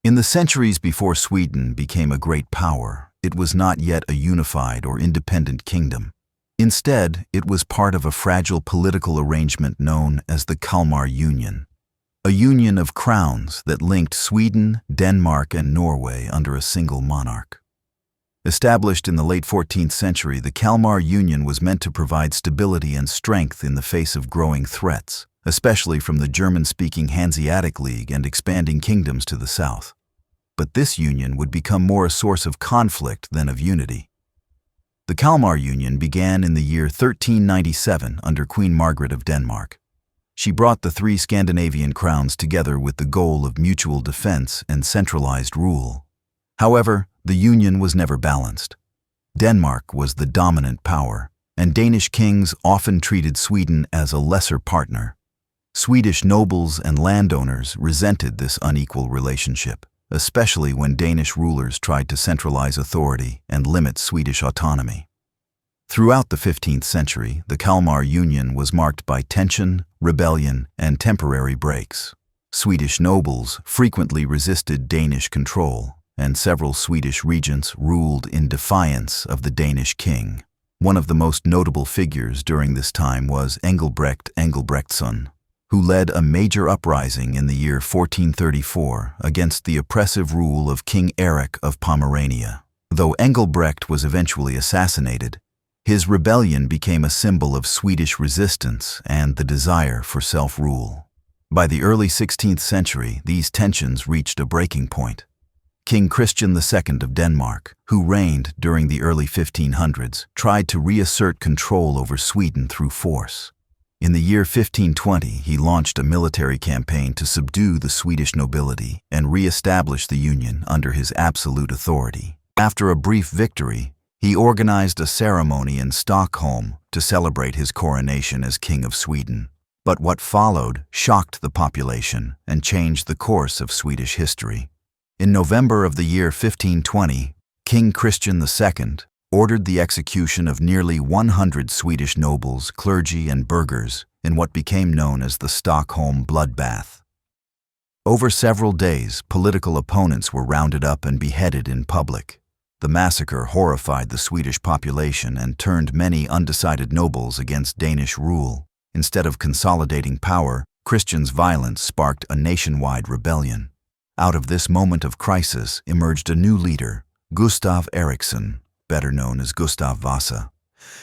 In the centuries before Sweden became a great power, it was not yet a unified or independent kingdom. Instead, it was part of a fragile political arrangement known as the Kalmar Union, a union of crowns that linked Sweden, Denmark, and Norway under a single monarch. Established in the late 14th century, the Kalmar Union was meant to provide stability and strength in the face of growing threats, especially from the German-speaking Hanseatic League and expanding kingdoms to the south. But this union would become more a source of conflict than of unity. The Kalmar Union began in the year 1397 under Queen Margaret of Denmark. She brought the three Scandinavian crowns together with the goal of mutual defense and centralized rule. However, the union was never balanced. Denmark was the dominant power, and Danish kings often treated Sweden as a lesser partner. Swedish nobles and landowners resented this unequal relationship, especially when Danish rulers tried to centralize authority and limit Swedish autonomy. Throughout the 15th century, the Kalmar Union was marked by tension, rebellion, and temporary breaks. Swedish nobles frequently resisted Danish control, and several Swedish regents ruled in defiance of the Danish king. One of the most notable figures during this time was Engelbrekt Engelbrektsson, who led a major uprising in the year 1434 against the oppressive rule of King Eric of Pomerania. Though Engelbrekt was eventually assassinated, his rebellion became a symbol of Swedish resistance and the desire for self-rule. By the early 16th century, these tensions reached a breaking point. King Christian II of Denmark, who reigned during the early 1500s, tried to reassert control over Sweden through force. In the year 1520, he launched a military campaign to subdue the Swedish nobility and re-establish the union under his absolute authority. After a brief victory, he organized a ceremony in Stockholm to celebrate his coronation as King of Sweden. But what followed shocked the population and changed the course of Swedish history. In November of the year 1520, King Christian II ordered the execution of nearly 100 Swedish nobles, clergy, and burghers in what became known as the Stockholm bloodbath. Over several days, political opponents were rounded up and beheaded in public. The massacre horrified the Swedish population and turned many undecided nobles against Danish rule. Instead of consolidating power, Christian's violence sparked a nationwide rebellion. Out of this moment of crisis emerged a new leader, Gustav Eriksson, better known as Gustav Vasa.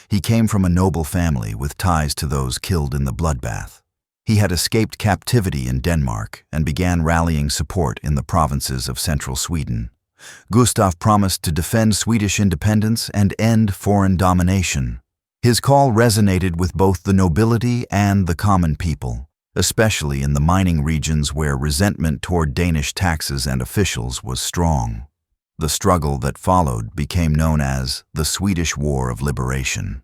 He came from a noble family with ties to those killed in the bloodbath. He had escaped captivity in Denmark and began rallying support in the provinces of central Sweden. Gustav promised to defend Swedish independence and end foreign domination. His call resonated with both the nobility and the common people, especially in the mining regions where resentment toward Danish taxes and officials was strong. The struggle that followed became known as the Swedish War of Liberation.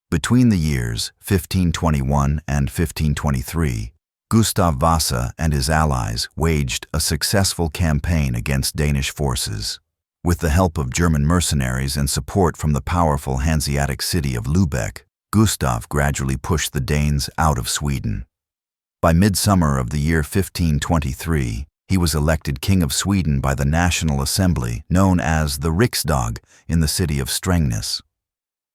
Between the years 1521 and 1523, Gustav Vasa and his allies waged a successful campaign against Danish forces. With the help of German mercenaries and support from the powerful Hanseatic city of Lübeck, Gustav gradually pushed the Danes out of Sweden. By midsummer of the year 1523, he was elected King of Sweden by the National Assembly, known as the Riksdag, in the city of Strängnäs.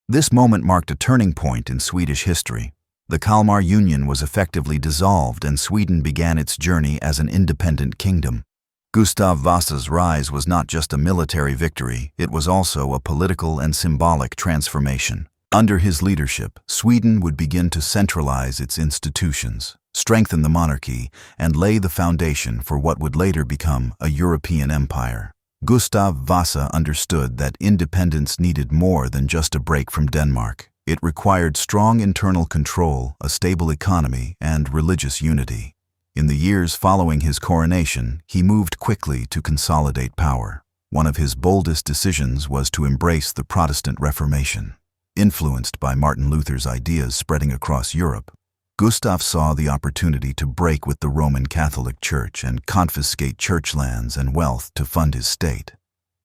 This moment marked a turning point in Swedish history. The Kalmar Union was effectively dissolved and Sweden began its journey as an independent kingdom. Gustav Vasa's rise was not just a military victory, it was also a political and symbolic transformation. Under his leadership, Sweden would begin to centralize its institutions, strengthen the monarchy, and lay the foundation for what would later become a European empire. Gustav Vasa understood that independence needed more than just a break from Denmark. It required strong internal control, a stable economy, and religious unity. In the years following his coronation, he moved quickly to consolidate power. One of his boldest decisions was to embrace the Protestant Reformation. Influenced by Martin Luther's ideas spreading across Europe, Gustav saw the opportunity to break with the Roman Catholic Church and confiscate church lands and wealth to fund his state.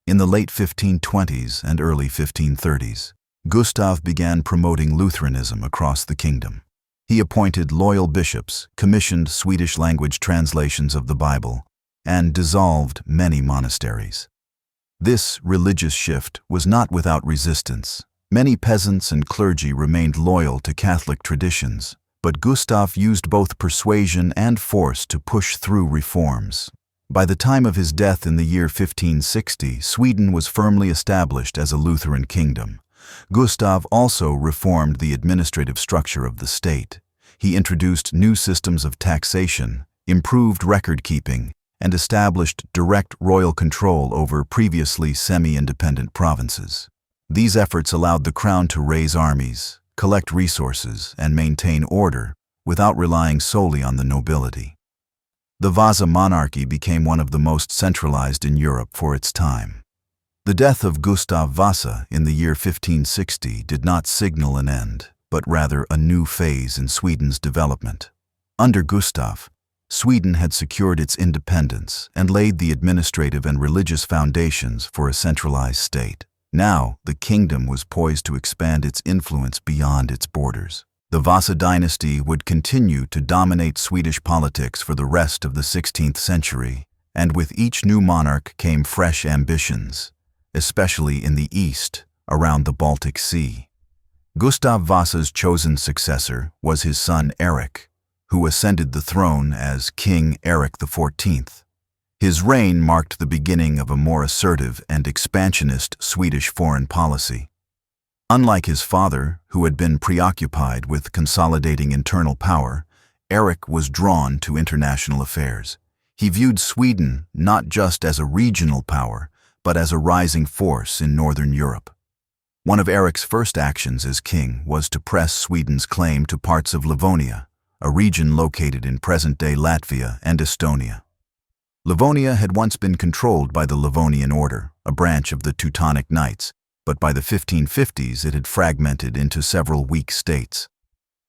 In the late 1520s and early 1530s, Gustav began promoting Lutheranism across the kingdom. He appointed loyal bishops, commissioned Swedish-language translations of the Bible, and dissolved many monasteries. This religious shift was not without resistance. Many peasants and clergy remained loyal to Catholic traditions, but Gustav used both persuasion and force to push through reforms. By the time of his death in the year 1560, Sweden was firmly established as a Lutheran kingdom. Gustav also reformed the administrative structure of the state. He introduced new systems of taxation, improved record-keeping, and established direct royal control over previously semi-independent provinces. These efforts allowed the crown to raise armies, collect resources, and maintain order without relying solely on the nobility. The Vasa monarchy became one of the most centralized in Europe for its time. The death of Gustav Vasa in the year 1560 did not signal an end, but rather a new phase in Sweden's development. Under Gustav, Sweden had secured its independence and laid the administrative and religious foundations for a centralized state. Now, the kingdom was poised to expand its influence beyond its borders. The Vasa dynasty would continue to dominate Swedish politics for the rest of the 16th century, and with each new monarch came fresh ambitions, especially in the east, around the Baltic Sea. Gustav Vasa's chosen successor was his son Erik, who ascended the throne as King Erik XIV. His reign marked the beginning of a more assertive and expansionist Swedish foreign policy. Unlike his father, who had been preoccupied with consolidating internal power, Erik was drawn to international affairs. He viewed Sweden not just as a regional power, but as a rising force in Northern Europe. One of Erik's first actions as king was to press Sweden's claim to parts of Livonia, a region located in present-day Latvia and Estonia. Livonia had once been controlled by the Livonian Order, a branch of the Teutonic Knights, but by the 1550s it had fragmented into several weak states.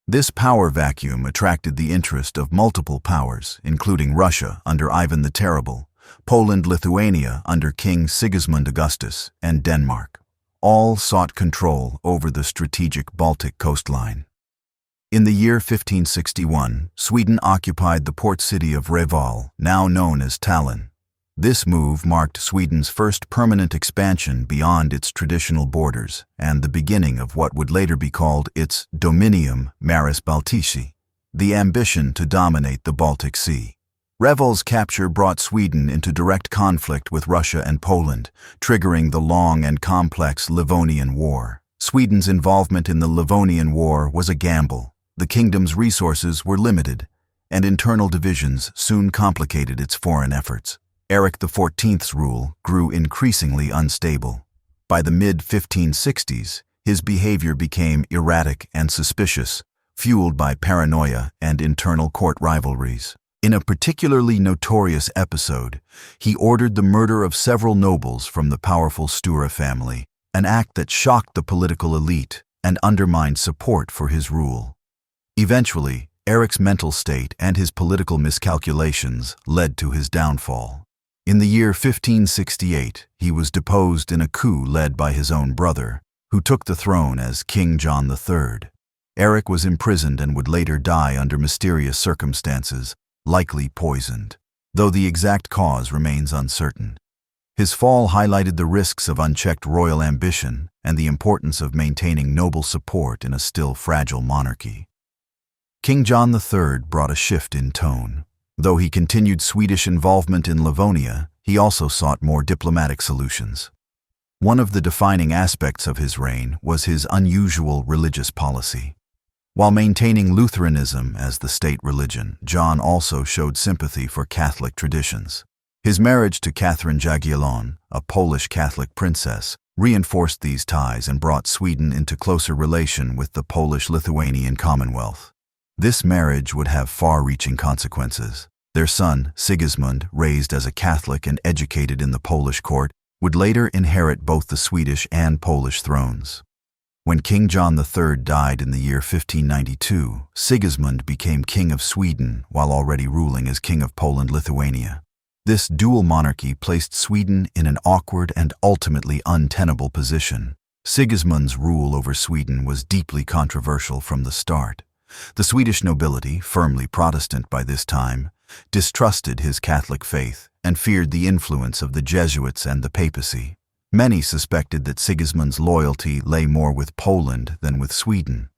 This power vacuum attracted the interest of multiple powers, including Russia under Ivan the Terrible, Poland-Lithuania under King Sigismund Augustus, and Denmark. All sought control over the strategic Baltic coastline. In the year 1561, Sweden occupied the port city of Reval, now known as Tallinn. This move marked Sweden's first permanent expansion beyond its traditional borders and the beginning of what would later be called its Dominium Maris Baltici, the ambition to dominate the Baltic Sea. Reval's capture brought Sweden into direct conflict with Russia and Poland, triggering the long and complex Livonian War. Sweden's involvement in the Livonian War was a gamble. The kingdom's resources were limited, and internal divisions soon complicated its foreign efforts. Erik XIV's rule grew increasingly unstable. By the mid-1560s, his behavior became erratic and suspicious, fueled by paranoia and internal court rivalries. In a particularly notorious episode, he ordered the murder of several nobles from the powerful Stura family, an act that shocked the political elite and undermined support for his rule. Eventually, Erik's mental state and his political miscalculations led to his downfall. In the year 1568, he was deposed in a coup led by his own brother, who took the throne as King John III. Erik was imprisoned and would later die under mysterious circumstances, likely poisoned, though the exact cause remains uncertain. His fall highlighted the risks of unchecked royal ambition and the importance of maintaining noble support in a still fragile monarchy. King John III brought a shift in tone. Though he continued Swedish involvement in Livonia, he also sought more diplomatic solutions. One of the defining aspects of his reign was his unusual religious policy. While maintaining Lutheranism as the state religion, John also showed sympathy for Catholic traditions. His marriage to Catherine Jagiellon, a Polish Catholic princess, reinforced these ties and brought Sweden into closer relation with the Polish-Lithuanian Commonwealth. This marriage would have far-reaching consequences. Their son, Sigismund, raised as a Catholic and educated in the Polish court, would later inherit both the Swedish and Polish thrones. When King John III died in the year 1592, Sigismund became King of Sweden while already ruling as King of Poland-Lithuania. This dual monarchy placed Sweden in an awkward and ultimately untenable position. Sigismund's rule over Sweden was deeply controversial from the start. The Swedish nobility, firmly Protestant by this time, distrusted his Catholic faith and feared the influence of the Jesuits and the papacy. Many suspected that Sigismund's loyalty lay more with Poland than with Sweden.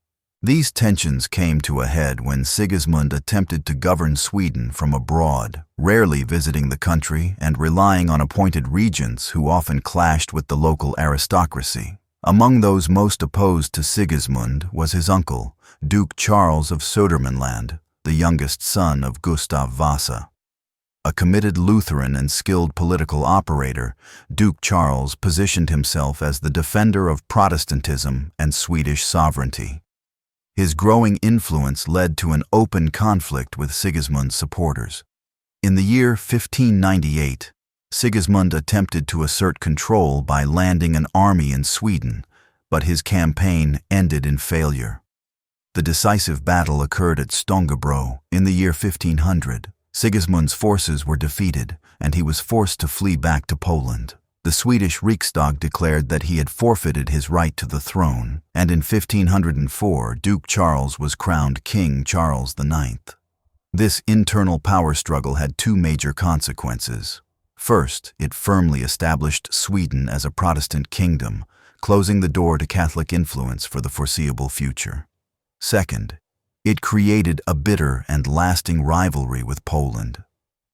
These tensions came to a head when Sigismund attempted to govern Sweden from abroad, rarely visiting the country and relying on appointed regents who often clashed with the local aristocracy. Among those most opposed to Sigismund was his uncle, Duke Charles of Södermanland, the youngest son of Gustav Vasa. A committed Lutheran and skilled political operator, Duke Charles positioned himself as the defender of Protestantism and Swedish sovereignty. His growing influence led to an open conflict with Sigismund's supporters. In the year 1598, Sigismund attempted to assert control by landing an army in Sweden, but his campaign ended in failure. The decisive battle occurred at Stångebro in the year 1500. Sigismund's forces were defeated, and he was forced to flee back to Poland. The Swedish Riksdag declared that he had forfeited his right to the throne, and in 1504 Duke Charles was crowned King Charles IX. This internal power struggle had two major consequences. First, it firmly established Sweden as a Protestant kingdom, closing the door to Catholic influence for the foreseeable future. Second, it created a bitter and lasting rivalry with Poland.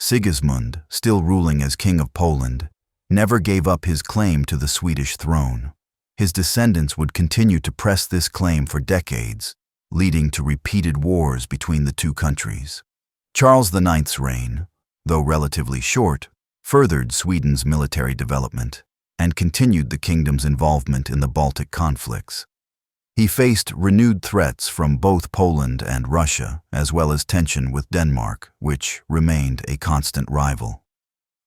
Sigismund, still ruling as King of Poland, never gave up his claim to the Swedish throne. His descendants would continue to press this claim for decades, leading to repeated wars between the two countries. Charles IX's reign, though relatively short, furthered Sweden's military development and continued the kingdom's involvement in the Baltic conflicts. He faced renewed threats from both Poland and Russia, as well as tension with Denmark, which remained a constant rival.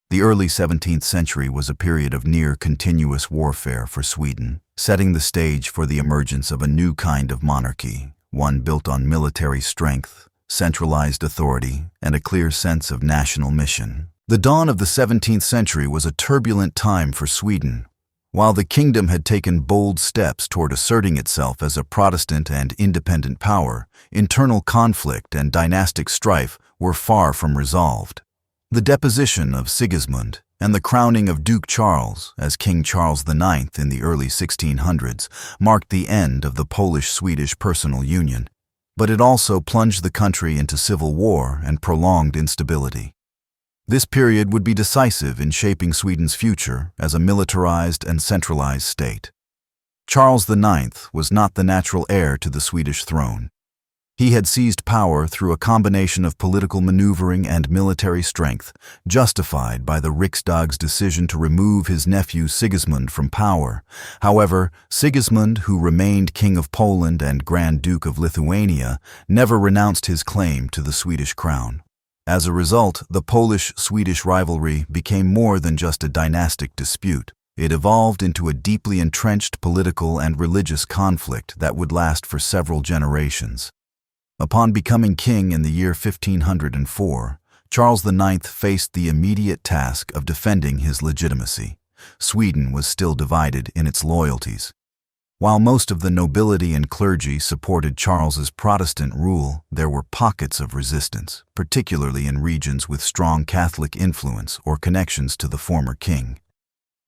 The early 17th century was a period of near-continuous warfare for Sweden, setting the stage for the emergence of a new kind of monarchy, one built on military strength, centralized authority, and a clear sense of national mission. The dawn of the 17th century was a turbulent time for Sweden. While the kingdom had taken bold steps toward asserting itself as a Protestant and independent power, internal conflict and dynastic strife were far from resolved. The deposition of Sigismund and the crowning of Duke Charles as King Charles IX in the early 1600s marked the end of the Polish-Swedish personal union, but it also plunged the country into civil war and prolonged instability. This period would be decisive in shaping Sweden's future as a militarized and centralized state. Charles IX was not the natural heir to the Swedish throne. He had seized power through a combination of political maneuvering and military strength, justified by the Riksdag's decision to remove his nephew Sigismund from power. However, Sigismund, who remained King of Poland and Grand Duke of Lithuania, never renounced his claim to the Swedish crown. As a result, the Polish-Swedish rivalry became more than just a dynastic dispute. It evolved into a deeply entrenched political and religious conflict that would last for several generations. Upon becoming king in the year 1504, Charles IX faced the immediate task of defending his legitimacy. Sweden was still divided in its loyalties. While most of the nobility and clergy supported Charles's Protestant rule, there were pockets of resistance, particularly in regions with strong Catholic influence or connections to the former king.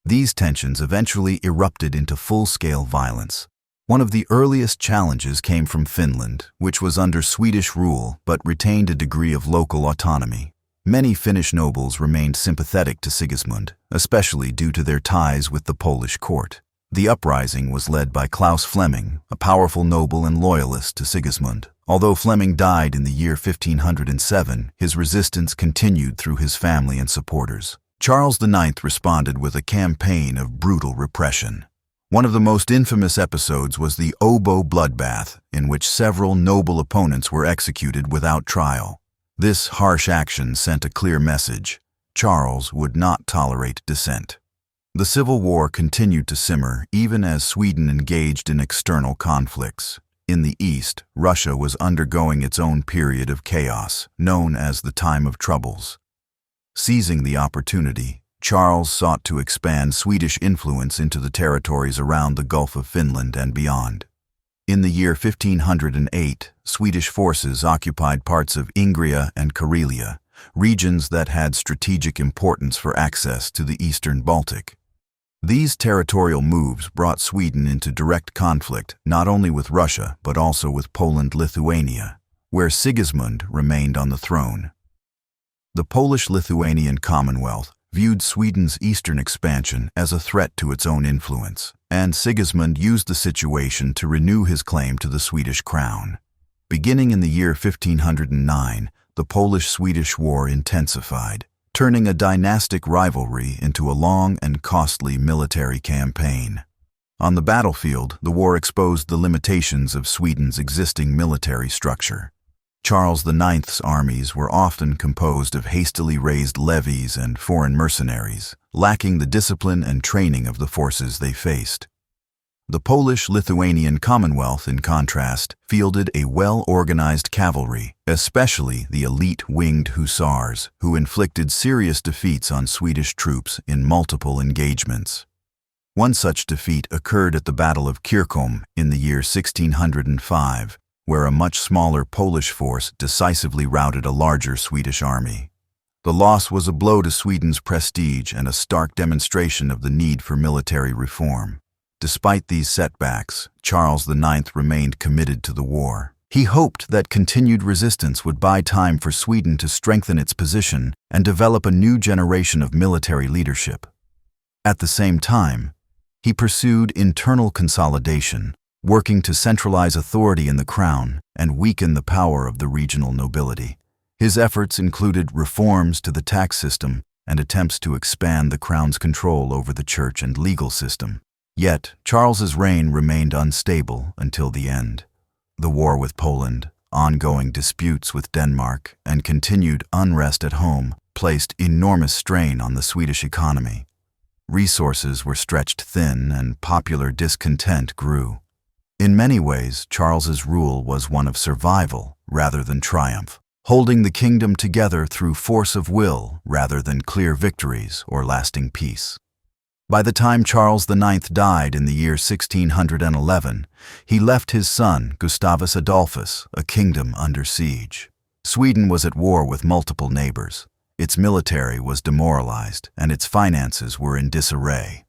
These tensions eventually erupted into full-scale violence. One of the earliest challenges came from Finland, which was under Swedish rule but retained a degree of local autonomy. Many Finnish nobles remained sympathetic to Sigismund, especially due to their ties with the Polish court. The uprising was led by Claus Fleming, a powerful noble and loyalist to Sigismund. Although Fleming died in the year 1507, his resistance continued through his family and supporters. Charles IX responded with a campaign of brutal repression. One of the most infamous episodes was the Obo bloodbath, in which several noble opponents were executed without trial. This harsh action sent a clear message: Charles would not tolerate dissent. The civil war continued to simmer even as Sweden engaged in external conflicts. In the east, Russia was undergoing its own period of chaos, known as the Time of Troubles. Seizing the opportunity, Charles sought to expand Swedish influence into the territories around the Gulf of Finland and beyond. In the year 1508, Swedish forces occupied parts of Ingria and Karelia, regions that had strategic importance for access to the eastern Baltic. These territorial moves brought Sweden into direct conflict not only with Russia but also with Poland-Lithuania, where Sigismund remained on the throne. The Polish-Lithuanian Commonwealth viewed Sweden's eastern expansion as a threat to its own influence, and Sigismund used the situation to renew his claim to the Swedish crown. Beginning in the year 1509, the Polish-Swedish War intensified, turning a dynastic rivalry into a long and costly military campaign. On the battlefield, the war exposed the limitations of Sweden's existing military structure. Charles IX's armies were often composed of hastily raised levies and foreign mercenaries, lacking the discipline and training of the forces they faced. The Polish-Lithuanian Commonwealth, in contrast, fielded a well-organized cavalry, especially the elite winged hussars, who inflicted serious defeats on Swedish troops in multiple engagements. One such defeat occurred at the Battle of Kirchholm in the year 1605, where a much smaller Polish force decisively routed a larger Swedish army. The loss was a blow to Sweden's prestige and a stark demonstration of the need for military reform. Despite these setbacks, Charles IX remained committed to the war. He hoped that continued resistance would buy time for Sweden to strengthen its position and develop a new generation of military leadership. At the same time, he pursued internal consolidation, working to centralize authority in the crown and weaken the power of the regional nobility. His efforts included reforms to the tax system and attempts to expand the crown's control over the church and legal system. Yet, Charles's reign remained unstable until the end. The war with Poland, ongoing disputes with Denmark, and continued unrest at home placed enormous strain on the Swedish economy. Resources were stretched thin and popular discontent grew. In many ways, Charles's rule was one of survival rather than triumph, holding the kingdom together through force of will rather than clear victories or lasting peace. By the time Charles IX died in the year 1611, he left his son, Gustavus Adolphus, a kingdom under siege. Sweden was at war with multiple neighbors. Its military was demoralized, and its finances were in disarray.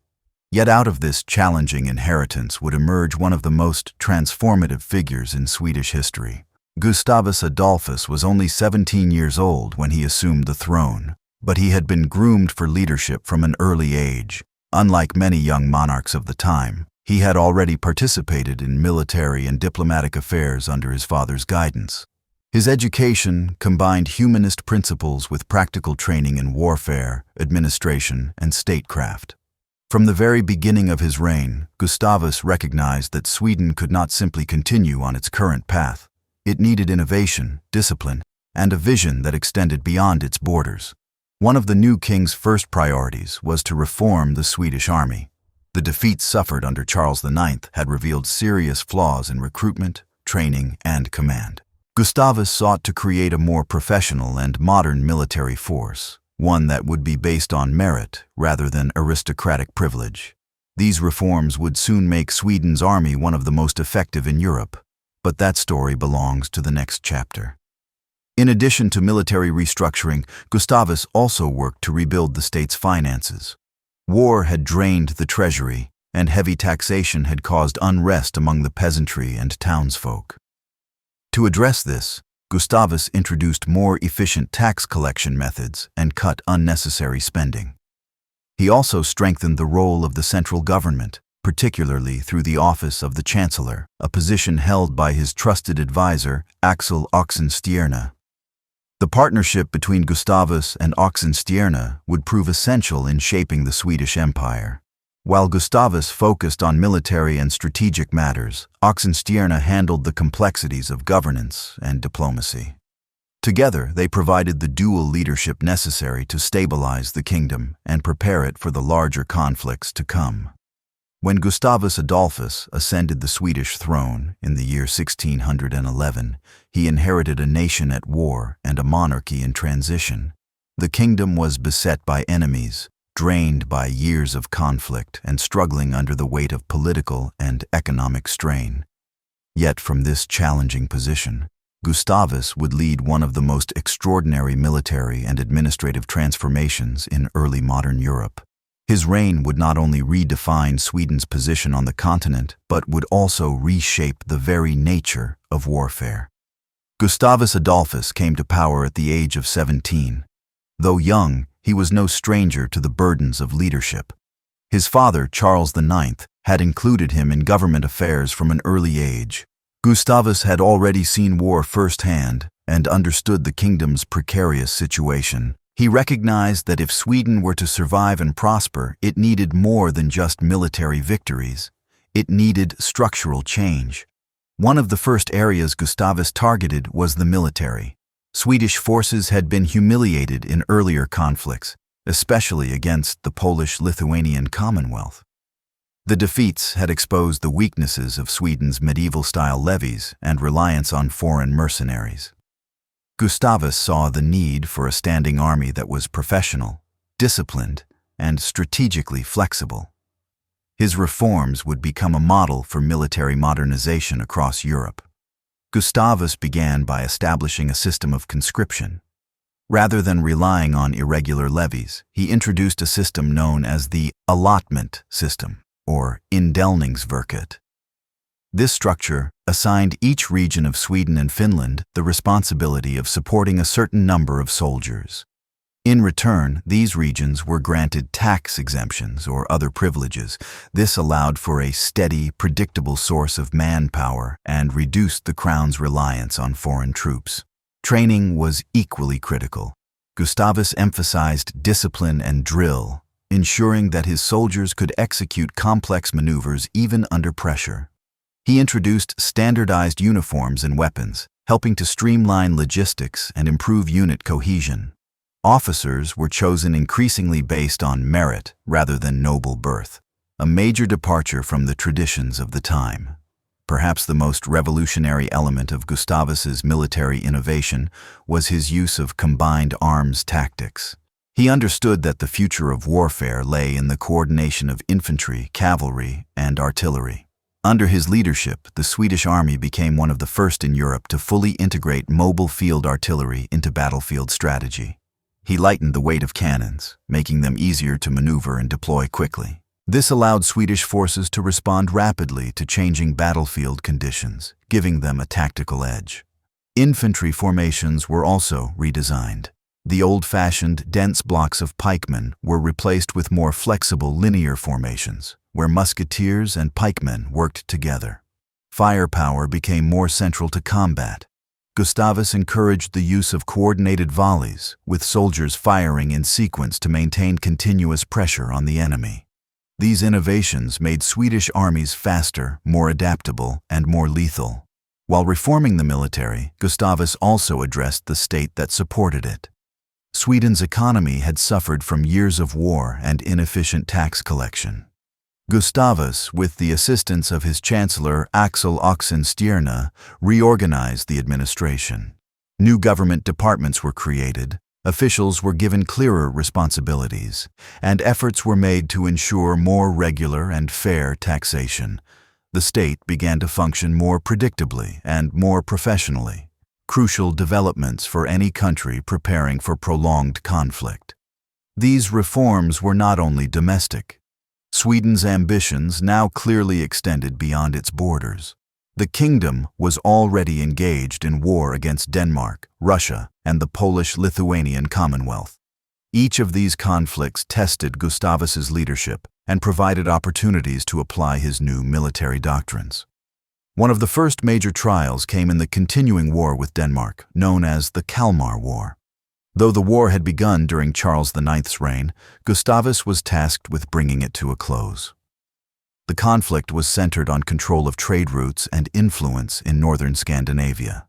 Yet out of this challenging inheritance would emerge one of the most transformative figures in Swedish history. Gustavus Adolphus was only 17 years old when he assumed the throne, but he had been groomed for leadership from an early age. Unlike many young monarchs of the time, he had already participated in military and diplomatic affairs under his father's guidance. His education combined humanist principles with practical training in warfare, administration, and statecraft. From the very beginning of his reign, Gustavus recognized that Sweden could not simply continue on its current path. It needed innovation, discipline, and a vision that extended beyond its borders. One of the new king's first priorities was to reform the Swedish army. The defeats suffered under Charles IX had revealed serious flaws in recruitment, training, and command. Gustavus sought to create a more professional and modern military force, one that would be based on merit rather than aristocratic privilege. These reforms would soon make Sweden's army one of the most effective in Europe, but that story belongs to the next chapter. In addition to military restructuring, Gustavus also worked to rebuild the state's finances. War had drained the treasury, and heavy taxation had caused unrest among the peasantry and townsfolk. To address this, Gustavus introduced more efficient tax collection methods and cut unnecessary spending. He also strengthened the role of the central government, particularly through the office of the Chancellor, a position held by his trusted advisor, Axel Oxenstierna. The partnership between Gustavus and Oxenstierna would prove essential in shaping the Swedish Empire. While Gustavus focused on military and strategic matters, Oxenstierna handled the complexities of governance and diplomacy. Together, they provided the dual leadership necessary to stabilize the kingdom and prepare it for the larger conflicts to come. When Gustavus Adolphus ascended the Swedish throne in the year 1611, he inherited a nation at war and a monarchy in transition. The kingdom was beset by enemies, drained by years of conflict and struggling under the weight of political and economic strain. Yet from this challenging position, Gustavus would lead one of the most extraordinary military and administrative transformations in early modern Europe. His reign would not only redefine Sweden's position on the continent, but would also reshape the very nature of warfare. Gustavus Adolphus came to power at the age of 17. Though young, he was no stranger to the burdens of leadership. His father, Charles IX, had included him in government affairs from an early age. Gustavus had already seen war firsthand and understood the kingdom's precarious situation. He recognized that if Sweden were to survive and prosper, it needed more than just military victories. It needed structural change. One of the first areas Gustavus targeted was the military. Swedish forces had been humiliated in earlier conflicts, especially against the Polish-Lithuanian Commonwealth. The defeats had exposed the weaknesses of Sweden's medieval-style levies and reliance on foreign mercenaries. Gustavus saw the need for a standing army that was professional, disciplined, and strategically flexible. His reforms would become a model for military modernization across Europe. Gustavus began by establishing a system of conscription. Rather than relying on irregular levies, he introduced a system known as the allotment system, or indelningsverket. This structure assigned each region of Sweden and Finland the responsibility of supporting a certain number of soldiers. In return, these regions were granted tax exemptions or other privileges. This allowed for a steady, predictable source of manpower and reduced the crown's reliance on foreign troops. Training was equally critical. Gustavus emphasized discipline and drill, ensuring that his soldiers could execute complex maneuvers even under pressure. He introduced standardized uniforms and weapons, helping to streamline logistics and improve unit cohesion. Officers were chosen increasingly based on merit rather than noble birth, a major departure from the traditions of the time. Perhaps the most revolutionary element of Gustavus's military innovation was his use of combined arms tactics. He understood that the future of warfare lay in the coordination of infantry, cavalry, and artillery. Under his leadership, the Swedish army became one of the first in Europe to fully integrate mobile field artillery into battlefield strategy. He lightened the weight of cannons, making them easier to maneuver and deploy quickly. This allowed Swedish forces to respond rapidly to changing battlefield conditions, giving them a tactical edge. Infantry formations were also redesigned. The old-fashioned, dense blocks of pikemen were replaced with more flexible linear formations, where musketeers and pikemen worked together. Firepower became more central to combat. Gustavus encouraged the use of coordinated volleys, with soldiers firing in sequence to maintain continuous pressure on the enemy. These innovations made Swedish armies faster, more adaptable, and more lethal. While reforming the military, Gustavus also addressed the state that supported it. Sweden's economy had suffered from years of war and inefficient tax collection. Gustavus, with the assistance of his chancellor Axel Oxenstierna, reorganized the administration. New government departments were created, officials were given clearer responsibilities, and efforts were made to ensure more regular and fair taxation. The state began to function more predictably and more professionally. Crucial developments for any country preparing for prolonged conflict. These reforms were not only domestic. Sweden's ambitions now clearly extended beyond its borders. The kingdom was already engaged in war against Denmark, Russia, and the Polish-Lithuanian Commonwealth. Each of these conflicts tested Gustavus's leadership and provided opportunities to apply his new military doctrines. One of the first major trials came in the continuing war with Denmark, known as the Kalmar War. Though the war had begun during Charles IX's reign, Gustavus was tasked with bringing it to a close. The conflict was centered on control of trade routes and influence in northern Scandinavia.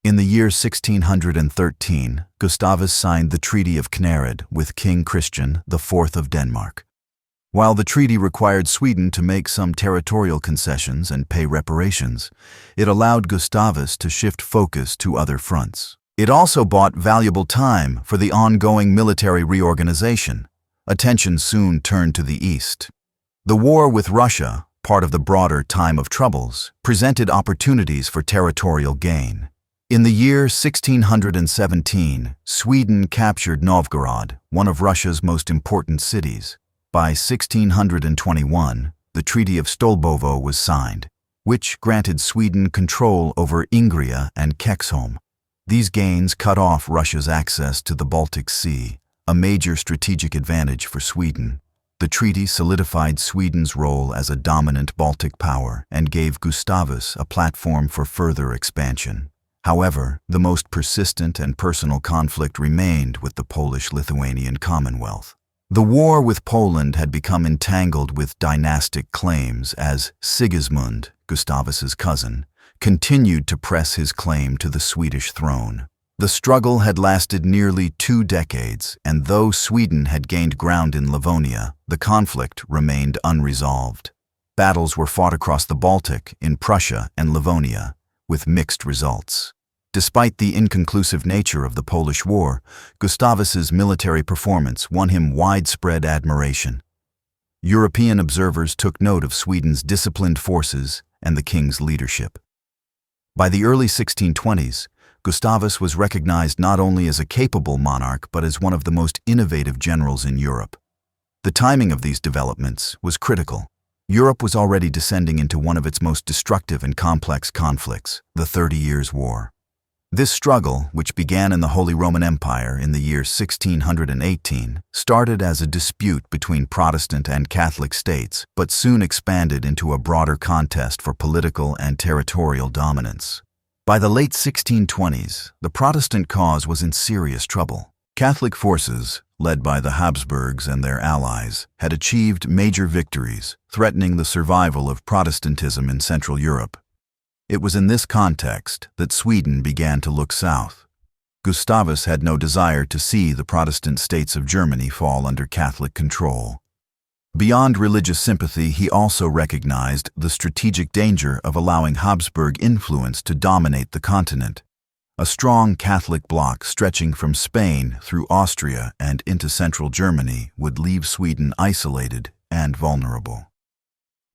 In the year 1613, Gustavus signed the Treaty of Knäred with King Christian IV of Denmark. While the treaty required Sweden to make some territorial concessions and pay reparations, it allowed Gustavus to shift focus to other fronts. It also bought valuable time for the ongoing military reorganization. Attention soon turned to the east. The war with Russia, part of the broader Time of Troubles, presented opportunities for territorial gain. In the year 1617, Sweden captured Novgorod, one of Russia's most important cities. By 1621, the Treaty of Stolbovo was signed, which granted Sweden control over Ingria and Kexholm. These gains cut off Russia's access to the Baltic Sea, a major strategic advantage for Sweden. The treaty solidified Sweden's role as a dominant Baltic power and gave Gustavus a platform for further expansion. However, the most persistent and personal conflict remained with the Polish-Lithuanian Commonwealth. The war with Poland had become entangled with dynastic claims as Sigismund, Gustavus's cousin, continued to press his claim to the Swedish throne. The struggle had lasted nearly 2 decades, and though Sweden had gained ground in Livonia, the conflict remained unresolved. Battles were fought across the Baltic, in Prussia and Livonia, with mixed results. Despite the inconclusive nature of the Polish War, Gustavus's military performance won him widespread admiration. European observers took note of Sweden's disciplined forces and the king's leadership. By the early 1620s, Gustavus was recognized not only as a capable monarch but as one of the most innovative generals in Europe. The timing of these developments was critical. Europe was already descending into one of its most destructive and complex conflicts, the 30 Years' War. This struggle, which began in the Holy Roman Empire in the year 1618, started as a dispute between Protestant and Catholic states, but soon expanded into a broader contest for political and territorial dominance. By the late 1620s, the Protestant cause was in serious trouble. Catholic forces, led by the Habsburgs and their allies, had achieved major victories, threatening the survival of Protestantism in Central Europe. It was in this context that Sweden began to look south. Gustavus had no desire to see the Protestant states of Germany fall under Catholic control. Beyond religious sympathy, he also recognized the strategic danger of allowing Habsburg influence to dominate the continent. A strong Catholic bloc stretching from Spain through Austria and into central Germany would leave Sweden isolated and vulnerable.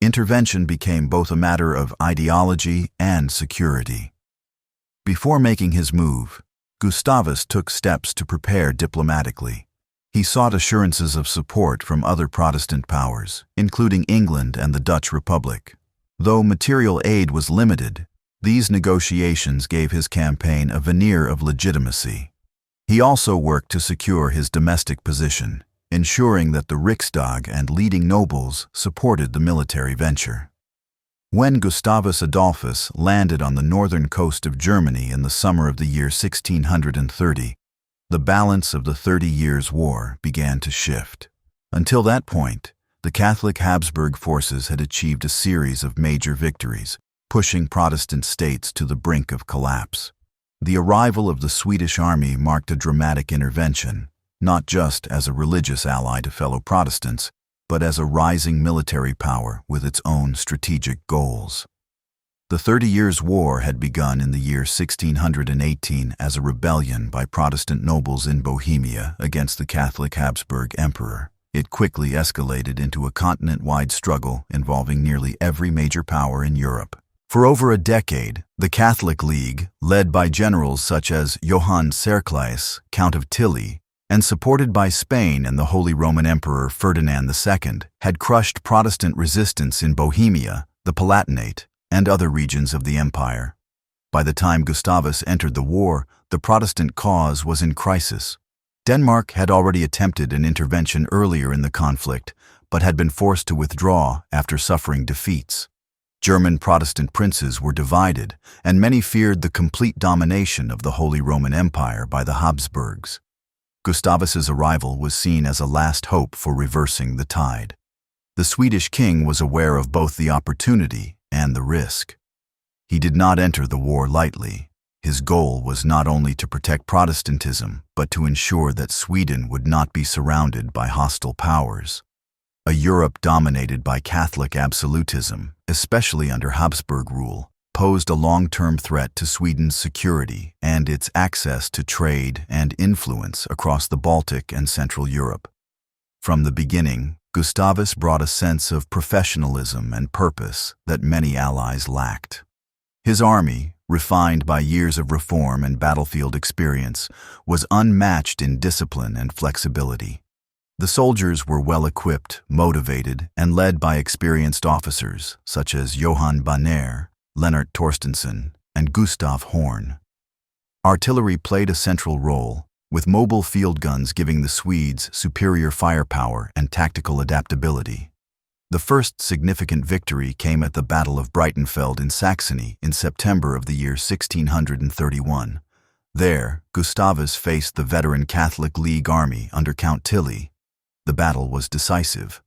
Intervention became both a matter of ideology and security. Before making his move, Gustavus took steps to prepare diplomatically. He sought assurances of support from other Protestant powers, including England and the Dutch Republic. Though material aid was limited, these negotiations gave his campaign a veneer of legitimacy. He also worked to secure his domestic position, ensuring that the Riksdag and leading nobles supported the military venture. When Gustavus Adolphus landed on the northern coast of Germany in the summer of the year 1630, the balance of the 30 Years' War began to shift. Until that point, the Catholic Habsburg forces had achieved a series of major victories, pushing Protestant states to the brink of collapse. The arrival of the Swedish army marked a dramatic intervention, not just as a religious ally to fellow Protestants, but as a rising military power with its own strategic goals. The 30 Years' War had begun in the year 1618 as a rebellion by Protestant nobles in Bohemia against the Catholic Habsburg emperor. It quickly escalated into a continent-wide struggle involving nearly every major power in Europe. For over a decade, the Catholic League, led by generals such as Johann Cerclaes, Count of Tilly, and supported by Spain and the Holy Roman Emperor Ferdinand II, had crushed Protestant resistance in Bohemia, the Palatinate, and other regions of the empire. By the time Gustavus entered the war, the Protestant cause was in crisis. Denmark had already attempted an intervention earlier in the conflict, but had been forced to withdraw after suffering defeats. German Protestant princes were divided, and many feared the complete domination of the Holy Roman Empire by the Habsburgs. Gustavus's arrival was seen as a last hope for reversing the tide. The Swedish king was aware of both the opportunity and the risk. He did not enter the war lightly. His goal was not only to protect Protestantism, but to ensure that Sweden would not be surrounded by hostile powers. A Europe dominated by Catholic absolutism, especially under Habsburg rule, posed a long-term threat to Sweden's security and its access to trade and influence across the Baltic and Central Europe. From the beginning, Gustavus brought a sense of professionalism and purpose that many allies lacked. His army, refined by years of reform and battlefield experience, was unmatched in discipline and flexibility. The soldiers were well-equipped, motivated, and led by experienced officers such as Johan Bonner, Lennart Torstensson, and Gustav Horn. Artillery played a central role, with mobile field guns giving the Swedes superior firepower and tactical adaptability. The first significant victory came at the Battle of Breitenfeld in Saxony in September of the year 1631. There, Gustavus faced the veteran Catholic League army under Count Tilly. The battle was decisive.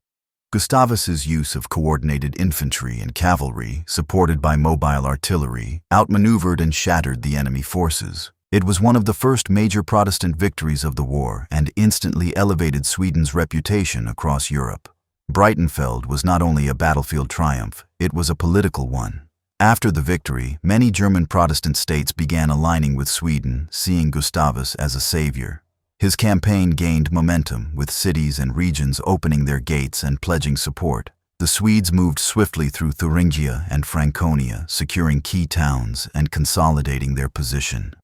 Gustavus's use of coordinated infantry and cavalry, supported by mobile artillery, outmaneuvered and shattered the enemy forces. It was one of the first major Protestant victories of the war and instantly elevated Sweden's reputation across Europe. Breitenfeld was not only a battlefield triumph, it was a political one. After the victory, many German Protestant states began aligning with Sweden, seeing Gustavus as a savior. His campaign gained momentum, with cities and regions opening their gates and pledging support. The Swedes moved swiftly through Thuringia and Franconia, securing key towns and consolidating their position.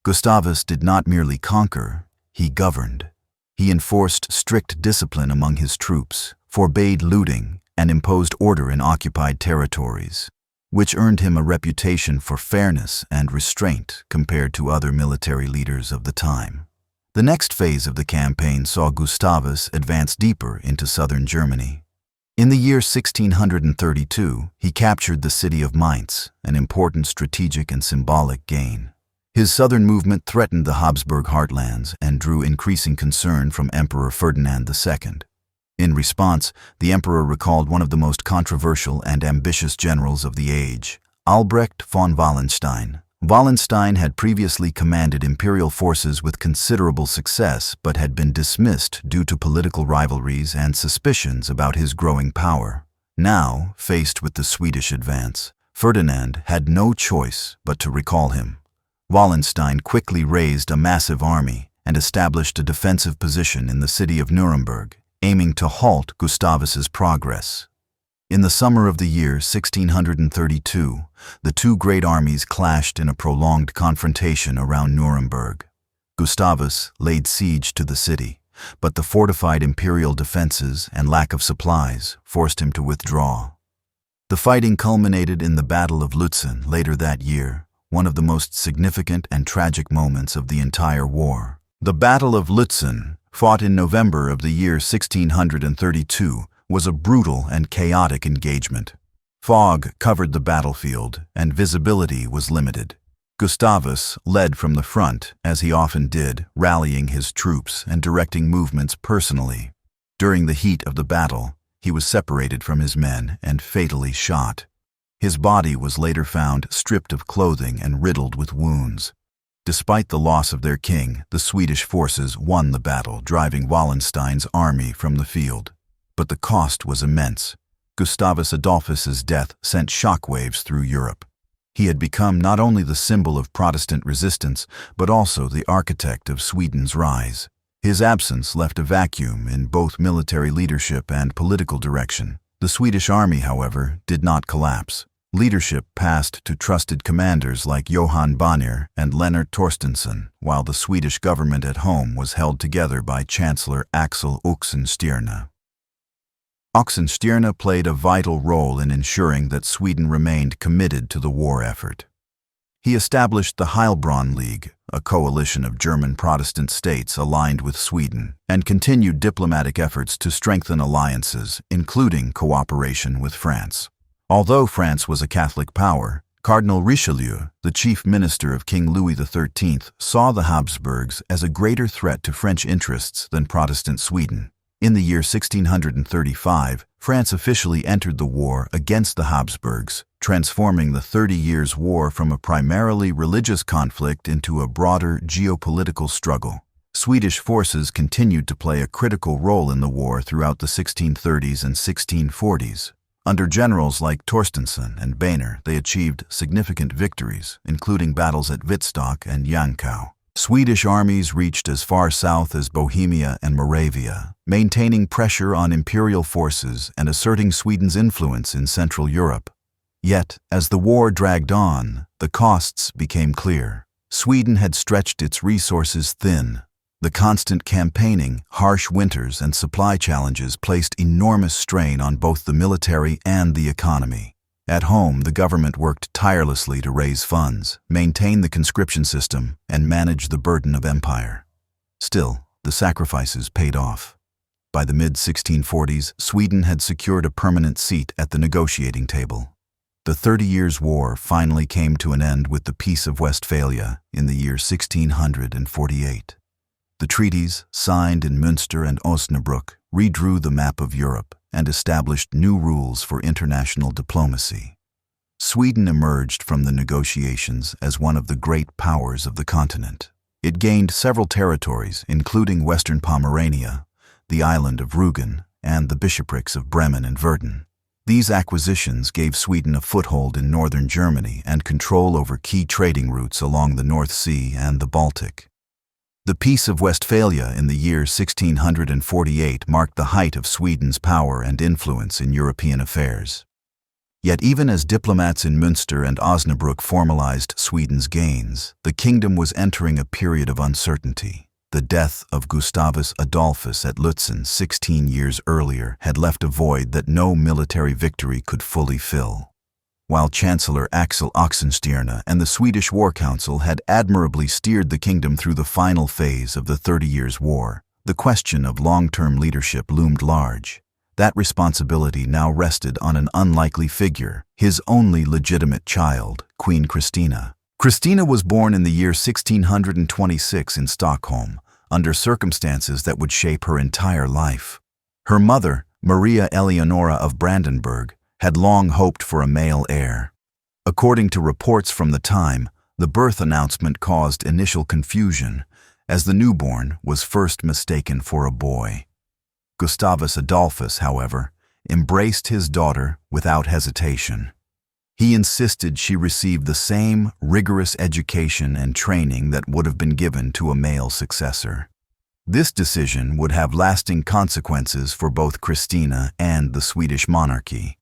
Gustavus did not merely conquer, he governed. He enforced strict discipline among his troops, forbade looting, and imposed order in occupied territories, which earned him a reputation for fairness and restraint compared to other military leaders of the time. The next phase of the campaign saw Gustavus advance deeper into southern Germany. In the year 1632, he captured the city of Mainz, an important strategic and symbolic gain. His southern movement threatened the Habsburg heartlands and drew increasing concern from Emperor Ferdinand II. In response, the emperor recalled one of the most controversial and ambitious generals of the age, Albrecht von Wallenstein. Wallenstein had previously commanded imperial forces with considerable success but had been dismissed due to political rivalries and suspicions about his growing power. Now, faced with the Swedish advance, Ferdinand had no choice but to recall him. Wallenstein quickly raised a massive army and established a defensive position in the city of Nuremberg, aiming to halt Gustavus's progress. In the summer of the year 1632, the two great armies clashed in a prolonged confrontation around Nuremberg. Gustavus laid siege to the city, but the fortified imperial defenses and lack of supplies forced him to withdraw. The fighting culminated in the Battle of Lutzen later that year, one of the most significant and tragic moments of the entire war. The Battle of Lutzen, fought in November of the year 1632, was a brutal and chaotic engagement. Fog covered the battlefield, and visibility was limited. Gustavus led from the front, as he often did, rallying his troops and directing movements personally. During the heat of the battle, he was separated from his men and fatally shot. His body was later found stripped of clothing and riddled with wounds. Despite the loss of their king, the Swedish forces won the battle, driving Wallenstein's army from the field. But the cost was immense. Gustavus Adolphus's death sent shockwaves through Europe. He had become not only the symbol of Protestant resistance, but also the architect of Sweden's rise. His absence left a vacuum in both military leadership and political direction. The Swedish army, however, did not collapse. Leadership passed to trusted commanders like Johan Bonner and Lennart Torstensson, while the Swedish government at home was held together by Chancellor Axel Oxenstierna. Oxenstierna played a vital role in ensuring that Sweden remained committed to the war effort. He established the Heilbronn League, a coalition of German Protestant states aligned with Sweden, and continued diplomatic efforts to strengthen alliances, including cooperation with France. Although France was a Catholic power, Cardinal Richelieu, the chief minister of King Louis XIII, saw the Habsburgs as a greater threat to French interests than Protestant Sweden. In the year 1635, France officially entered the war against the Habsburgs, transforming the 30 Years' War from a primarily religious conflict into a broader geopolitical struggle. Swedish forces continued to play a critical role in the war throughout the 1630s and 1640s. Under generals like Torstensson and Bonner, they achieved significant victories, including battles at Wittstock and Jankau. Swedish armies reached as far south as Bohemia and Moravia, maintaining pressure on imperial forces and asserting Sweden's influence in Central Europe. Yet, as the war dragged on, the costs became clear. Sweden had stretched its resources thin. The constant campaigning, harsh winters, and supply challenges placed enormous strain on both the military and the economy. At home, the government worked tirelessly to raise funds, maintain the conscription system, and manage the burden of empire. Still, the sacrifices paid off. By the mid-1640s, Sweden had secured a permanent seat at the negotiating table. The 30 Years' War finally came to an end with the Peace of Westphalia in the year 1648. The treaties, signed in Münster and Osnabrück, redrew the map of Europe and established new rules for international diplomacy. Sweden emerged from the negotiations as one of the great powers of the continent. It gained several territories, including western Pomerania, the island of Rügen, and the bishoprics of Bremen and Verden. These acquisitions gave Sweden a foothold in northern Germany and control over key trading routes along the North Sea and the Baltic. The Peace of Westphalia in the year 1648 marked the height of Sweden's power and influence in European affairs. Yet even as diplomats in Münster and Osnabrück formalized Sweden's gains, the kingdom was entering a period of uncertainty. The death of Gustavus Adolphus at Lutzen 16 years earlier had left a void that no military victory could fully fill. While Chancellor Axel Oxenstierna and the Swedish War Council had admirably steered the kingdom through the final phase of the 30 Years' War, the question of long-term leadership loomed large. That responsibility now rested on an unlikely figure, his only legitimate child, Queen Christina. Christina was born in the year 1626 in Stockholm, under circumstances that would shape her entire life. Her mother, Maria Eleonora of Brandenburg, had long hoped for a male heir. According to reports from the time, the birth announcement caused initial confusion, as the newborn was first mistaken for a boy. Gustavus Adolphus, however, embraced his daughter without hesitation. He insisted she receive the same rigorous education and training that would have been given to a male successor. This decision would have lasting consequences for both Christina and the Swedish monarchy.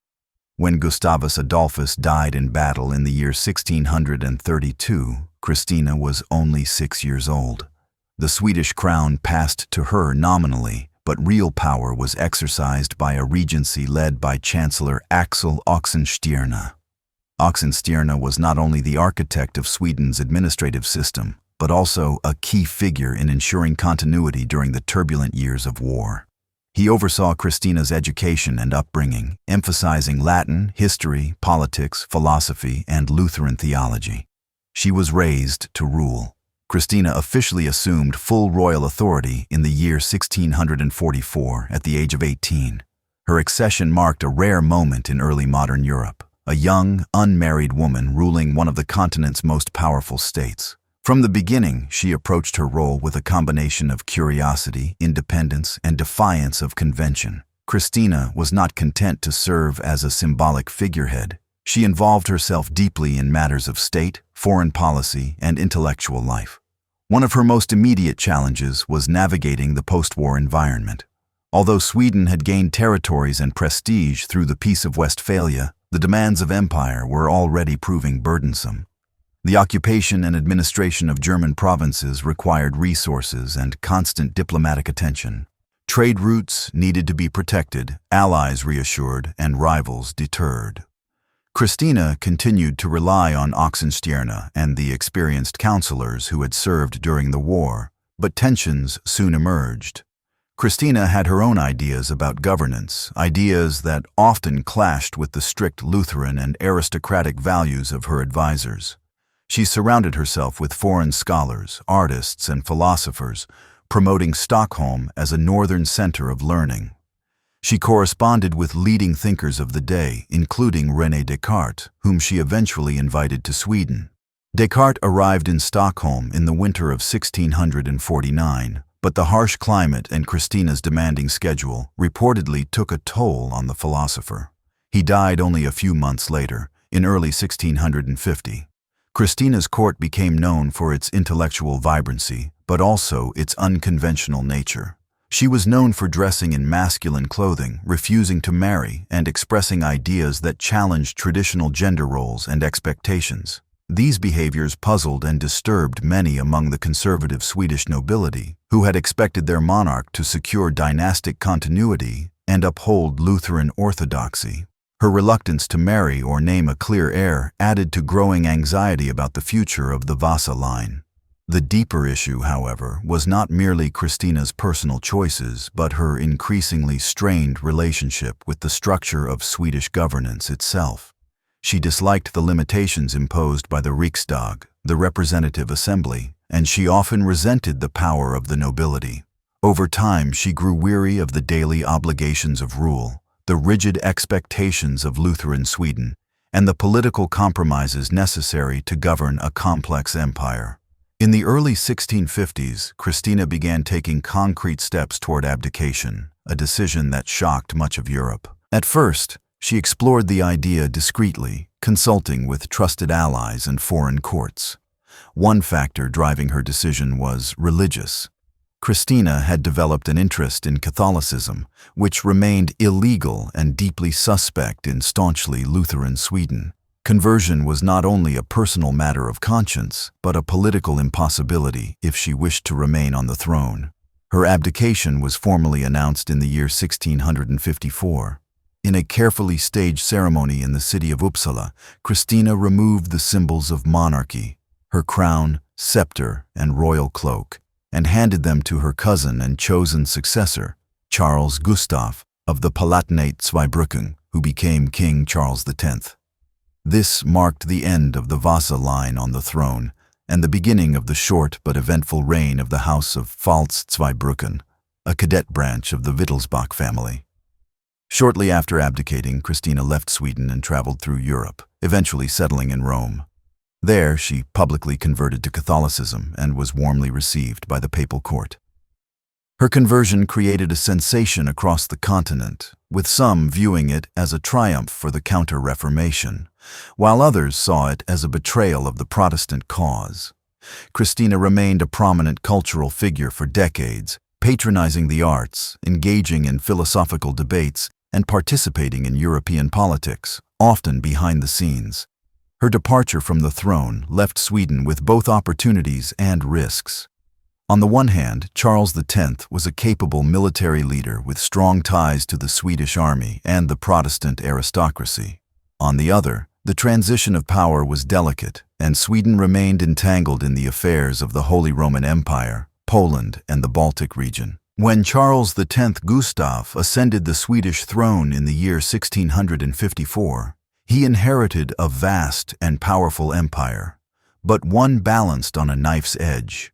When Gustavus Adolphus died in battle in the year 1632, Christina was only 6 years old. The Swedish crown passed to her nominally, but real power was exercised by a regency led by Chancellor Axel Oxenstierna. Oxenstierna was not only the architect of Sweden's administrative system, but also a key figure in ensuring continuity during the turbulent years of war. He oversaw Christina's education and upbringing, emphasizing Latin, history, politics, philosophy, and Lutheran theology. She was raised to rule. Christina officially assumed full royal authority in the year 1644 at the age of 18. Her accession marked a rare moment in early modern Europe, a young, unmarried woman ruling one of the continent's most powerful states. From the beginning, she approached her role with a combination of curiosity, independence, and defiance of convention. Christina was not content to serve as a symbolic figurehead. She involved herself deeply in matters of state, foreign policy, and intellectual life. One of her most immediate challenges was navigating the post-war environment. Although Sweden had gained territories and prestige through the Peace of Westphalia, the demands of empire were already proving burdensome. The occupation and administration of German provinces required resources and constant diplomatic attention. Trade routes needed to be protected, allies reassured, and rivals deterred. Christina continued to rely on Oxenstierna and the experienced counselors who had served during the war, but tensions soon emerged. Christina had her own ideas about governance, ideas that often clashed with the strict Lutheran and aristocratic values of her advisors. She surrounded herself with foreign scholars, artists, and philosophers, promoting Stockholm as a northern center of learning. She corresponded with leading thinkers of the day, including René Descartes, whom she eventually invited to Sweden. Descartes arrived in Stockholm in the winter of 1649, but the harsh climate and Christina's demanding schedule reportedly took a toll on the philosopher. He died only a few months later, in early 1650. Christina's court became known for its intellectual vibrancy, but also its unconventional nature. She was known for dressing in masculine clothing, refusing to marry, and expressing ideas that challenged traditional gender roles and expectations. These behaviors puzzled and disturbed many among the conservative Swedish nobility, who had expected their monarch to secure dynastic continuity and uphold Lutheran orthodoxy. Her reluctance to marry or name a clear heir added to growing anxiety about the future of the Vasa line. The deeper issue, however, was not merely Christina's personal choices, but her increasingly strained relationship with the structure of Swedish governance itself. She disliked the limitations imposed by the Riksdag, the representative assembly, and she often resented the power of the nobility. Over time, she grew weary of the daily obligations of rule, the rigid expectations of Lutheran Sweden, and the political compromises necessary to govern a complex empire. In the early 1650s, Christina began taking concrete steps toward abdication, a decision that shocked much of Europe. At first, she explored the idea discreetly, consulting with trusted allies and foreign courts. One factor driving her decision was religious. Christina had developed an interest in Catholicism, which remained illegal and deeply suspect in staunchly Lutheran Sweden. Conversion was not only a personal matter of conscience, but a political impossibility if she wished to remain on the throne. Her abdication was formally announced in the year 1654. In a carefully staged ceremony in the city of Uppsala, Christina removed the symbols of monarchy, her crown, scepter, and royal cloak, and handed them to her cousin and chosen successor, Charles Gustav of the Palatinate Zweibrücken, who became King Charles X. This marked the end of the Vasa line on the throne and the beginning of the short but eventful reign of the House of Pfalz-Zweibrücken, a cadet branch of the Wittelsbach family. Shortly after abdicating, Christina left Sweden and traveled through Europe, eventually settling in Rome. There, she publicly converted to Catholicism and was warmly received by the papal court. Her conversion created a sensation across the continent, with some viewing it as a triumph for the Counter-Reformation, while others saw it as a betrayal of the Protestant cause. Christina remained a prominent cultural figure for decades, patronizing the arts, engaging in philosophical debates, and participating in European politics, often behind the scenes. Her departure from the throne left Sweden with both opportunities and risks. On the one hand, Charles X was a capable military leader with strong ties to the Swedish army and the Protestant aristocracy. On the other, the transition of power was delicate, and Sweden remained entangled in the affairs of the Holy Roman Empire, Poland, and the Baltic region. When Charles X Gustav ascended the Swedish throne in the year 1654, he inherited a vast and powerful empire, but one balanced on a knife's edge.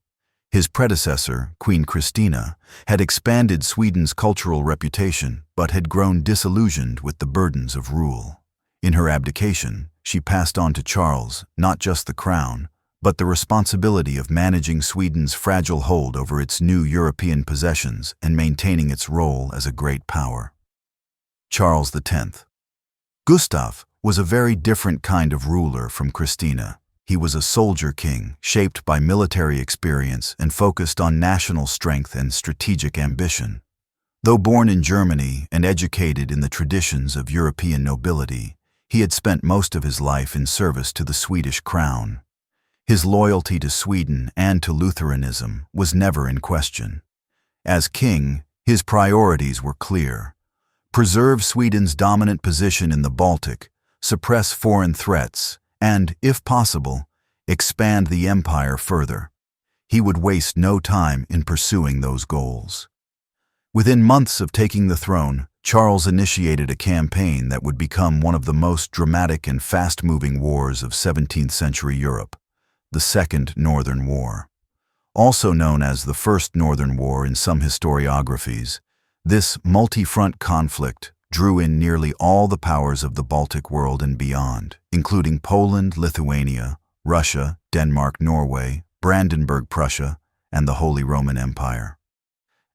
His predecessor, Queen Christina, had expanded Sweden's cultural reputation but had grown disillusioned with the burdens of rule. In her abdication, she passed on to Charles not just the crown, but the responsibility of managing Sweden's fragile hold over its new European possessions and maintaining its role as a great power. Charles X. Gustav was a very different kind of ruler from Christina. He was a soldier king, shaped by military experience and focused on national strength and strategic ambition. Though born in Germany and educated in the traditions of European nobility, he had spent most of his life in service to the Swedish crown. His loyalty to Sweden and to Lutheranism was never in question. As king, his priorities were clear: preserve Sweden's dominant position in the Baltic, suppress foreign threats, and, if possible, expand the empire further. He would waste no time in pursuing those goals. Within months of taking the throne, Charles initiated a campaign that would become one of the most dramatic and fast-moving wars of 17th-century Europe, the Second Northern War. Also known as the First Northern War in some historiographies, this multi-front conflict drew in nearly all the powers of the Baltic world and beyond, including Poland, Lithuania, Russia, Denmark, Norway, Brandenburg, Prussia, and the Holy Roman Empire.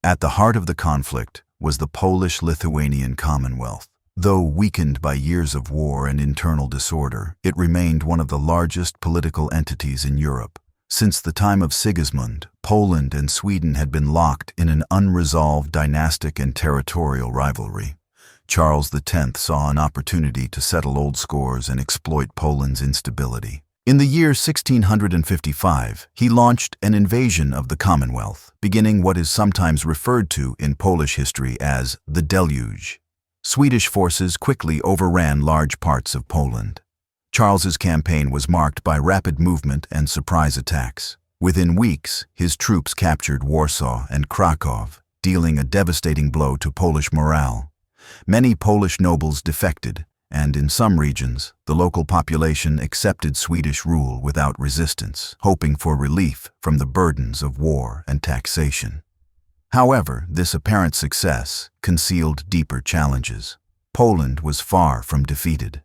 At the heart of the conflict was the Polish-Lithuanian Commonwealth. Though weakened by years of war and internal disorder, it remained one of the largest political entities in Europe, Since the time of Sigismund, Poland and Sweden had been locked in an unresolved dynastic and territorial rivalry. Charles X saw an opportunity to settle old scores and exploit Poland's instability. In the year 1655, he launched an invasion of the Commonwealth, beginning what is sometimes referred to in Polish history as the Deluge. Swedish forces quickly overran large parts of Poland. Charles's campaign was marked by rapid movement and surprise attacks. Within weeks, his troops captured Warsaw and Krakow, dealing a devastating blow to Polish morale. Many Polish nobles defected, and in some regions, the local population accepted Swedish rule without resistance, hoping for relief from the burdens of war and taxation. However, this apparent success concealed deeper challenges. Poland was far from defeated.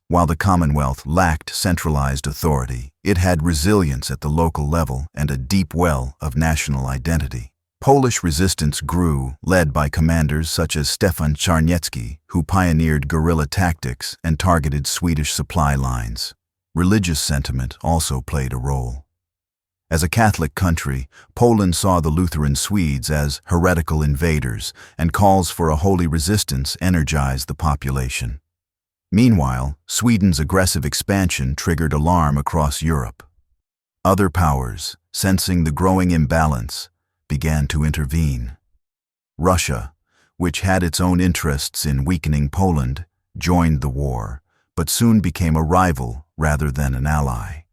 While the Commonwealth lacked centralized authority, it had resilience at the local level and a deep well of national identity. Polish resistance grew, led by commanders such as Stefan Czarniecki, who pioneered guerrilla tactics and targeted Swedish supply lines. Religious sentiment also played a role. As a Catholic country, Poland saw the Lutheran Swedes as heretical invaders, and calls for a holy resistance energized the population. Meanwhile, Sweden's aggressive expansion triggered alarm across Europe. Other powers, sensing the growing imbalance, began to intervene. Russia, which had its own interests in weakening Poland, joined the war, but soon became a rival rather than an ally.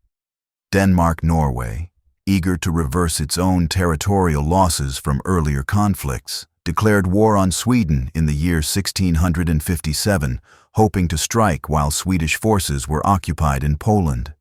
Denmark-Norway, eager to reverse its own territorial losses from earlier conflicts, declared war on Sweden in the year 1657, hoping to strike while Swedish forces were occupied in Poland.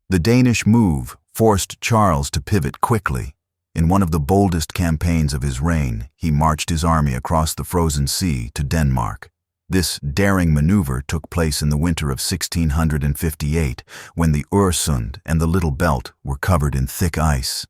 The Danish move forced Charles to pivot quickly. In one of the boldest campaigns of his reign, he marched his army across the frozen sea to Denmark. This daring maneuver took place in the winter of 1658, when the Öresund and the Little Belt were covered in thick ice.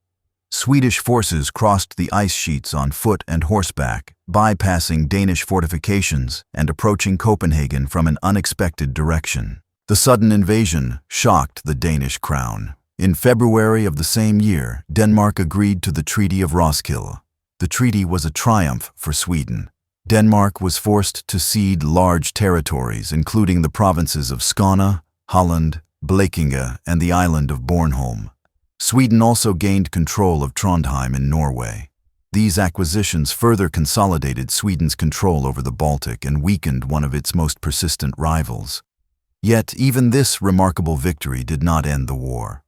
Swedish forces crossed the ice sheets on foot and horseback, bypassing Danish fortifications and approaching Copenhagen from an unexpected direction. The sudden invasion shocked the Danish crown. In February of the same year, Denmark agreed to the Treaty of Roskilde. The treaty was a triumph for Sweden. Denmark was forced to cede large territories, including the provinces of Skåne, Holland, Blekinge, and the island of Bornholm. Sweden also gained control of Trondheim in Norway. These acquisitions further consolidated Sweden's control over the Baltic and weakened one of its most persistent rivals. Yet even this remarkable victory did not end the war.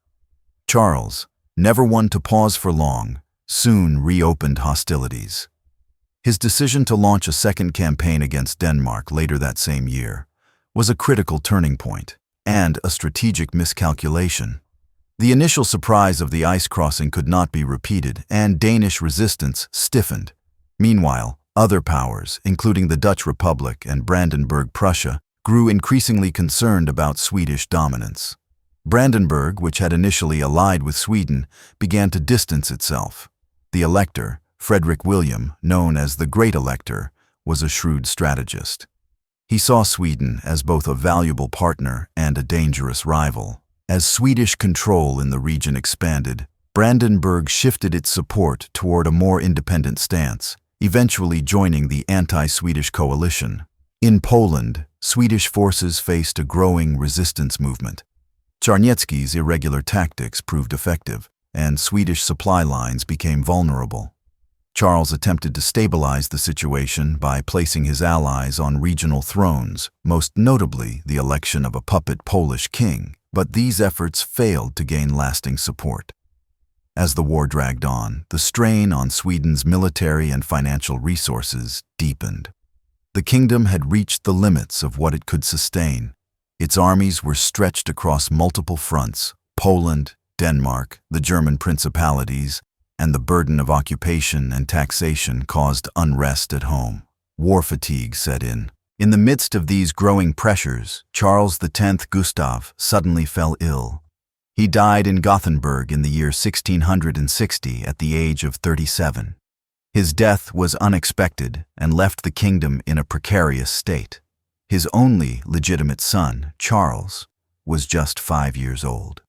Charles, never one to pause for long, soon reopened hostilities. His decision to launch a second campaign against Denmark later that same year was a critical turning point and a strategic miscalculation. The initial surprise of the ice crossing could not be repeated, and Danish resistance stiffened. Meanwhile, other powers, including the Dutch Republic and Brandenburg Prussia, grew increasingly concerned about Swedish dominance. Brandenburg, which had initially allied with Sweden, began to distance itself. The Elector, Frederick William, known as the Great Elector, was a shrewd strategist. He saw Sweden as both a valuable partner and a dangerous rival. As Swedish control in the region expanded, Brandenburg shifted its support toward a more independent stance, eventually joining the anti-Swedish coalition. In Poland, Swedish forces faced a growing resistance movement. Czarniecki's irregular tactics proved effective, and Swedish supply lines became vulnerable. Charles attempted to stabilize the situation by placing his allies on regional thrones, most notably the election of a puppet Polish king, but these efforts failed to gain lasting support. As the war dragged on, the strain on Sweden's military and financial resources deepened. The kingdom had reached the limits of what it could sustain. Its armies were stretched across multiple fronts: Poland, Denmark, the German principalities, and the burden of occupation and taxation caused unrest at home. War fatigue set in. In the midst of these growing pressures, Charles X Gustav suddenly fell ill. He died in Gothenburg in the year 1660 at the age of 37. His death was unexpected and left the kingdom in a precarious state. His only legitimate son, Charles, was just 5 years old.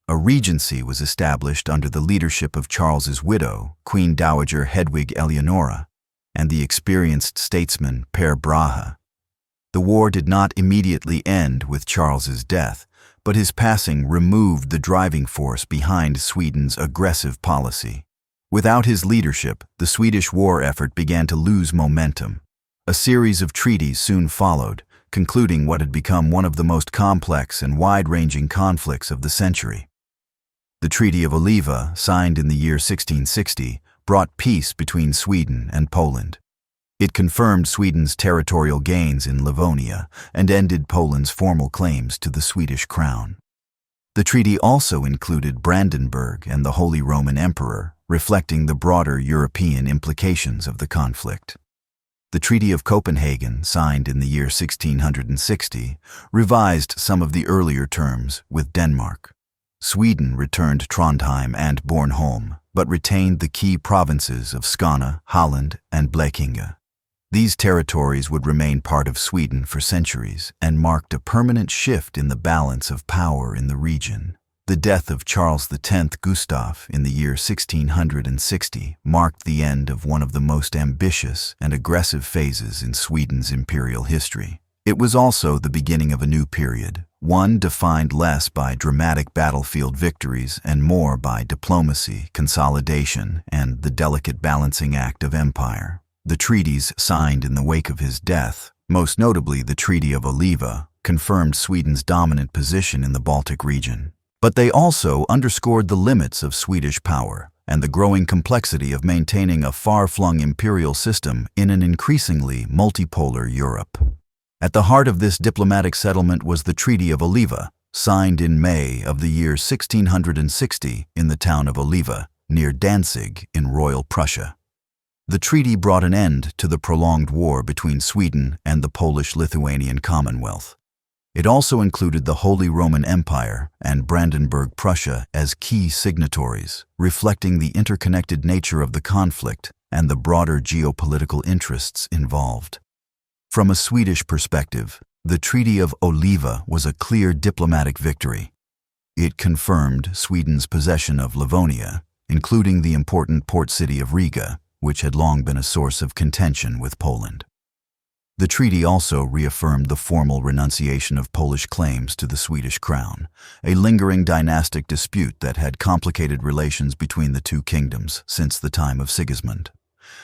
A regency was established under the leadership of Charles's widow, Queen Dowager Hedwig Eleonora, and the experienced statesman Per Brahe. The war did not immediately end with Charles's death, but his passing removed the driving force behind Sweden's aggressive policy. Without his leadership, the Swedish war effort began to lose momentum. A series of treaties soon followed, concluding what had become one of the most complex and wide-ranging conflicts of the century. The Treaty of Oliva, signed in the year 1660, brought peace between Sweden and Poland. It confirmed Sweden's territorial gains in Livonia and ended Poland's formal claims to the Swedish crown. The treaty also included Brandenburg and the Holy Roman Emperor, reflecting the broader European implications of the conflict. The Treaty of Copenhagen, signed in the year 1660, revised some of the earlier terms with Denmark. Sweden returned Trondheim and Bornholm, but retained the key provinces of Skåne, Halland, and Blekinge. These territories would remain part of Sweden for centuries and marked a permanent shift in the balance of power in the region. The death of Charles X Gustav in the year 1660 marked the end of one of the most ambitious and aggressive phases in Sweden's imperial history. It was also the beginning of a new period, one defined less by dramatic battlefield victories and more by diplomacy, consolidation, and the delicate balancing act of empire. The treaties signed in the wake of his death, most notably the Treaty of Oliva, confirmed Sweden's dominant position in the Baltic region. But they also underscored the limits of Swedish power and the growing complexity of maintaining a far-flung imperial system in an increasingly multipolar Europe. At the heart of this diplomatic settlement was the Treaty of Oliva, signed in May of the year 1660 in the town of Oliva, near Danzig in Royal Prussia. The treaty brought an end to the prolonged war between Sweden and the Polish-Lithuanian Commonwealth. It also included the Holy Roman Empire and Brandenburg Prussia as key signatories, reflecting the interconnected nature of the conflict and the broader geopolitical interests involved. From a Swedish perspective, the Treaty of Oliva was a clear diplomatic victory. It confirmed Sweden's possession of Livonia, including the important port city of Riga, which had long been a source of contention with Poland. The treaty also reaffirmed the formal renunciation of Polish claims to the Swedish crown, a lingering dynastic dispute that had complicated relations between the two kingdoms since the time of Sigismund.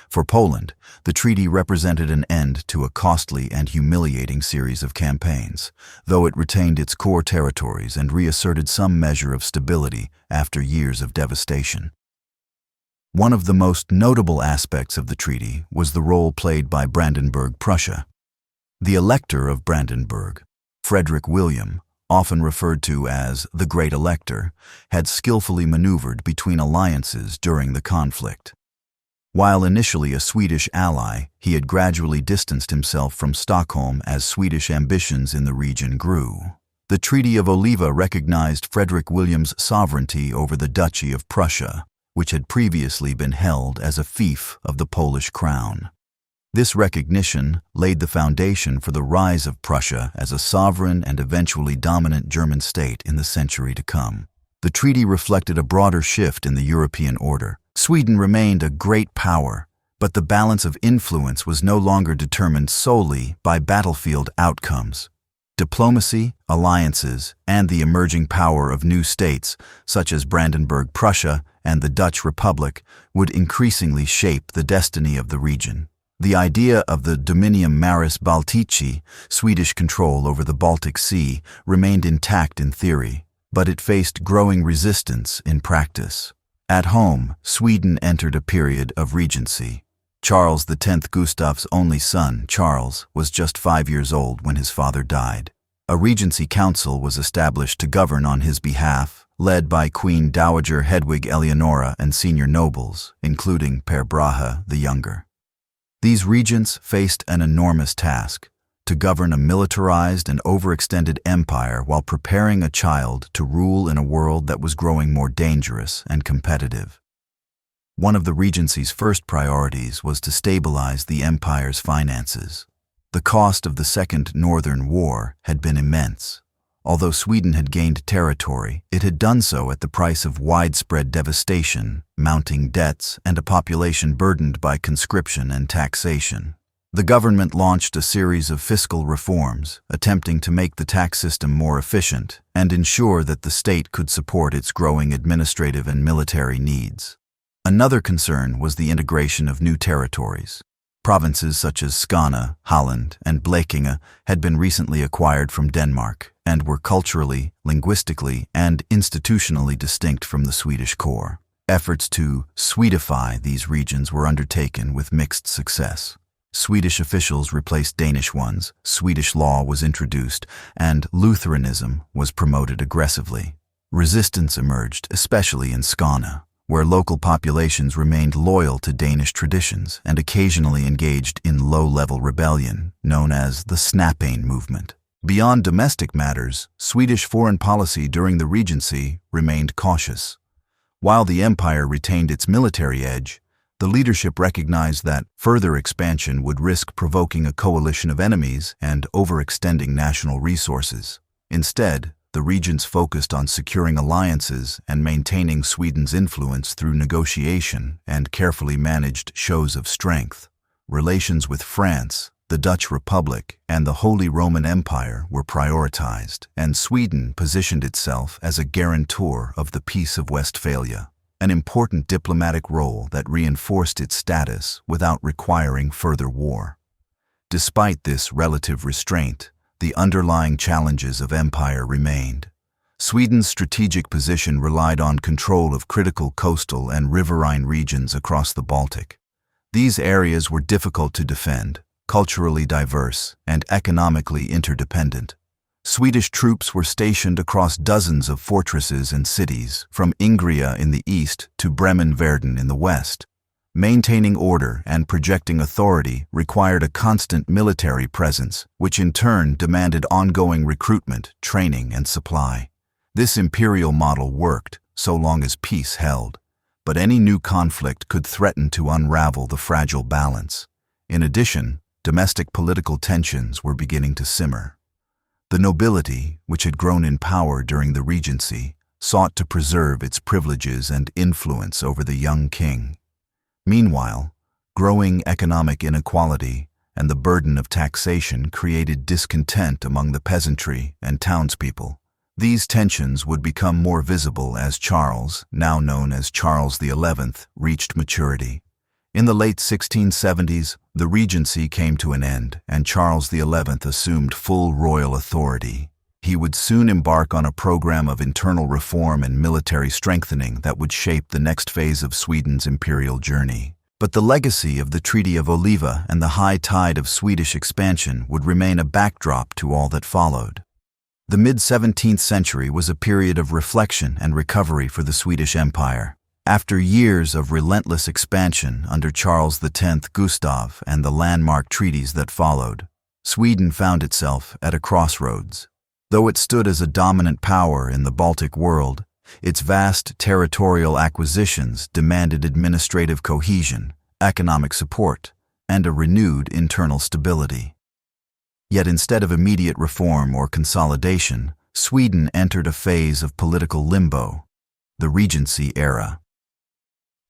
For Poland, the treaty represented an end to a costly and humiliating series of campaigns, though it retained its core territories and reasserted some measure of stability after years of devastation. One of the most notable aspects of the treaty was the role played by Brandenburg Prussia. The Elector of Brandenburg, Frederick William, often referred to as the Great Elector, had skillfully maneuvered between alliances during the conflict. While initially a Swedish ally, he had gradually distanced himself from Stockholm as Swedish ambitions in the region grew. The Treaty of Oliva recognized Frederick William's sovereignty over the Duchy of Prussia, which had previously been held as a fief of the Polish crown. This recognition laid the foundation for the rise of Prussia as a sovereign and eventually dominant German state in the century to come. The treaty reflected a broader shift in the European order. Sweden remained a great power, but the balance of influence was no longer determined solely by battlefield outcomes. Diplomacy, alliances, and the emerging power of new states, such as Brandenburg Prussia and the Dutch Republic, would increasingly shape the destiny of the region. The idea of the Dominium Maris Baltici, Swedish control over the Baltic Sea, remained intact in theory, but it faced growing resistance in practice. At home, Sweden entered a period of regency. Charles X Gustav's only son, Charles, was just 5 years old when his father died. A regency council was established to govern on his behalf, led by Queen Dowager Hedwig Eleonora and senior nobles, including Per Brahe the Younger. These regents faced an enormous task: to govern a militarized and overextended empire while preparing a child to rule in a world that was growing more dangerous and competitive. One of the Regency's first priorities was to stabilize the empire's finances. The cost of the Second Northern War had been immense. Although Sweden had gained territory, it had done so at the price of widespread devastation, mounting debts, and a population burdened by conscription and taxation. The government launched a series of fiscal reforms, attempting to make the tax system more efficient and ensure that the state could support its growing administrative and military needs. Another concern was the integration of new territories. Provinces such as Skåne, Halland, and Blekinge had been recently acquired from Denmark and were culturally, linguistically, and institutionally distinct from the Swedish core. Efforts to Swedify these regions were undertaken with mixed success. Swedish officials replaced Danish ones, Swedish law was introduced, and Lutheranism was promoted aggressively. Resistance emerged, especially in Skåne, where local populations remained loyal to Danish traditions and occasionally engaged in low-level rebellion, known as the Snappane movement. Beyond domestic matters, Swedish foreign policy during the Regency remained cautious. While the empire retained its military edge, the leadership recognized that further expansion would risk provoking a coalition of enemies and overextending national resources. Instead, the regents focused on securing alliances and maintaining Sweden's influence through negotiation and carefully managed shows of strength. Relations with France, the Dutch Republic, and the Holy Roman Empire were prioritized, and Sweden positioned itself as a guarantor of the Peace of Westphalia, an important diplomatic role that reinforced its status without requiring further war. Despite this relative restraint, the underlying challenges of empire remained. Sweden's strategic position relied on control of critical coastal and riverine regions across the Baltic. These areas were difficult to defend, culturally diverse, and economically interdependent. Swedish troops were stationed across dozens of fortresses and cities, from Ingria in the east to Bremen-Verden in the west. Maintaining order and projecting authority required a constant military presence, which in turn demanded ongoing recruitment, training, and supply. This imperial model worked so long as peace held, but any new conflict could threaten to unravel the fragile balance. In addition, domestic political tensions were beginning to simmer. The nobility, which had grown in power during the Regency, sought to preserve its privileges and influence over the young king. Meanwhile, growing economic inequality and the burden of taxation created discontent among the peasantry and townspeople. These tensions would become more visible as Charles, now known as Charles XI, reached maturity. In the late 1670s, the Regency came to an end, and Charles XI assumed full royal authority. He would soon embark on a program of internal reform and military strengthening that would shape the next phase of Sweden's imperial journey. But the legacy of the Treaty of Oliva and the high tide of Swedish expansion would remain a backdrop to all that followed. The mid-17th century was a period of reflection and recovery for the Swedish Empire. After years of relentless expansion under Charles X Gustav and the landmark treaties that followed, Sweden found itself at a crossroads. Though it stood as a dominant power in the Baltic world, its vast territorial acquisitions demanded administrative cohesion, economic support, and a renewed internal stability. Yet instead of immediate reform or consolidation, Sweden entered a phase of political limbo, the Regency era.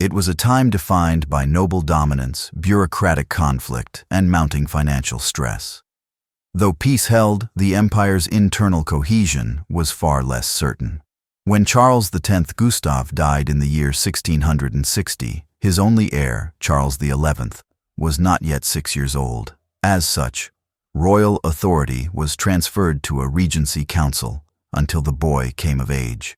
It was a time defined by noble dominance, bureaucratic conflict, and mounting financial stress. Though peace held, the empire's internal cohesion was far less certain. When Charles X Gustav died in the year 1660, his only heir, Charles XI, was not yet 6 years old. As such, royal authority was transferred to a regency council until the boy came of age.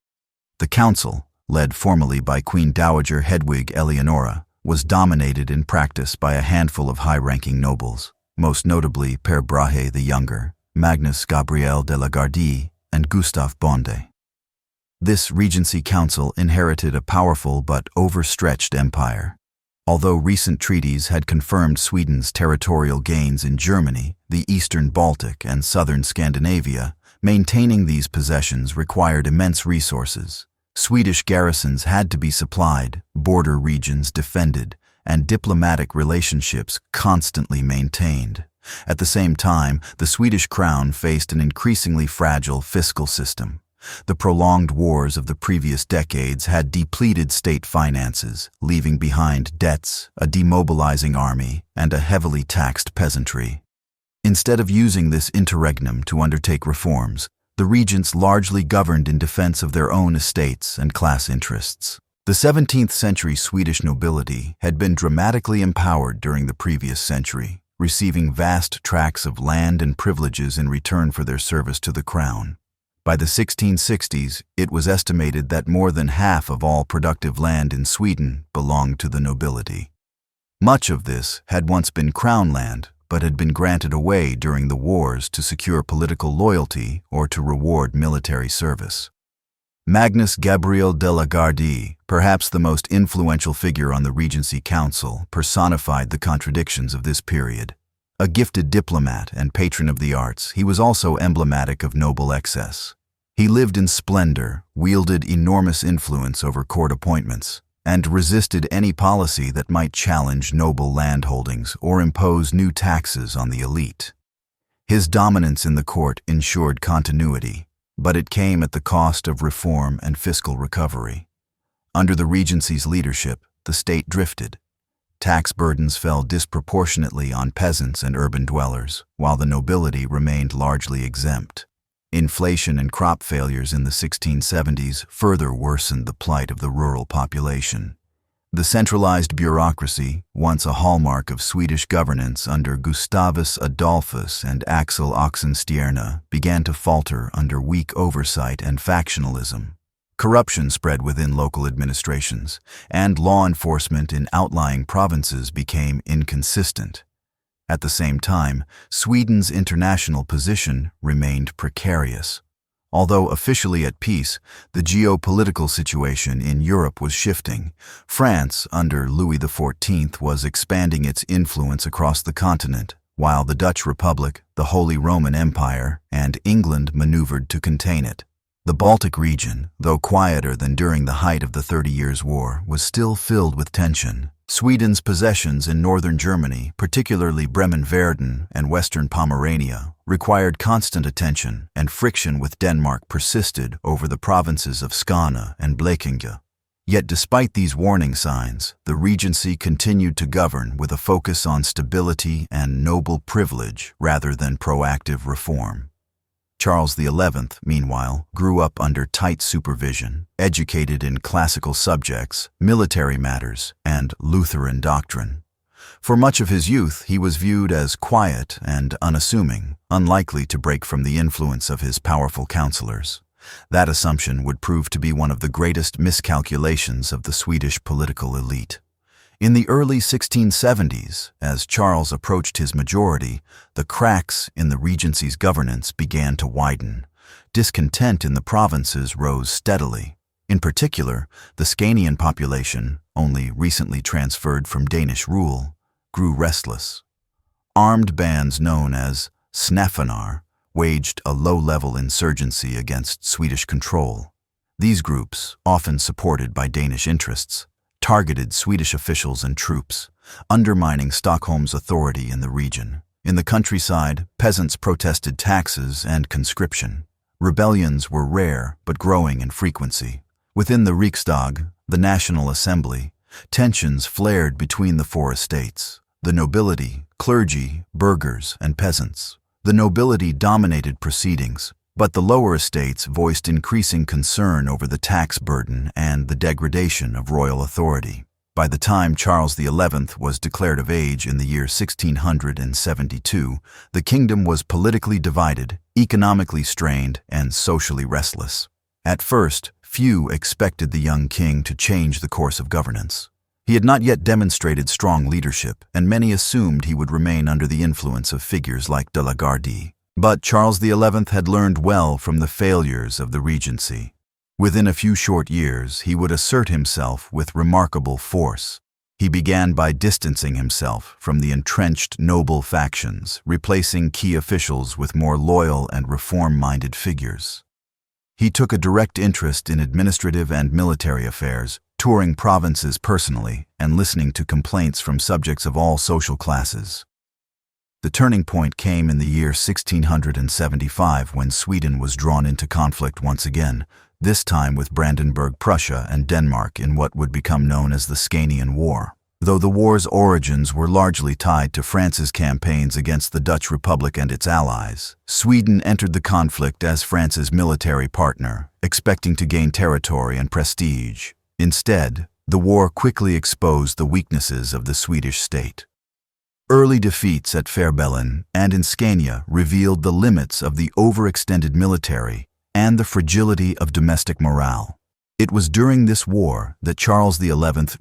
The council, led formally by Queen Dowager Hedwig Eleonora, was dominated in practice by a handful of high-ranking nobles, most notably Per Brahe the Younger, Magnus Gabriel de la Gardie, and Gustav Bonde. This Regency Council inherited a powerful but overstretched empire. Although recent treaties had confirmed Sweden's territorial gains in Germany, the eastern Baltic, and southern Scandinavia, maintaining these possessions required immense resources. Swedish garrisons had to be supplied, border regions defended, and diplomatic relationships constantly maintained. At the same time, the Swedish crown faced an increasingly fragile fiscal system. The prolonged wars of the previous decades had depleted state finances, leaving behind debts, a demobilizing army, and a heavily taxed peasantry. Instead of using this interregnum to undertake reforms, the regents largely governed in defense of their own estates and class interests. The 17th century Swedish nobility had been dramatically empowered during the previous century, receiving vast tracts of land and privileges in return for their service to the crown. By the 1660s, it was estimated that more than half of all productive land in Sweden belonged to the nobility. Much of this had once been crown land, but had been granted away during the wars to secure political loyalty or to reward military service. Magnus Gabriel de la Gardie, perhaps the most influential figure on the Regency Council, personified the contradictions of this period. A gifted diplomat and patron of the arts, he was also emblematic of noble excess. He lived in splendor, wielded enormous influence over court appointments, and resisted any policy that might challenge noble landholdings or impose new taxes on the elite. His dominance in the court ensured continuity, but it came at the cost of reform and fiscal recovery. Under the Regency's leadership, the state drifted. Tax burdens fell disproportionately on peasants and urban dwellers, while the nobility remained largely exempt. Inflation and crop failures in the 1670s further worsened the plight of the rural population. The centralized bureaucracy, once a hallmark of Swedish governance under Gustavus Adolphus and Axel Oxenstierna, began to falter under weak oversight and factionalism. Corruption spread within local administrations, and law enforcement in outlying provinces became inconsistent. At the same time, Sweden's international position remained precarious. Although officially at peace, the geopolitical situation in Europe was shifting. France, under Louis XIV, was expanding its influence across the continent, while the Dutch Republic, the Holy Roman Empire, and England maneuvered to contain it. The Baltic region, though quieter than during the height of the 30 Years' War, was still filled with tension. Sweden's possessions in northern Germany, particularly Bremen-Verden and western Pomerania, required constant attention, and friction with Denmark persisted over the provinces of Skåne and Blekinge. Yet despite these warning signs, the Regency continued to govern with a focus on stability and noble privilege rather than proactive reform. Charles XI, meanwhile, grew up under tight supervision, educated in classical subjects, military matters, and Lutheran doctrine. For much of his youth, he was viewed as quiet and unassuming, unlikely to break from the influence of his powerful counselors. That assumption would prove to be one of the greatest miscalculations of the Swedish political elite. In the early 1670s, as Charles approached his majority, the cracks in the Regency's governance began to widen. Discontent in the provinces rose steadily. In particular, the Scanian population, only recently transferred from Danish rule, grew restless. Armed bands known as Snafanar waged a low-level insurgency against Swedish control. These groups, often supported by Danish interests, targeted Swedish officials and troops, undermining Stockholm's authority in the region. In the countryside, peasants protested taxes and conscription. Rebellions were rare but growing in frequency. Within the Riksdag, the National Assembly, tensions flared between the four estates: the nobility, clergy, burghers, and peasants. The nobility dominated proceedings, but the lower estates voiced increasing concern over the tax burden and the degradation of royal authority. By the time Charles XI was declared of age in the year 1672, the kingdom was politically divided, economically strained, and socially restless. At first, few expected the young king to change the course of governance. He had not yet demonstrated strong leadership, and many assumed he would remain under the influence of figures like de la Gardie. But Charles XI had learned well from the failures of the Regency. Within a few short years, he would assert himself with remarkable force. He began by distancing himself from the entrenched noble factions, replacing key officials with more loyal and reform-minded figures. He took a direct interest in administrative and military affairs, touring provinces personally and listening to complaints from subjects of all social classes. The turning point came in the year 1675 when Sweden was drawn into conflict once again, this time with Brandenburg Prussia and Denmark in what would become known as the Scanian War. Though the war's origins were largely tied to France's campaigns against the Dutch Republic and its allies, Sweden entered the conflict as France's military partner, expecting to gain territory and prestige. Instead, the war quickly exposed the weaknesses of the Swedish state. Early defeats at Fehrbellin and in Scania revealed the limits of the overextended military and the fragility of domestic morale. It was during this war that Charles XI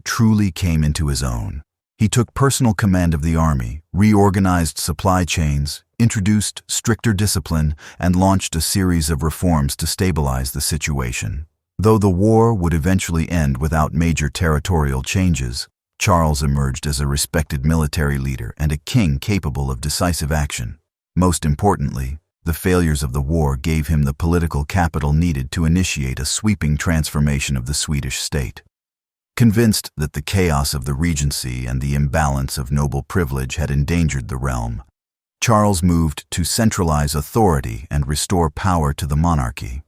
truly came into his own. He took personal command of the army, reorganized supply chains, introduced stricter discipline, and launched a series of reforms to stabilize the situation. Though the war would eventually end without major territorial changes, Charles emerged as a respected military leader and a king capable of decisive action. Most importantly, the failures of the war gave him the political capital needed to initiate a sweeping transformation of the Swedish state. Convinced that the chaos of the Regency and the imbalance of noble privilege had endangered the realm, Charles moved to centralize authority and restore power to the monarchy.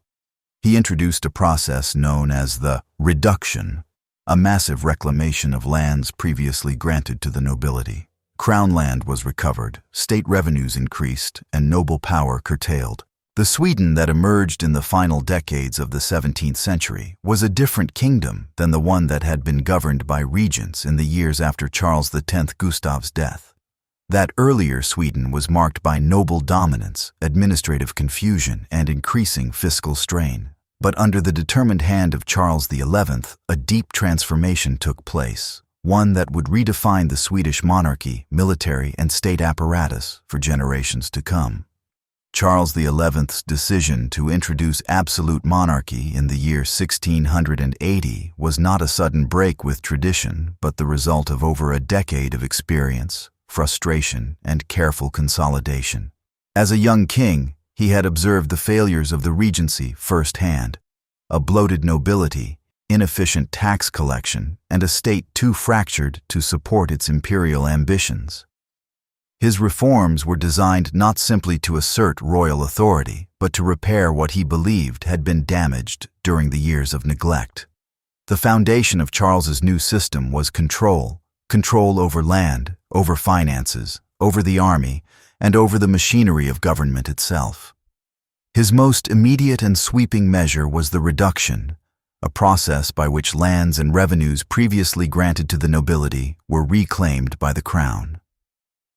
He introduced a process known as the reduction, a massive reclamation of lands previously granted to the nobility. Crown land was recovered, state revenues increased, and noble power curtailed. The Sweden that emerged in the final decades of the 17th century was a different kingdom than the one that had been governed by regents in the years after Charles X Gustav's death. That earlier Sweden was marked by noble dominance, administrative confusion, and increasing fiscal strain. But under the determined hand of Charles XI, a deep transformation took place. One that would redefine the Swedish monarchy, military, and state apparatus for generations to come. Charles XI's decision to introduce absolute monarchy in the year 1680 was not a sudden break with tradition, but the result of over a decade of experience, frustration, and careful consolidation. As a young king, he had observed the failures of the Regency firsthand: a bloated nobility, inefficient tax collection, and a state too fractured to support its imperial ambitions. His reforms were designed not simply to assert royal authority, but to repair what he believed had been damaged during the years of neglect. The foundation of Charles's new system was control over land, over finances, over the army, and over the machinery of government itself. His most immediate and sweeping measure was the reduction, a process by which lands and revenues previously granted to the nobility were reclaimed by the crown.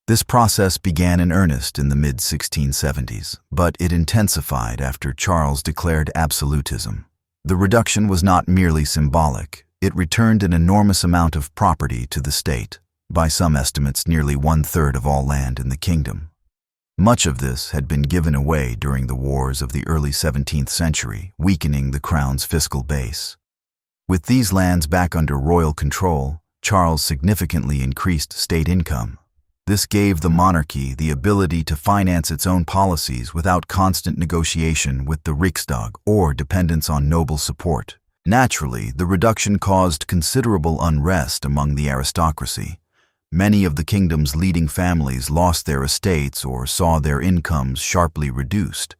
This process began in earnest in the mid-1670s, but it intensified after Charles declared absolutism. The reduction was not merely symbolic. It returned an enormous amount of property to the state, by some estimates nearly 1/3 of all land in the kingdom. Much of this had been given away during the wars of the early 17th century, weakening the crown's fiscal base. With these lands back under royal control, Charles significantly increased state income. This gave the monarchy the ability to finance its own policies without constant negotiation with the Riksdag or dependence on noble support. Naturally, the reduction caused considerable unrest among the aristocracy. Many of the kingdom's leading families lost their estates or saw their incomes sharply reduced.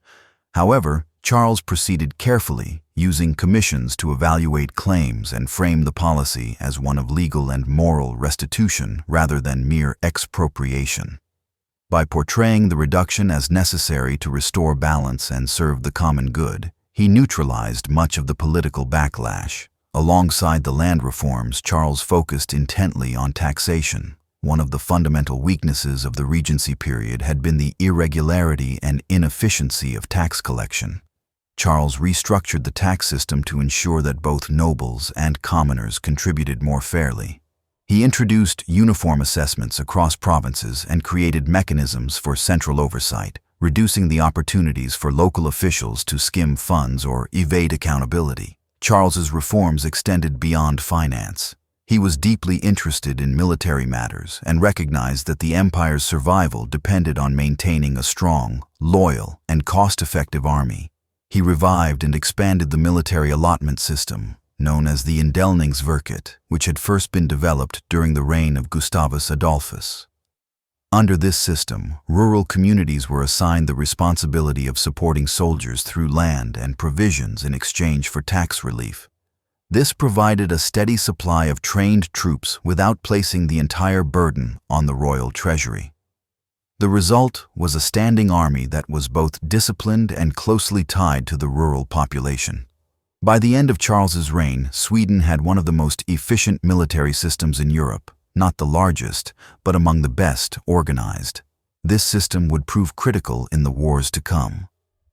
However, Charles proceeded carefully, using commissions to evaluate claims and frame the policy as one of legal and moral restitution rather than mere expropriation. By portraying the reduction as necessary to restore balance and serve the common good, he neutralized much of the political backlash. Alongside the land reforms, Charles focused intently on taxation. One of the fundamental weaknesses of the Regency period had been the irregularity and inefficiency of tax collection. Charles restructured the tax system to ensure that both nobles and commoners contributed more fairly. He introduced uniform assessments across provinces and created mechanisms for central oversight, reducing the opportunities for local officials to skim funds or evade accountability. Charles's reforms extended beyond finance. He was deeply interested in military matters and recognized that the empire's survival depended on maintaining a strong, loyal, and cost-effective army. He revived and expanded the military allotment system, known as the Indelningsverket, which had first been developed during the reign of Gustavus Adolphus. Under this system, rural communities were assigned the responsibility of supporting soldiers through land and provisions in exchange for tax relief. This provided a steady supply of trained troops without placing the entire burden on the royal treasury. The result was a standing army that was both disciplined and closely tied to the rural population. By the end of Charles's reign, Sweden had one of the most efficient military systems in Europe, not the largest, but among the best organized. This system would prove critical in the wars to come.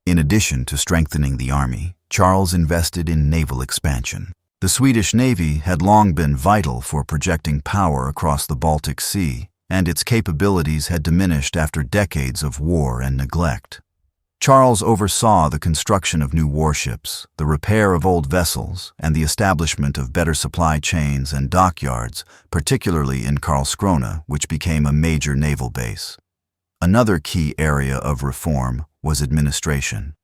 In addition to strengthening the army, Charles invested in naval expansion. The Swedish Navy had long been vital for projecting power across the Baltic Sea, and its capabilities had diminished after decades of war and neglect. Charles oversaw the construction of new warships, the repair of old vessels, and the establishment of better supply chains and dockyards, particularly in Karlskrona, which became a major naval base. Another key area of reform was administration.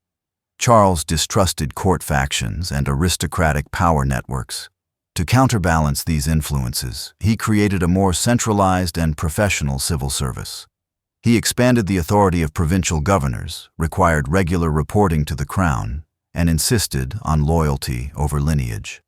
Charles distrusted court factions and aristocratic power networks. To counterbalance these influences, he created a more centralized and professional civil service. He expanded the authority of provincial governors, required regular reporting to the crown, and insisted on loyalty over lineage.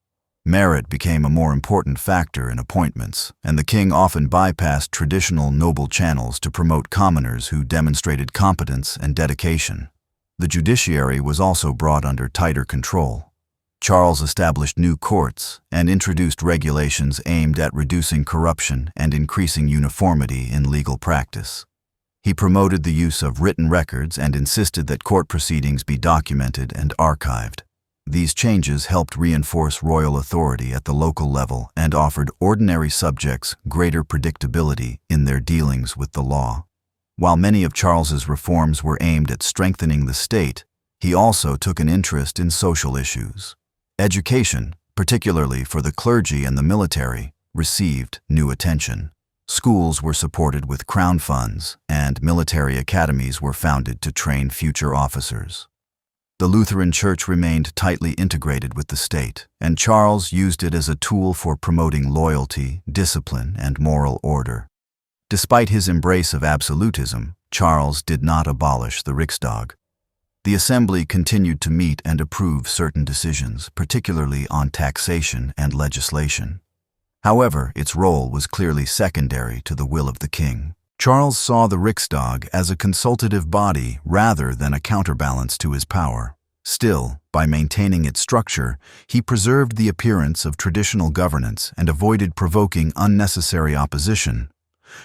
Merit became a more important factor in appointments, and the king often bypassed traditional noble channels to promote commoners who demonstrated competence and dedication. The judiciary was also brought under tighter control. Charles established new courts and introduced regulations aimed at reducing corruption and increasing uniformity in legal practice. He promoted the use of written records and insisted that court proceedings be documented and archived. These changes helped reinforce royal authority at the local level and offered ordinary subjects greater predictability in their dealings with the law. While many of Charles's reforms were aimed at strengthening the state, he also took an interest in social issues. Education, particularly for the clergy and the military, received new attention. Schools were supported with crown funds, and military academies were founded to train future officers. The Lutheran Church remained tightly integrated with the state, and Charles used it as a tool for promoting loyalty, discipline, and moral order. Despite his embrace of absolutism, Charles did not abolish the Riksdag. The assembly continued to meet and approve certain decisions, particularly on taxation and legislation. However, its role was clearly secondary to the will of the king. Charles saw the Riksdag as a consultative body rather than a counterbalance to his power. Still, by maintaining its structure, he preserved the appearance of traditional governance and avoided provoking unnecessary opposition.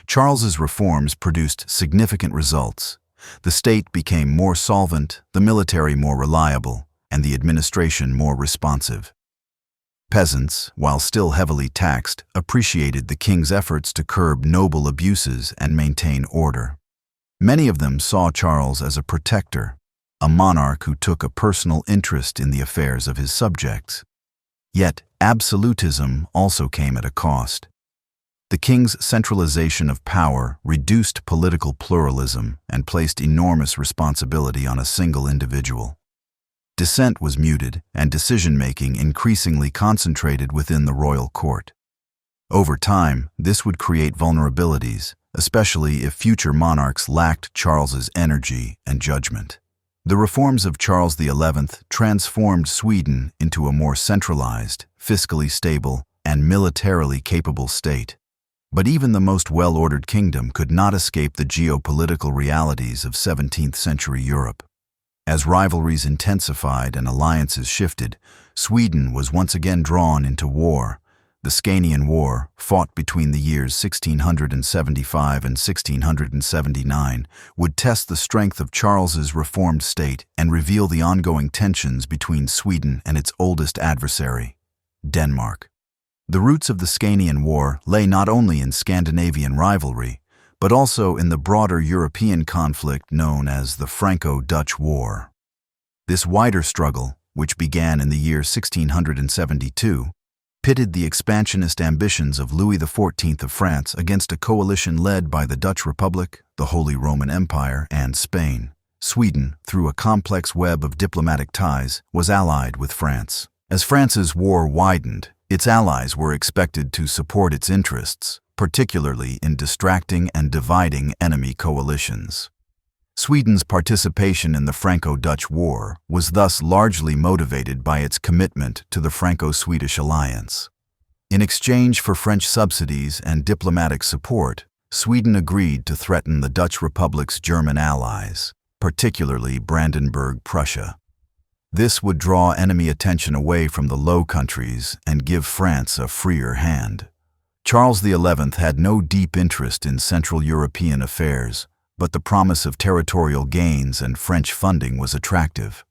Charles's reforms produced significant results. The state became more solvent, the military more reliable, and the administration more responsive. Peasants, while still heavily taxed, appreciated the king's efforts to curb noble abuses and maintain order. Many of them saw Charles as a protector, a monarch who took a personal interest in the affairs of his subjects. Yet, absolutism also came at a cost. The king's centralization of power reduced political pluralism and placed enormous responsibility on a single individual. Dissent was muted, and decision-making increasingly concentrated within the royal court. Over time, this would create vulnerabilities, especially if future monarchs lacked Charles's energy and judgment. The reforms of Charles XI transformed Sweden into a more centralized, fiscally stable, and militarily capable state. But even the most well-ordered kingdom could not escape the geopolitical realities of 17th-century Europe. As rivalries intensified and alliances shifted, Sweden was once again drawn into war. The Scanian War, fought between the years 1675 and 1679, would test the strength of Charles's reformed state and reveal the ongoing tensions between Sweden and its oldest adversary, Denmark. The roots of the Scanian War lay not only in Scandinavian rivalry, but also in the broader European conflict known as the Franco-Dutch War. This wider struggle, which began in the year 1672, pitted the expansionist ambitions of Louis XIV of France against a coalition led by the Dutch Republic, the Holy Roman Empire, and Spain. Sweden, through a complex web of diplomatic ties, was allied with France. As France's war widened, its allies were expected to support its interests, particularly in distracting and dividing enemy coalitions. Sweden's participation in the Franco-Dutch War was thus largely motivated by its commitment to the Franco-Swedish alliance. In exchange for French subsidies and diplomatic support, Sweden agreed to threaten the Dutch Republic's German allies, particularly Brandenburg-Prussia. This would draw enemy attention away from the Low Countries and give France a freer hand. Charles XI had no deep interest in Central European affairs, but the promise of territorial gains and French funding was attractive.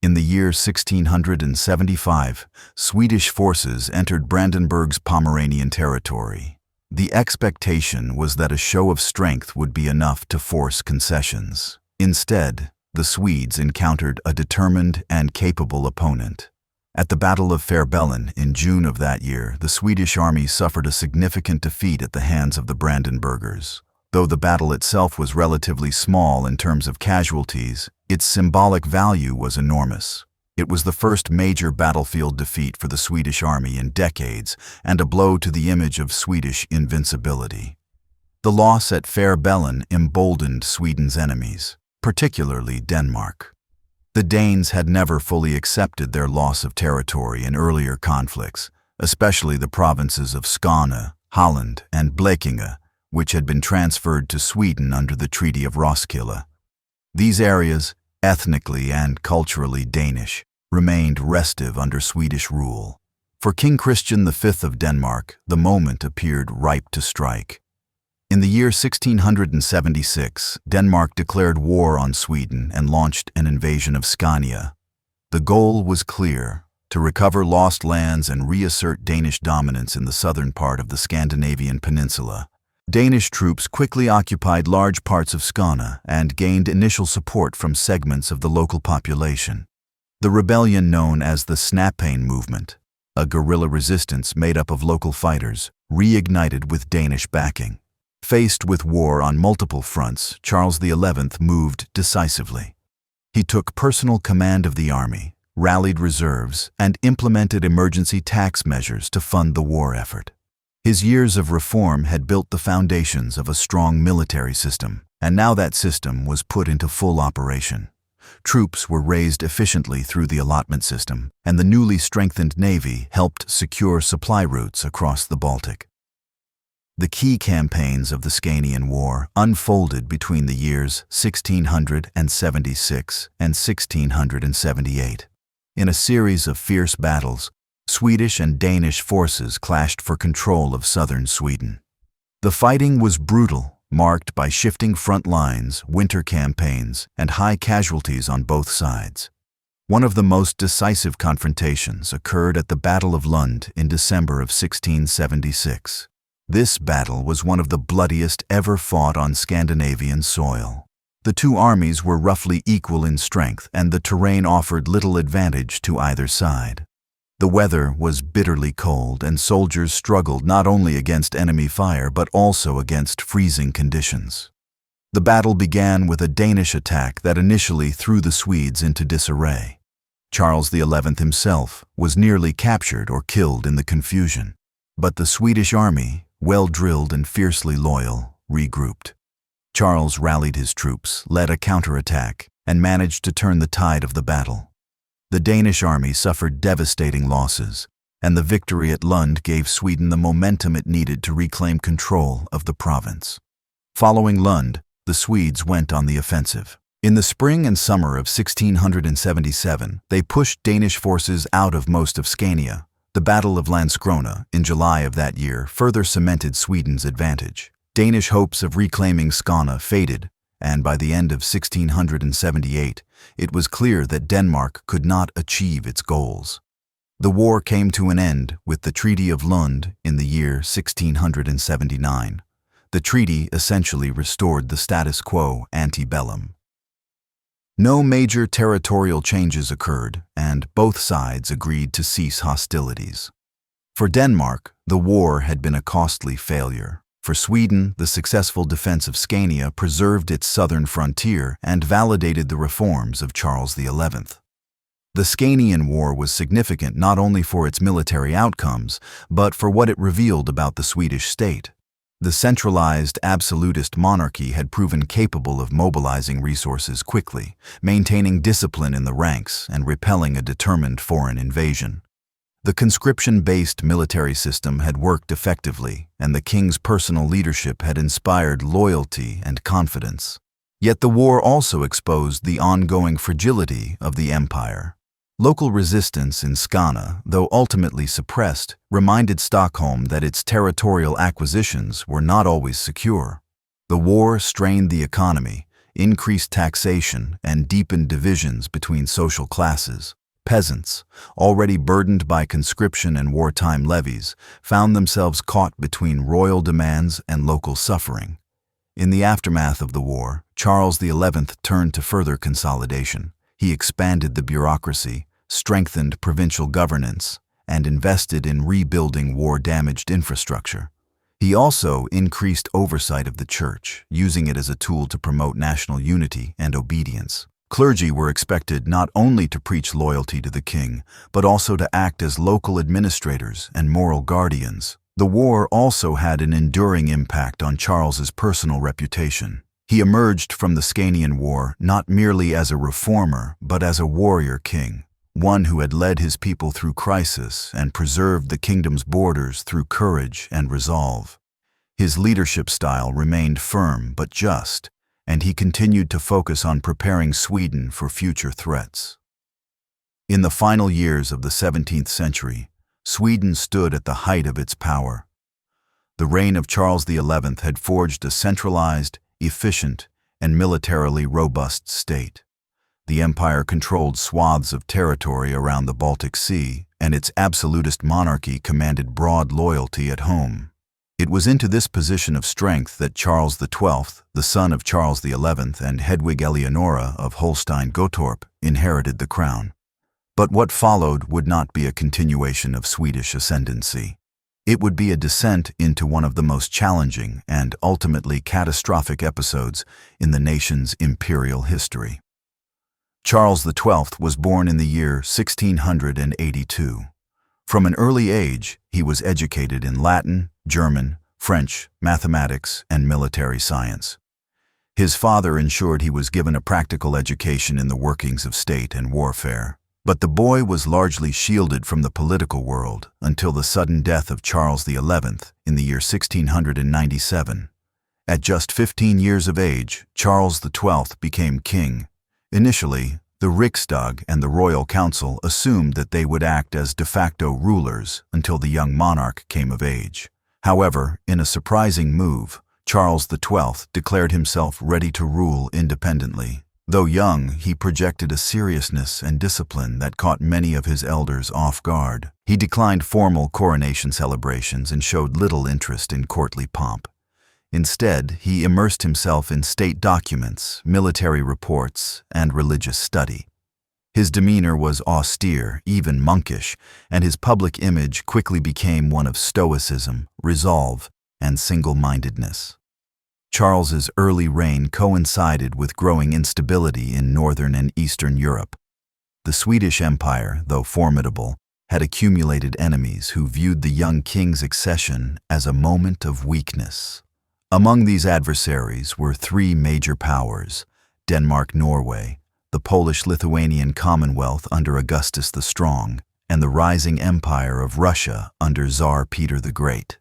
In the year 1675, Swedish forces entered Brandenburg's Pomeranian territory. The expectation was that a show of strength would be enough to force concessions. Instead, the Swedes encountered a determined and capable opponent. At the Battle of Fehrbellin in June of that year, the Swedish army suffered a significant defeat at the hands of the Brandenburgers. Though the battle itself was relatively small in terms of casualties, its symbolic value was enormous. It was the first major battlefield defeat for the Swedish army in decades and a blow to the image of Swedish invincibility. The loss at Fehrbellin emboldened Sweden's enemies, particularly Denmark. The Danes had never fully accepted their loss of territory in earlier conflicts, especially the provinces of Skåne, Holland, and Blekinge, which had been transferred to Sweden under the Treaty of Roskilde. These areas, ethnically and culturally Danish, remained restive under Swedish rule. For King Christian V of Denmark, the moment appeared ripe to strike. In the year 1676, Denmark declared war on Sweden and launched an invasion of Scania. The goal was clear: to recover lost lands and reassert Danish dominance in the southern part of the Scandinavian peninsula. Danish troops quickly occupied large parts of Skåne and gained initial support from segments of the local population. The rebellion known as the Snapane movement, a guerrilla resistance made up of local fighters, reignited with Danish backing. Faced with war on multiple fronts, Charles XI moved decisively. He took personal command of the army, rallied reserves, and implemented emergency tax measures to fund the war effort. His years of reform had built the foundations of a strong military system, and now that system was put into full operation. Troops were raised efficiently through the allotment system, and the newly strengthened navy helped secure supply routes across the Baltic. The key campaigns of the Scanian War unfolded between the years 1676 and 1678. In a series of fierce battles, Swedish and Danish forces clashed for control of southern Sweden. The fighting was brutal, marked by shifting front lines, winter campaigns, and high casualties on both sides. One of the most decisive confrontations occurred at the Battle of Lund in December of 1676. This battle was one of the bloodiest ever fought on Scandinavian soil. The two armies were roughly equal in strength, and the terrain offered little advantage to either side. The weather was bitterly cold, and soldiers struggled not only against enemy fire but also against freezing conditions. The battle began with a Danish attack that initially threw the Swedes into disarray. Charles XI himself was nearly captured or killed in the confusion, but the Swedish army, well-drilled and fiercely loyal, regrouped. Charles rallied his troops, led a counterattack, and managed to turn the tide of the battle. The Danish army suffered devastating losses, and the victory at Lund gave Sweden the momentum it needed to reclaim control of the province. Following Lund, the Swedes went on the offensive. In the spring and summer of 1677, they pushed Danish forces out of most of Scania. The Battle of Landskrona in July of that year further cemented Sweden's advantage. Danish hopes of reclaiming Skåne faded, and by the end of 1678, it was clear that Denmark could not achieve its goals. The war came to an end with the Treaty of Lund in the year 1679. The treaty essentially restored the status quo ante bellum. No major territorial changes occurred, and both sides agreed to cease hostilities. For Denmark, the war had been a costly failure. For Sweden, the successful defense of Scania preserved its southern frontier and validated the reforms of Charles XI. The Scanian War was significant not only for its military outcomes, but for what it revealed about the Swedish state. The centralized, absolutist monarchy had proven capable of mobilizing resources quickly, maintaining discipline in the ranks, and repelling a determined foreign invasion. The conscription-based military system had worked effectively, and the king's personal leadership had inspired loyalty and confidence. Yet the war also exposed the ongoing fragility of the empire. Local resistance in Skåne, though ultimately suppressed, reminded Stockholm that its territorial acquisitions were not always secure. The war strained the economy, increased taxation, and deepened divisions between social classes. Peasants, already burdened by conscription and wartime levies, found themselves caught between royal demands and local suffering. In the aftermath of the war, Charles XI turned to further consolidation. He expanded the bureaucracy, strengthened provincial governance, and invested in rebuilding war-damaged infrastructure. He also increased oversight of the church, using it as a tool to promote national unity and obedience. Clergy were expected not only to preach loyalty to the king, but also to act as local administrators and moral guardians. The war also had an enduring impact on Charles's personal reputation. He emerged from the Scanian War not merely as a reformer, but as a warrior king, one who had led his people through crisis and preserved the kingdom's borders through courage and resolve. His leadership style remained firm but just, and he continued to focus on preparing Sweden for future threats. In the final years of the 17th century, Sweden stood at the height of its power. The reign of Charles XI had forged a centralized, efficient, and militarily robust state. The empire controlled swaths of territory around the Baltic Sea, and its absolutist monarchy commanded broad loyalty at home. It was into this position of strength that Charles XII, the son of Charles XI and Hedwig Eleonora of Holstein-Gottorp, inherited the crown. But what followed would not be a continuation of Swedish ascendancy. It would be a descent into one of the most challenging and ultimately catastrophic episodes in the nation's imperial history. Charles XII was born in the year 1682. From an early age, he was educated in Latin, German, French, mathematics, and military science. His father ensured he was given a practical education in the workings of state and warfare. But the boy was largely shielded from the political world until the sudden death of Charles XI in the year 1697. At just 15 years of age, Charles XII became king. Initially, the Riksdag and the Royal Council assumed that they would act as de facto rulers until the young monarch came of age. However, in a surprising move, Charles XII declared himself ready to rule independently. Though young, he projected a seriousness and discipline that caught many of his elders off guard. He declined formal coronation celebrations and showed little interest in courtly pomp. Instead, he immersed himself in state documents, military reports, and religious study. His demeanor was austere, even monkish, and his public image quickly became one of stoicism, resolve, and single-mindedness. Charles's early reign coincided with growing instability in northern and eastern Europe. The Swedish Empire, though formidable, had accumulated enemies who viewed the young king's accession as a moment of weakness. Among these adversaries were three major powers: Denmark-Norway, the Polish-Lithuanian Commonwealth under Augustus the Strong, and the rising empire of Russia under Tsar Peter the Great.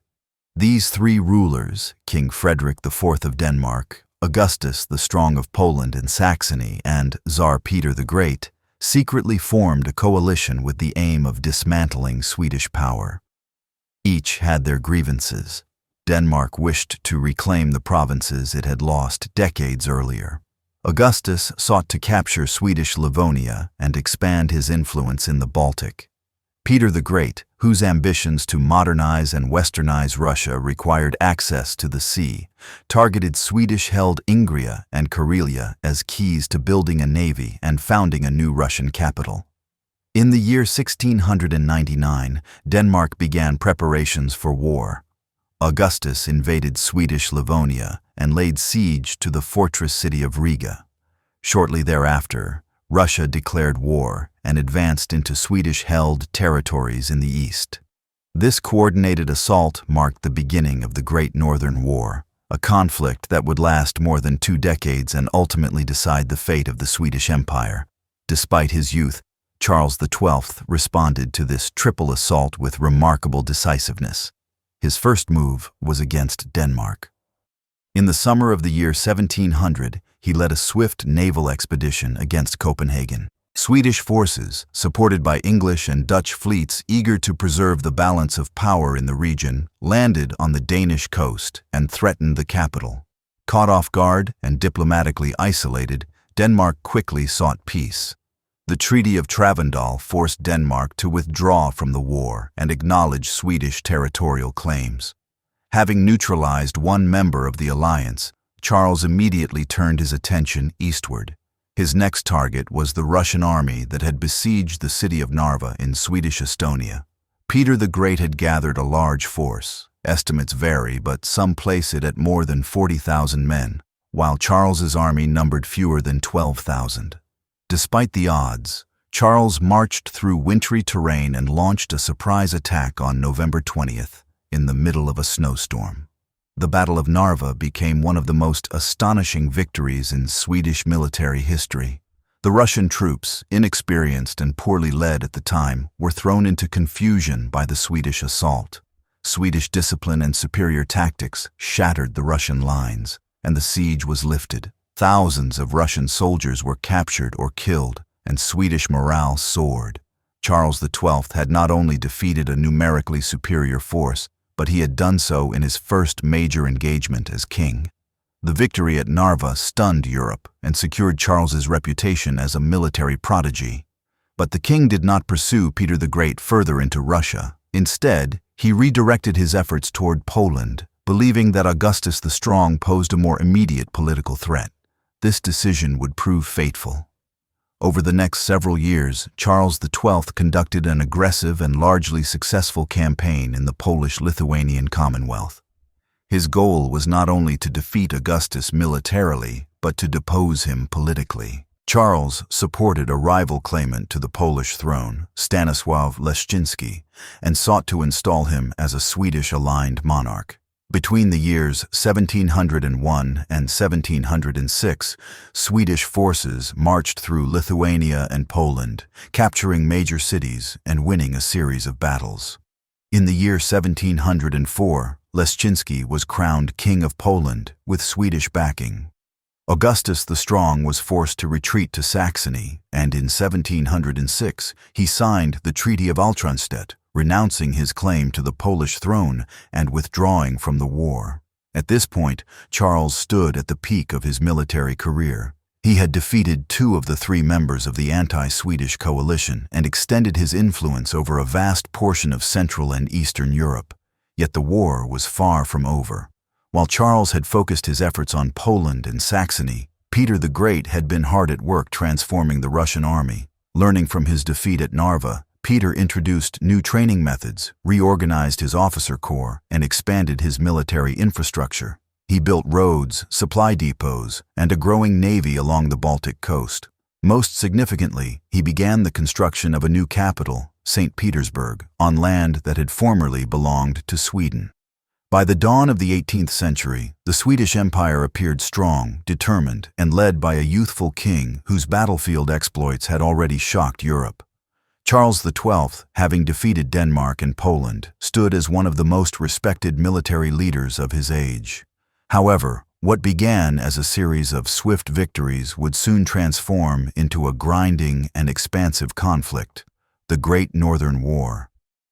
These three rulers, King Frederick IV of Denmark, Augustus the Strong of Poland and Saxony, and Tsar Peter the Great, secretly formed a coalition with the aim of dismantling Swedish power. Each had their grievances. Denmark wished to reclaim the provinces it had lost decades earlier. Augustus sought to capture Swedish Livonia and expand his influence in the Baltic. Peter the Great, whose ambitions to modernize and westernize Russia required access to the sea, targeted Swedish-held Ingria and Karelia as keys to building a navy and founding a new Russian capital. In the year 1699, Denmark began preparations for war. Augustus invaded Swedish Livonia and laid siege to the fortress city of Riga. Shortly thereafter, Russia declared war and advanced into Swedish-held territories in the east. This coordinated assault marked the beginning of the Great Northern War, a conflict that would last more than 2 decades and ultimately decide the fate of the Swedish Empire. Despite his youth, Charles XII responded to this triple assault with remarkable decisiveness. His first move was against Denmark. In the summer of the year 1700, he led a swift naval expedition against Copenhagen. Swedish forces, supported by English and Dutch fleets eager to preserve the balance of power in the region, landed on the Danish coast and threatened the capital. Caught off guard and diplomatically isolated, Denmark quickly sought peace. The Treaty of Travendal forced Denmark to withdraw from the war and acknowledge Swedish territorial claims. Having neutralized one member of the alliance, Charles immediately turned his attention eastward. His next target was the Russian army that had besieged the city of Narva in Swedish Estonia. Peter the Great had gathered a large force. Estimates vary, but some place it at more than 40,000 men, while Charles's army numbered fewer than 12,000. Despite the odds, Charles marched through wintry terrain and launched a surprise attack on November 20th, in the middle of a snowstorm. The Battle of Narva became one of the most astonishing victories in Swedish military history. The Russian troops, inexperienced and poorly led at the time, were thrown into confusion by the Swedish assault. Swedish discipline and superior tactics shattered the Russian lines, and the siege was lifted. Thousands of Russian soldiers were captured or killed, and Swedish morale soared. Charles XII had not only defeated a numerically superior force, but he had done so in his first major engagement as king. The victory at Narva stunned Europe and secured Charles's reputation as a military prodigy. But the king did not pursue Peter the Great further into Russia. Instead, he redirected his efforts toward Poland, believing that Augustus the Strong posed a more immediate political threat. This decision would prove fateful. Over the next several years, Charles XII conducted an aggressive and largely successful campaign in the Polish-Lithuanian Commonwealth. His goal was not only to defeat Augustus militarily, but to depose him politically. Charles supported a rival claimant to the Polish throne, Stanisław Leszczyński, and sought to install him as a Swedish-aligned monarch. Between the years 1701 and 1706, Swedish forces marched through Lithuania and Poland, capturing major cities and winning a series of battles. In the year 1704, Leszczyński was crowned King of Poland with Swedish backing. Augustus the Strong was forced to retreat to Saxony, and in 1706 he signed the Treaty of Altrunstedt, renouncing his claim to the Polish throne and withdrawing from the war. At this point, Charles stood at the peak of his military career. He had defeated 2 of the 3 members of the anti-Swedish coalition and extended his influence over a vast portion of Central and Eastern Europe. Yet the war was far from over. While Charles had focused his efforts on Poland and Saxony, Peter the Great had been hard at work transforming the Russian army. Learning from his defeat at Narva, Peter introduced new training methods, reorganized his officer corps, and expanded his military infrastructure. He built roads, supply depots, and a growing navy along the Baltic coast. Most significantly, he began the construction of a new capital, St. Petersburg, on land that had formerly belonged to Sweden. By the dawn of the 18th century, the Swedish Empire appeared strong, determined, and led by a youthful king whose battlefield exploits had already shocked Europe. Charles XII, having defeated Denmark and Poland, stood as one of the most respected military leaders of his age. However, what began as a series of swift victories would soon transform into a grinding and expansive conflict, the Great Northern War.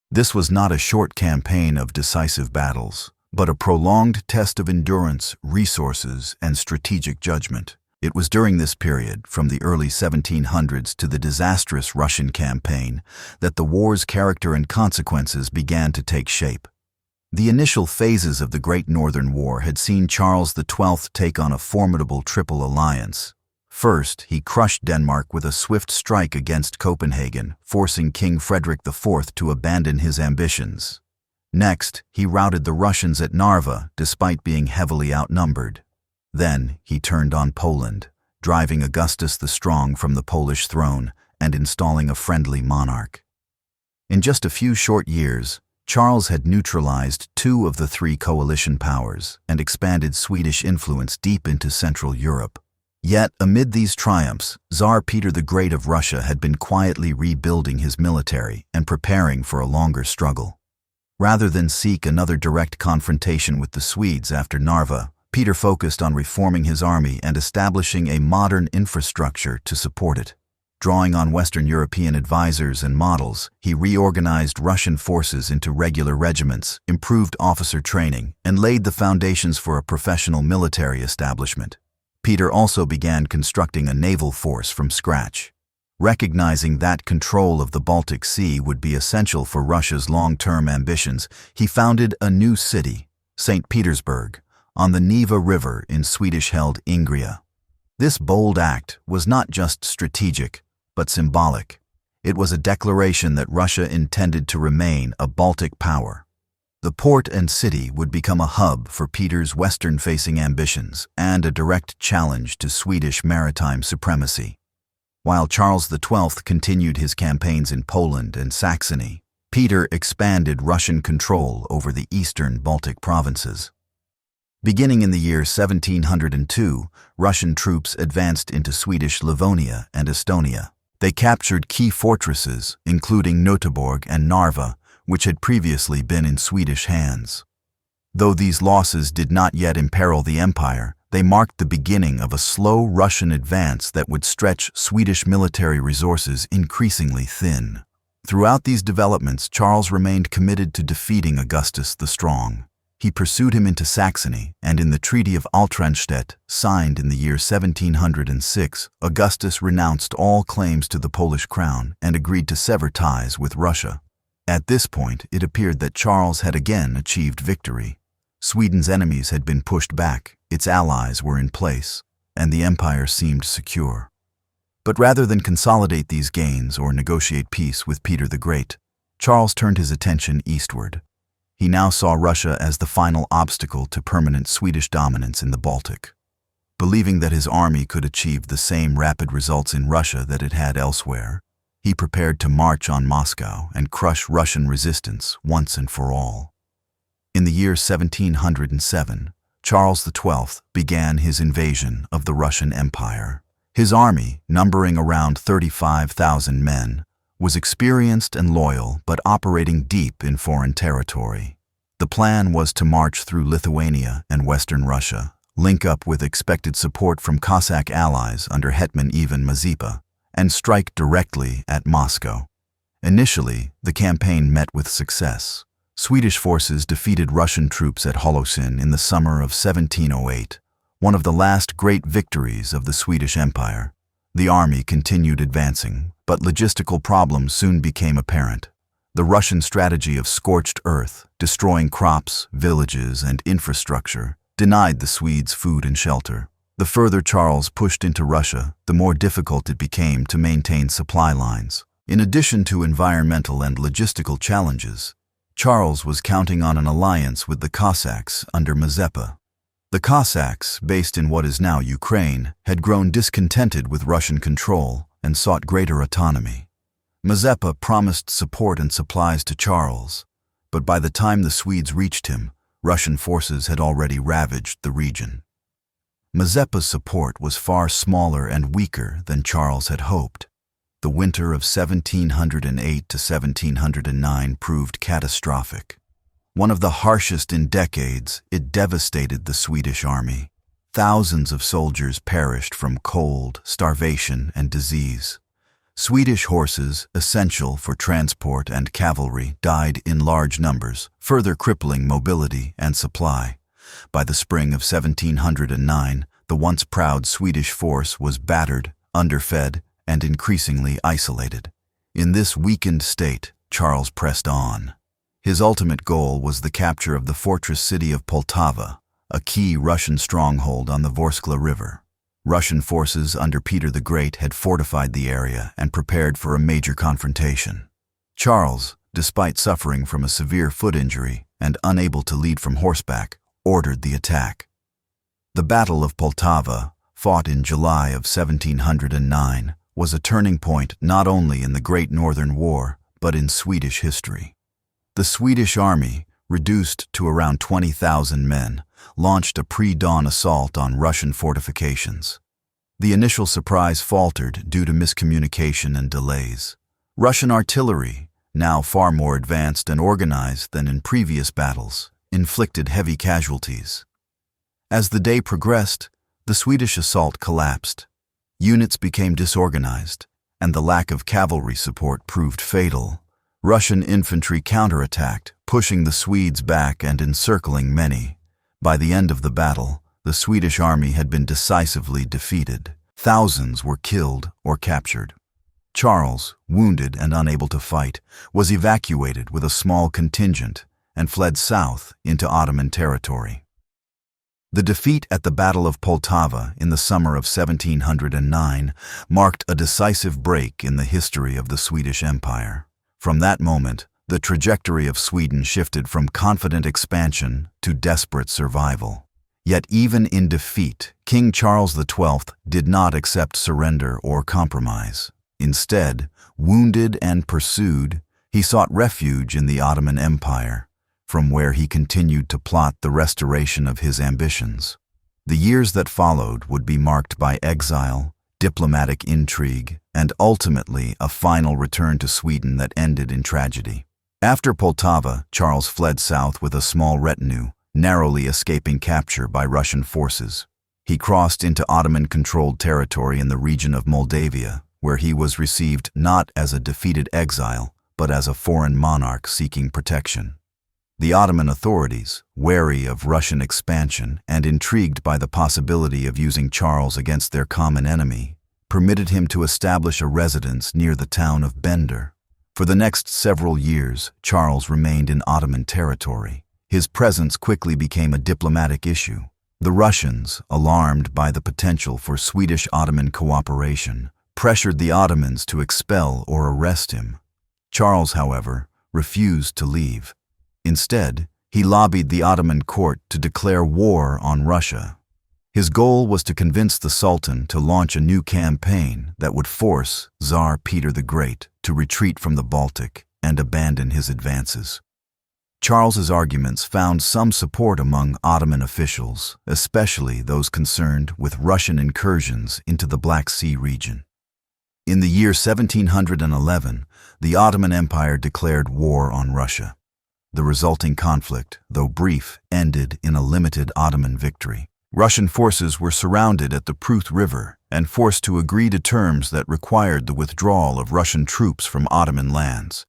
This was not a short campaign of decisive battles, but a prolonged test of endurance, resources, and strategic judgment. It was during this period, from the early 1700s to the disastrous Russian campaign, that the war's character and consequences began to take shape. The initial phases of the Great Northern War had seen Charles XII take on a formidable triple alliance. First, he crushed Denmark with a swift strike against Copenhagen, forcing King Frederick IV to abandon his ambitions. Next, he routed the Russians at Narva, despite being heavily outnumbered. Then, he turned on Poland, driving Augustus the Strong from the Polish throne and installing a friendly monarch. In just a few short years, Charles had neutralized two of the three coalition powers and expanded Swedish influence deep into Central Europe. Yet, amid these triumphs, Tsar Peter the Great of Russia had been quietly rebuilding his military and preparing for a longer struggle. Rather than seek another direct confrontation with the Swedes after Narva, Peter focused on reforming his army and establishing a modern infrastructure to support it. Drawing on Western European advisors and models, he reorganized Russian forces into regular regiments, improved officer training, and laid the foundations for a professional military establishment. Peter also began constructing a naval force from scratch. Recognizing that control of the Baltic Sea would be essential for Russia's long-term ambitions, he founded a new city, St. Petersburg, on the Neva River in Swedish-held Ingria. This bold act was not just strategic, but symbolic. It was a declaration that Russia intended to remain a Baltic power. The port and city would become a hub for Peter's western-facing ambitions and a direct challenge to Swedish maritime supremacy. While Charles XII continued his campaigns in Poland and Saxony, Peter expanded Russian control over the eastern Baltic provinces. Beginning in the year 1702, Russian troops advanced into Swedish Livonia and Estonia. They captured key fortresses, including Göteborg and Narva, which had previously been in Swedish hands. Though these losses did not yet imperil the empire, they marked the beginning of a slow Russian advance that would stretch Swedish military resources increasingly thin. Throughout these developments, Charles remained committed to defeating Augustus the Strong. He pursued him into Saxony, and in the Treaty of Altenstedt, signed in the year 1706, Augustus renounced all claims to the Polish crown and agreed to sever ties with Russia. At this point, it appeared that Charles had again achieved victory. Sweden's enemies had been pushed back, its allies were in place, and the empire seemed secure. But rather than consolidate these gains or negotiate peace with Peter the Great, Charles turned his attention eastward. He now saw Russia as the final obstacle to permanent Swedish dominance in the Baltic. Believing that his army could achieve the same rapid results in Russia that it had elsewhere, he prepared to march on Moscow and crush Russian resistance once and for all. In the year 1707, Charles XII began his invasion of the Russian Empire. His army, numbering around 35,000 men, was experienced and loyal but operating deep in foreign territory. The plan was to march through Lithuania and Western Russia, link up with expected support from Cossack allies under Hetman Ivan Mazepa, and strike directly at Moscow. Initially, the campaign met with success. Swedish forces defeated Russian troops at Holocyn in the summer of 1708, one of the last great victories of the Swedish Empire. The army continued advancing, but logistical problems soon became apparent. The Russian strategy of scorched earth, destroying crops, villages, and infrastructure, denied the Swedes food and shelter. The further Charles pushed into Russia, the more difficult it became to maintain supply lines. In addition to environmental and logistical challenges, Charles was counting on an alliance with the Cossacks under Mazepa. The Cossacks, based in what is now Ukraine, had grown discontented with Russian control and sought greater autonomy. Mazepa promised support and supplies to Charles, but by the time the Swedes reached him, Russian forces had already ravaged the region. Mazepa's support was far smaller and weaker than Charles had hoped. The winter of 1708 to 1709 proved catastrophic. One of the harshest in decades, it devastated the Swedish army. Thousands of soldiers perished from cold, starvation, and disease. Swedish horses, essential for transport and cavalry, died in large numbers, further crippling mobility and supply. By the spring of 1709, the once proud Swedish force was battered, underfed, and increasingly isolated. In this weakened state, Charles pressed on. His ultimate goal was the capture of the fortress city of Pultava, a key Russian stronghold on the Vorskla River. Russian forces under Peter the Great had fortified the area and prepared for a major confrontation. Charles, despite suffering from a severe foot injury and unable to lead from horseback, ordered the attack. The Battle of Pultava, fought in July of 1709, was a turning point not only in the Great Northern War, but in Swedish history. The Swedish army, reduced to around 20,000 men, launched a pre-dawn assault on Russian fortifications. The initial surprise faltered due to miscommunication and delays. Russian artillery, now far more advanced and organized than in previous battles, inflicted heavy casualties. As the day progressed, the Swedish assault collapsed. Units became disorganized, and the lack of cavalry support proved fatal. Russian infantry counterattacked, pushing the Swedes back and encircling many. By the end of the battle, the Swedish army had been decisively defeated. Thousands were killed or captured. Charles, wounded and unable to fight, was evacuated with a small contingent and fled south into Ottoman territory. The defeat at the Battle of Pultava in the summer of 1709 marked a decisive break in the history of the Swedish Empire. From that moment, the trajectory of Sweden shifted from confident expansion to desperate survival. Yet even in defeat, King Charles XII did not accept surrender or compromise. Instead, wounded and pursued, he sought refuge in the Ottoman Empire, from where he continued to plot the restoration of his ambitions. The years that followed would be marked by exile, diplomatic intrigue, and ultimately a final return to Sweden that ended in tragedy. After Pultava, Charles fled south with a small retinue, narrowly escaping capture by Russian forces. He crossed into Ottoman-controlled territory in the region of Moldavia, where he was received not as a defeated exile, but as a foreign monarch seeking protection. The Ottoman authorities, wary of Russian expansion and intrigued by the possibility of using Charles against their common enemy, permitted him to establish a residence near the town of Bender. For the next several years, Charles remained in Ottoman territory. His presence quickly became a diplomatic issue. The Russians, alarmed by the potential for Swedish-Ottoman cooperation, pressured the Ottomans to expel or arrest him. Charles, however, refused to leave. Instead, he lobbied the Ottoman court to declare war on Russia. His goal was to convince the Sultan to launch a new campaign that would force Tsar Peter the Great to retreat from the Baltic and abandon his advances. Charles's arguments found some support among Ottoman officials, especially those concerned with Russian incursions into the Black Sea region. In the year 1711, the Ottoman Empire declared war on Russia. The resulting conflict, though brief, ended in a limited Ottoman victory. Russian forces were surrounded at the Pruth River and forced to agree to terms that required the withdrawal of Russian troops from Ottoman lands.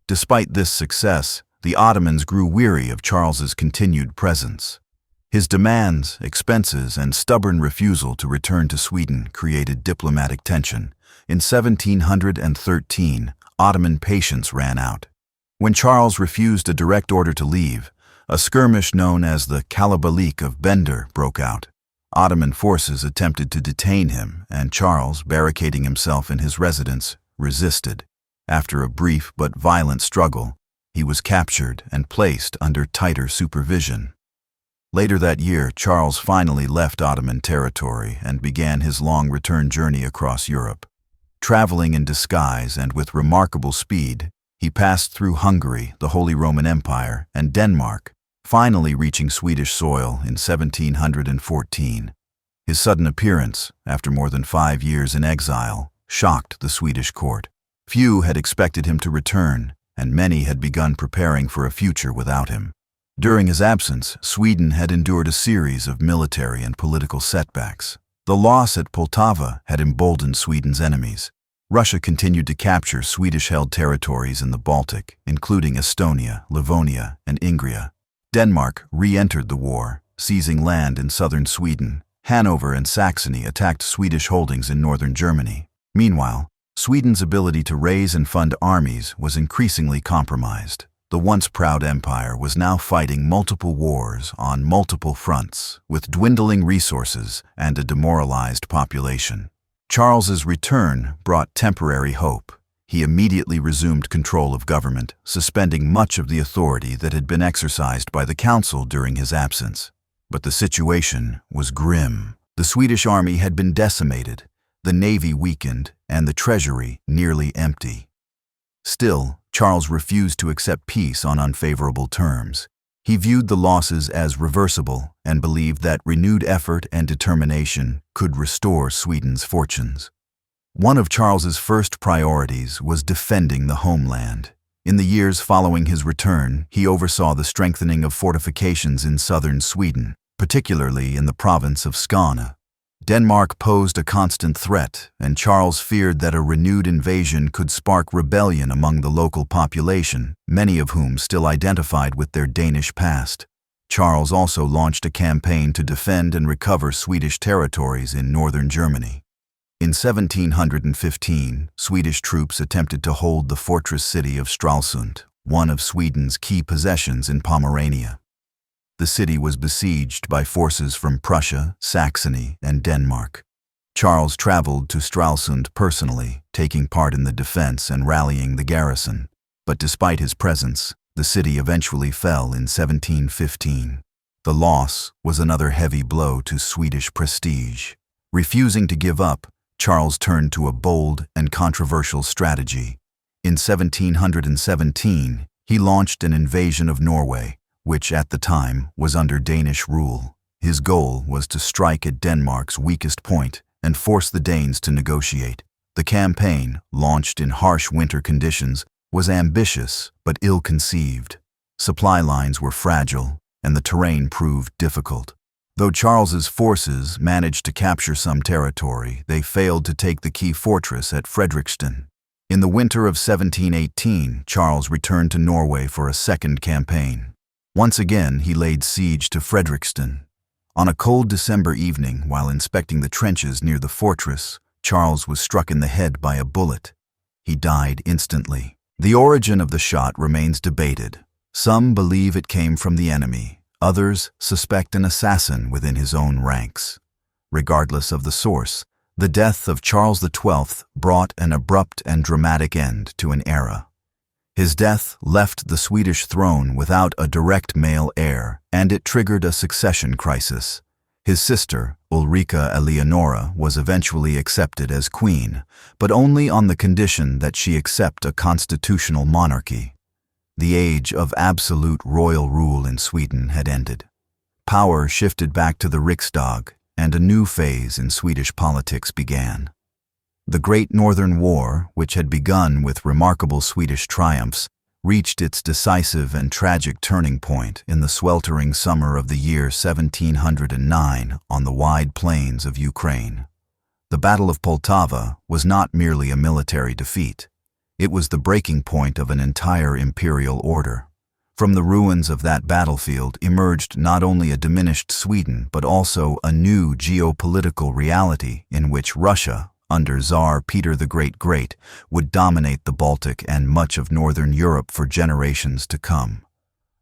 Despite this success, the Ottomans grew weary of Charles's continued presence. His demands, expenses, and stubborn refusal to return to Sweden created diplomatic tension. In 1713, Ottoman patience ran out. When Charles refused a direct order to leave, a skirmish known as the Kalabalik of Bender broke out. Ottoman forces attempted to detain him, and Charles, barricading himself in his residence, resisted. After a brief but violent struggle, he was captured and placed under tighter supervision. Later that year, Charles finally left Ottoman territory and began his long return journey across Europe. Traveling in disguise and with remarkable speed, he passed through Hungary, the Holy Roman Empire, and Denmark, finally reaching Swedish soil in 1714. His sudden appearance, after more than 5 years in exile, shocked the Swedish court. Few had expected him to return, and many had begun preparing for a future without him. During his absence, Sweden had endured a series of military and political setbacks. The loss at Pultava had emboldened Sweden's enemies. Russia continued to capture Swedish-held territories in the Baltic, including Estonia, Livonia, and Ingria. Denmark re-entered the war, seizing land in southern Sweden. Hanover and Saxony attacked Swedish holdings in northern Germany. Meanwhile, Sweden's ability to raise and fund armies was increasingly compromised. The once proud empire was now fighting multiple wars on multiple fronts, with dwindling resources and a demoralized population. Charles's return brought temporary hope. He immediately resumed control of government, suspending much of the authority that had been exercised by the council during his absence. But the situation was grim. The Swedish army had been decimated, the navy weakened, and the treasury nearly empty. Still, Charles refused to accept peace on unfavorable terms. He viewed the losses as reversible and believed that renewed effort and determination could restore Sweden's fortunes. One of Charles's first priorities was defending the homeland. In the years following his return, he oversaw the strengthening of fortifications in southern Sweden, particularly in the province of Skåne. Denmark posed a constant threat, and Charles feared that a renewed invasion could spark rebellion among the local population, many of whom still identified with their Danish past. Charles also launched a campaign to defend and recover Swedish territories in northern Germany. In 1715, Swedish troops attempted to hold the fortress city of Stralsund, one of Sweden's key possessions in Pomerania. The city was besieged by forces from Prussia, Saxony, and Denmark. Charles traveled to Stralsund personally, taking part in the defense and rallying the garrison. But despite his presence, the city eventually fell in 1715. The loss was another heavy blow to Swedish prestige. Refusing to give up, Charles turned to a bold and controversial strategy. In 1717, he launched an invasion of Norway, which at the time was under Danish rule. His goal was to strike at Denmark's weakest point and force the Danes to negotiate. The campaign, launched in harsh winter conditions, was ambitious but ill-conceived. Supply lines were fragile, and the terrain proved difficult. Though Charles's forces managed to capture some territory, they failed to take the key fortress at Fredrikstad. In the winter of 1718, Charles returned to Norway for a second campaign. Once again, he laid siege to Fredrikstad. On a cold December evening, while inspecting the trenches near the fortress, Charles was struck in the head by a bullet. He died instantly. The origin of the shot remains debated. Some believe it came from the enemy. Others suspect an assassin within his own ranks. Regardless of the source, the death of Charles XII brought an abrupt and dramatic end to an era. His death left the Swedish throne without a direct male heir, and it triggered a succession crisis. His sister, Ulrika Eleonora, was eventually accepted as queen, but only on the condition that she accept a constitutional monarchy. The age of absolute royal rule in Sweden had ended. Power shifted back to the Riksdag, and a new phase in Swedish politics began. The Great Northern War, which had begun with remarkable Swedish triumphs, reached its decisive and tragic turning point in the sweltering summer of the year 1709 on the wide plains of Ukraine. The Battle of Pultava was not merely a military defeat. It was the breaking point of an entire imperial order. From the ruins of that battlefield emerged not only a diminished Sweden, but also a new geopolitical reality in which Russia, under Tsar Peter the Great, would dominate the Baltic and much of northern Europe for generations to come.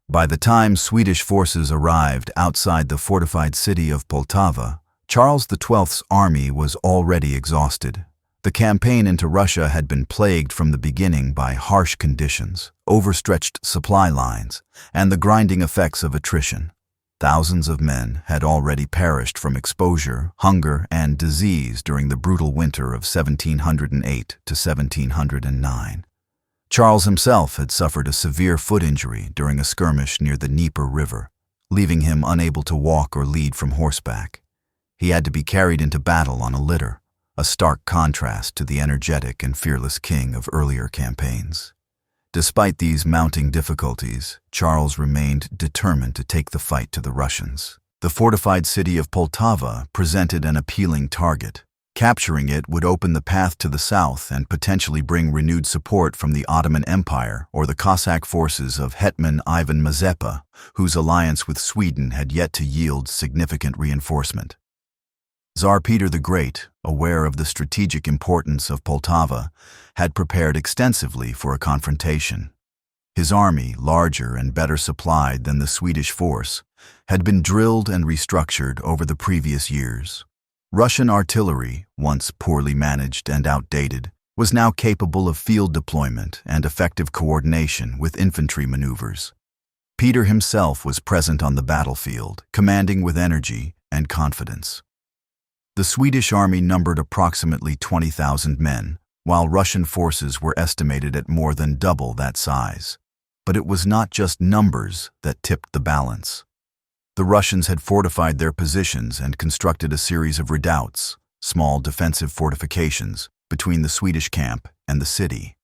By the time Swedish forces arrived outside the fortified city of Pultava, Charles XII's army was already exhausted. The campaign into Russia had been plagued from the beginning by harsh conditions, overstretched supply lines, and the grinding effects of attrition. Thousands of men had already perished from exposure, hunger, and disease during the brutal winter of 1708 to 1709. Charles himself had suffered a severe foot injury during a skirmish near the Dnieper River, leaving him unable to walk or lead from horseback. He had to be carried into battle on a litter, a stark contrast to the energetic and fearless king of earlier campaigns. Despite these mounting difficulties, Charles remained determined to take the fight to the Russians. The fortified city of Pultava presented an appealing target. Capturing it would open the path to the south and potentially bring renewed support from the Ottoman Empire or the Cossack forces of Hetman Ivan Mazepa, whose alliance with Sweden had yet to yield significant reinforcement. Tsar Peter the Great, aware of the strategic importance of Pultava, had prepared extensively for a confrontation. His army, larger and better supplied than the Swedish force, had been drilled and restructured over the previous years. Russian artillery, once poorly managed and outdated, was now capable of field deployment and effective coordination with infantry maneuvers. Peter himself was present on the battlefield, commanding with energy and confidence. The Swedish army numbered approximately 20,000 men, while Russian forces were estimated at more than double that size. But it was not just numbers that tipped the balance. The Russians had fortified their positions and constructed a series of redoubts, small defensive fortifications, between the Swedish camp and the city.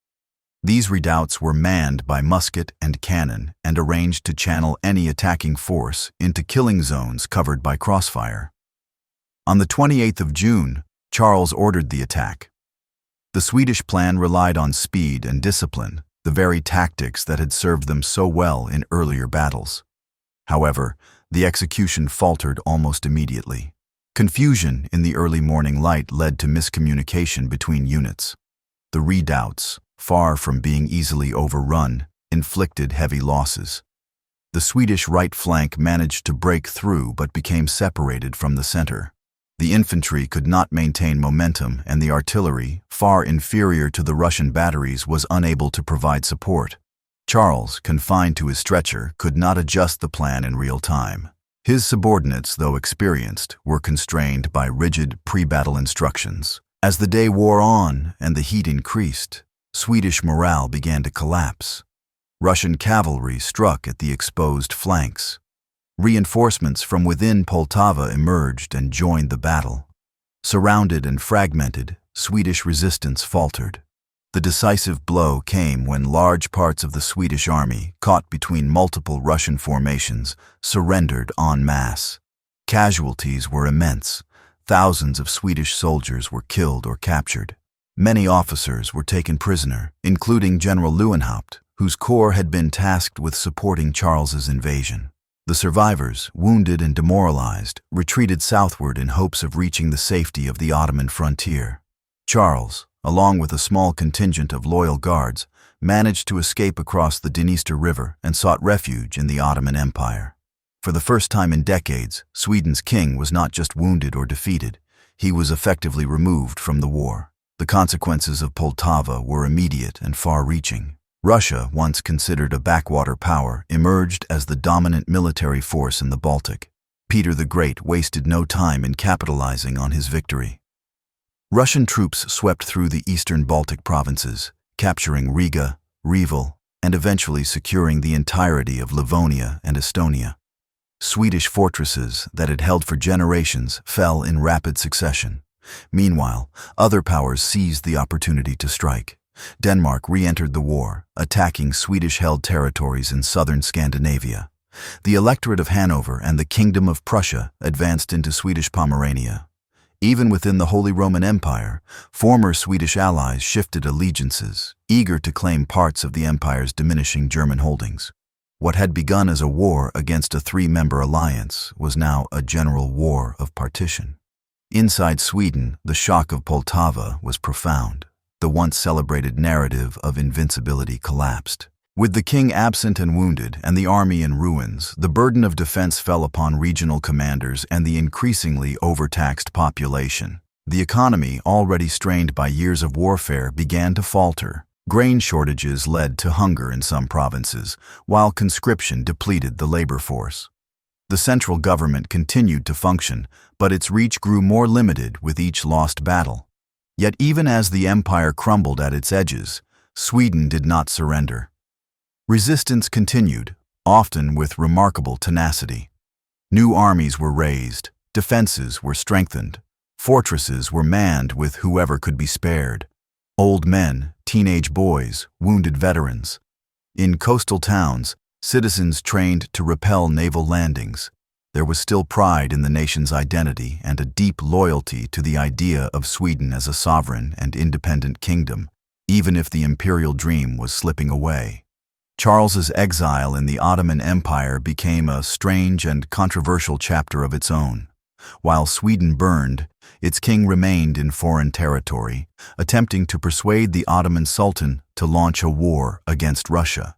These redoubts were manned by musket and cannon and arranged to channel any attacking force into killing zones covered by crossfire. On the 28th of June, Charles ordered the attack. The Swedish plan relied on speed and discipline, the very tactics that had served them so well in earlier battles. However, the execution faltered almost immediately. Confusion in the early morning light led to miscommunication between units. The redoubts, far from being easily overrun, inflicted heavy losses. The Swedish right flank managed to break through but became separated from the center. The infantry could not maintain momentum, and the artillery, far inferior to the Russian batteries, was unable to provide support. Charles, confined to his stretcher, could not adjust the plan in real time. His subordinates, though experienced, were constrained by rigid pre-battle instructions. As the day wore on and the heat increased, Swedish morale began to collapse. Russian cavalry struck at the exposed flanks. Reinforcements from within Pultava emerged and joined the battle. Surrounded and fragmented, Swedish resistance faltered. The decisive blow came when large parts of the Swedish army, caught between multiple Russian formations, surrendered en masse. Casualties were immense. Thousands of Swedish soldiers were killed or captured. Many officers were taken prisoner, including General Lewenhaupt, whose corps had been tasked with supporting Charles's invasion. The survivors, wounded and demoralized, retreated southward in hopes of reaching the safety of the Ottoman frontier. Charles, along with a small contingent of loyal guards, managed to escape across the Dniester River and sought refuge in the Ottoman Empire. For the first time in decades, Sweden's king was not just wounded or defeated, he was effectively removed from the war. The consequences of Pultava were immediate and far-reaching. Russia, once considered a backwater power, emerged as the dominant military force in the Baltic. Peter the Great wasted no time in capitalizing on his victory. Russian troops swept through the eastern Baltic provinces, capturing Riga, Reval, and eventually securing the entirety of Livonia and Estonia. Swedish fortresses that had held for generations fell in rapid succession. Meanwhile, other powers seized the opportunity to strike. Denmark re-entered the war, attacking Swedish-held territories in southern Scandinavia. The Electorate of Hanover and the Kingdom of Prussia advanced into Swedish Pomerania. Even within the Holy Roman Empire, former Swedish allies shifted allegiances, eager to claim parts of the empire's diminishing German holdings. What had begun as a war against a three-member alliance was now a general war of partition. Inside Sweden, the shock of Pultava was profound. The once celebrated narrative of invincibility collapsed. With the king absent and wounded and the army in ruins, the burden of defense fell upon regional commanders and the increasingly overtaxed population. The economy, already strained by years of warfare, began to falter. Grain shortages led to hunger in some provinces, while conscription depleted the labor force. The central government continued to function, but its reach grew more limited with each lost battle. Yet even as the empire crumbled at its edges, Sweden did not surrender. Resistance continued, often with remarkable tenacity. New armies were raised, defenses were strengthened, fortresses were manned with whoever could be spared. Old men, teenage boys, wounded veterans. In coastal towns, citizens trained to repel naval landings. There was still pride in the nation's identity and a deep loyalty to the idea of Sweden as a sovereign and independent kingdom, even if the imperial dream was slipping away. Charles's exile in the Ottoman Empire became a strange and controversial chapter of its own. While Sweden burned, its king remained in foreign territory, attempting to persuade the Ottoman Sultan to launch a war against Russia.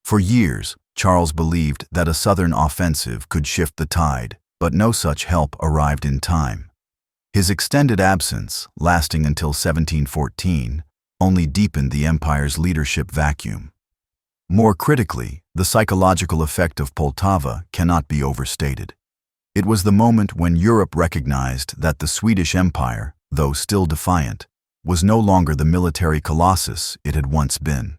For years, Charles believed that a southern offensive could shift the tide, but no such help arrived in time. His extended absence, lasting until 1714, only deepened the empire's leadership vacuum. More critically, the psychological effect of Pultava cannot be overstated. It was the moment when Europe recognized that the Swedish Empire, though still defiant, was no longer the military colossus it had once been.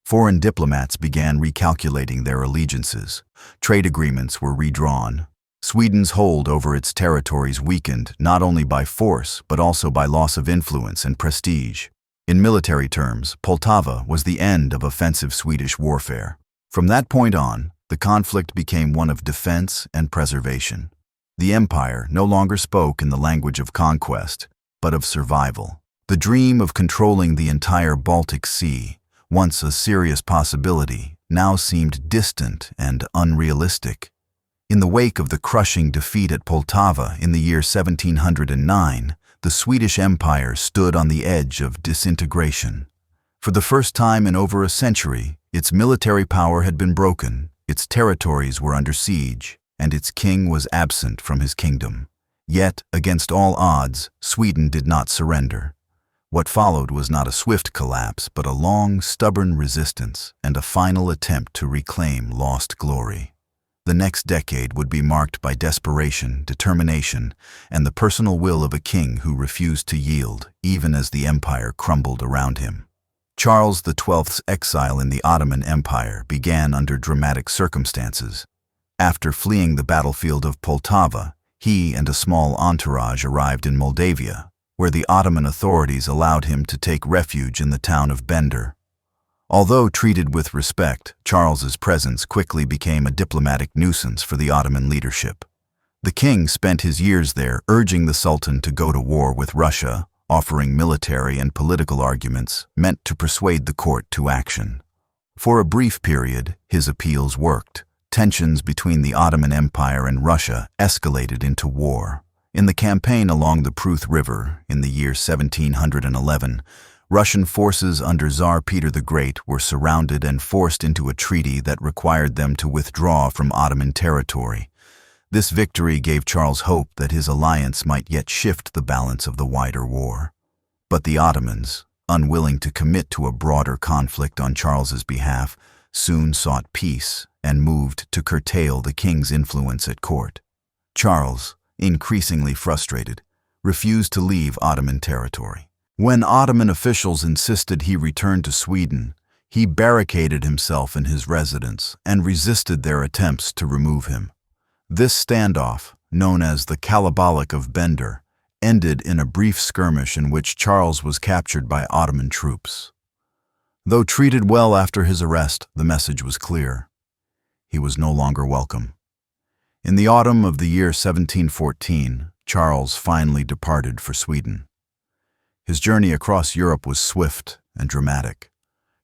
Foreign diplomats began recalculating their allegiances. Trade agreements were redrawn. Sweden's hold over its territories weakened not only by force but also by loss of influence and prestige. In military terms, Pultava was the end of offensive Swedish warfare. From that point on, the conflict became one of defense and preservation. The empire no longer spoke in the language of conquest, but of survival. The dream of controlling the entire Baltic Sea, once a serious possibility, now seemed distant and unrealistic. In the wake of the crushing defeat at Pultava in the year 1709, the Swedish Empire stood on the edge of disintegration. For the first time in over a century, its military power had been broken, its territories were under siege, and its king was absent from his kingdom. Yet, against all odds, Sweden did not surrender. What followed was not a swift collapse, but a long, stubborn resistance and a final attempt to reclaim lost glory. The next decade would be marked by desperation, determination, and the personal will of a king who refused to yield, even as the empire crumbled around him. Charles XII's exile in the Ottoman Empire began under dramatic circumstances. After fleeing the battlefield of Pultava, he and a small entourage arrived in Moldavia, where the Ottoman authorities allowed him to take refuge in the town of Bender. Although treated with respect, Charles's presence quickly became a diplomatic nuisance for the Ottoman leadership. The king spent his years there urging the Sultan to go to war with Russia, offering military and political arguments meant to persuade the court to action. For a brief period, his appeals worked. Tensions between the Ottoman Empire and Russia escalated into war. In the campaign along the Pruth River in the year 1711, Russian forces under Tsar Peter the Great were surrounded and forced into a treaty that required them to withdraw from Ottoman territory. This victory gave Charles hope that his alliance might yet shift the balance of the wider war. But the Ottomans, unwilling to commit to a broader conflict on Charles's behalf, soon sought peace and moved to curtail the king's influence at court. Charles, increasingly frustrated, refused to leave Ottoman territory. When Ottoman officials insisted he return to Sweden, he barricaded himself in his residence and resisted their attempts to remove him. This standoff, known as the Kalabalik of Bender, ended in a brief skirmish in which Charles was captured by Ottoman troops. Though treated well after his arrest, the message was clear. He was no longer welcome. In the autumn of the year 1714, Charles finally departed for Sweden. His journey across Europe was swift and dramatic.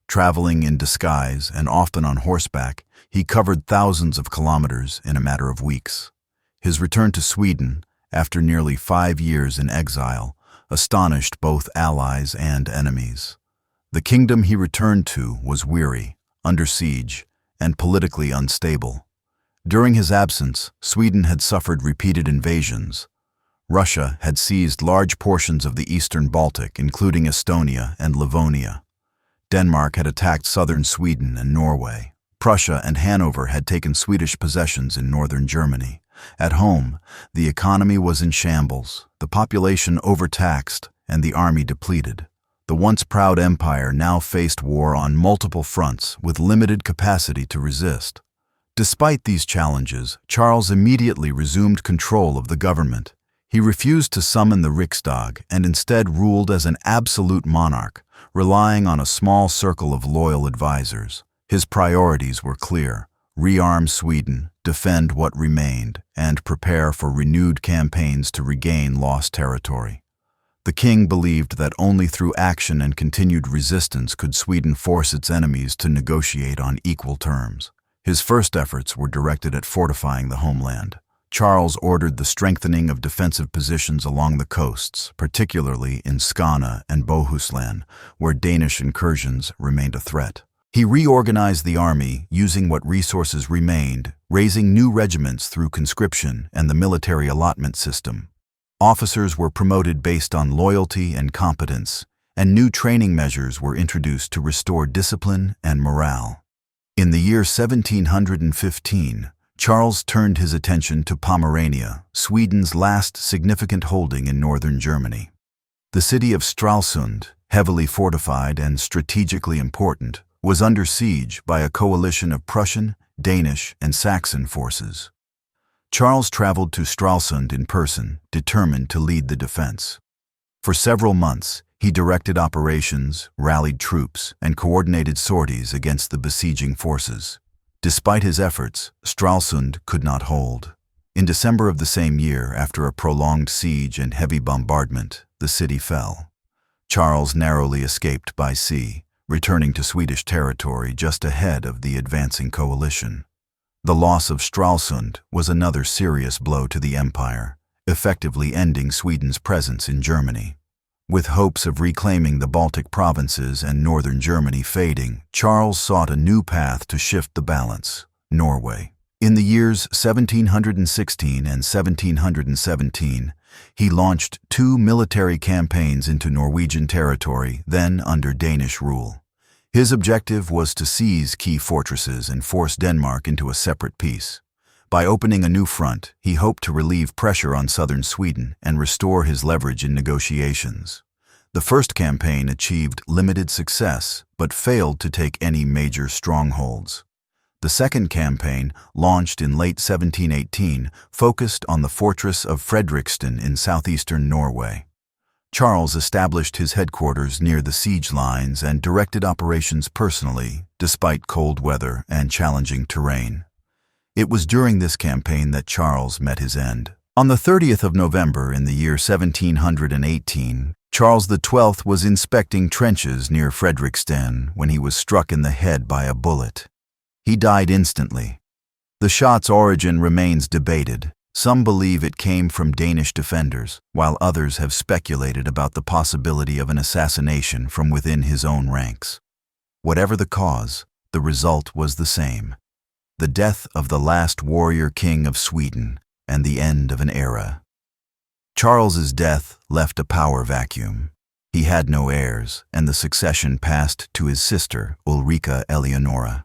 Traveling in disguise and often on horseback, he covered thousands of kilometers in a matter of weeks. His return to Sweden, after nearly 5 years in exile, astonished both allies and enemies. The kingdom he returned to was weary, under siege, and politically unstable. During his absence, Sweden had suffered repeated invasions. Russia had seized large portions of the eastern Baltic, including Estonia and Livonia. Denmark had attacked southern Sweden and Norway. Prussia and Hanover had taken Swedish possessions in northern Germany. At home, the economy was in shambles, the population overtaxed, and the army depleted. The once proud empire now faced war on multiple fronts with limited capacity to resist. Despite these challenges, Charles immediately resumed control of the government. He refused to summon the Riksdag and instead ruled as an absolute monarch, relying on a small circle of loyal advisors. His priorities were clear: rearm Sweden, defend what remained, and prepare for renewed campaigns to regain lost territory. The king believed that only through action and continued resistance could Sweden force its enemies to negotiate on equal terms. His first efforts were directed at fortifying the homeland. Charles ordered the strengthening of defensive positions along the coasts, particularly in Skåne and Bohuslän, where Danish incursions remained a threat. He reorganized the army using what resources remained, raising new regiments through conscription and the military allotment system. Officers were promoted based on loyalty and competence, and new training measures were introduced to restore discipline and morale. In the year 1715, Charles turned his attention to Pomerania, Sweden's last significant holding in northern Germany. The city of Stralsund, heavily fortified and strategically important, was under siege by a coalition of Prussian, Danish, and Saxon forces. Charles traveled to Stralsund in person, determined to lead the defense. For several months, he directed operations, rallied troops, and coordinated sorties against the besieging forces. Despite his efforts, Stralsund could not hold. In December of the same year, after a prolonged siege and heavy bombardment, the city fell. Charles narrowly escaped by sea, returning to Swedish territory just ahead of the advancing coalition. The loss of Stralsund was another serious blow to the empire, effectively ending Sweden's presence in Germany. With hopes of reclaiming the Baltic provinces and northern Germany fading, Charles sought a new path to shift the balance: Norway. In the years 1716 and 1717, he launched 2 military campaigns into Norwegian territory, then under Danish rule. His objective was to seize key fortresses and force Denmark into a separate peace. By opening a new front, he hoped to relieve pressure on southern Sweden and restore his leverage in negotiations. The first campaign achieved limited success, but failed to take any major strongholds. The second campaign, launched in late 1718, focused on the fortress of Fredriksten in southeastern Norway. Charles established his headquarters near the siege lines and directed operations personally, despite cold weather and challenging terrain. It was during this campaign that Charles met his end. On the 30th of November in the year 1718, Charles XII was inspecting trenches near Fredriksten when he was struck in the head by a bullet. He died instantly. The shot's origin remains debated. Some believe it came from Danish defenders, while others have speculated about the possibility of an assassination from within his own ranks. Whatever the cause, the result was the same: the death of the last warrior king of Sweden and the end of an era. Charles's death left a power vacuum. He had no heirs, and the succession passed to his sister, Ulrika Eleonora.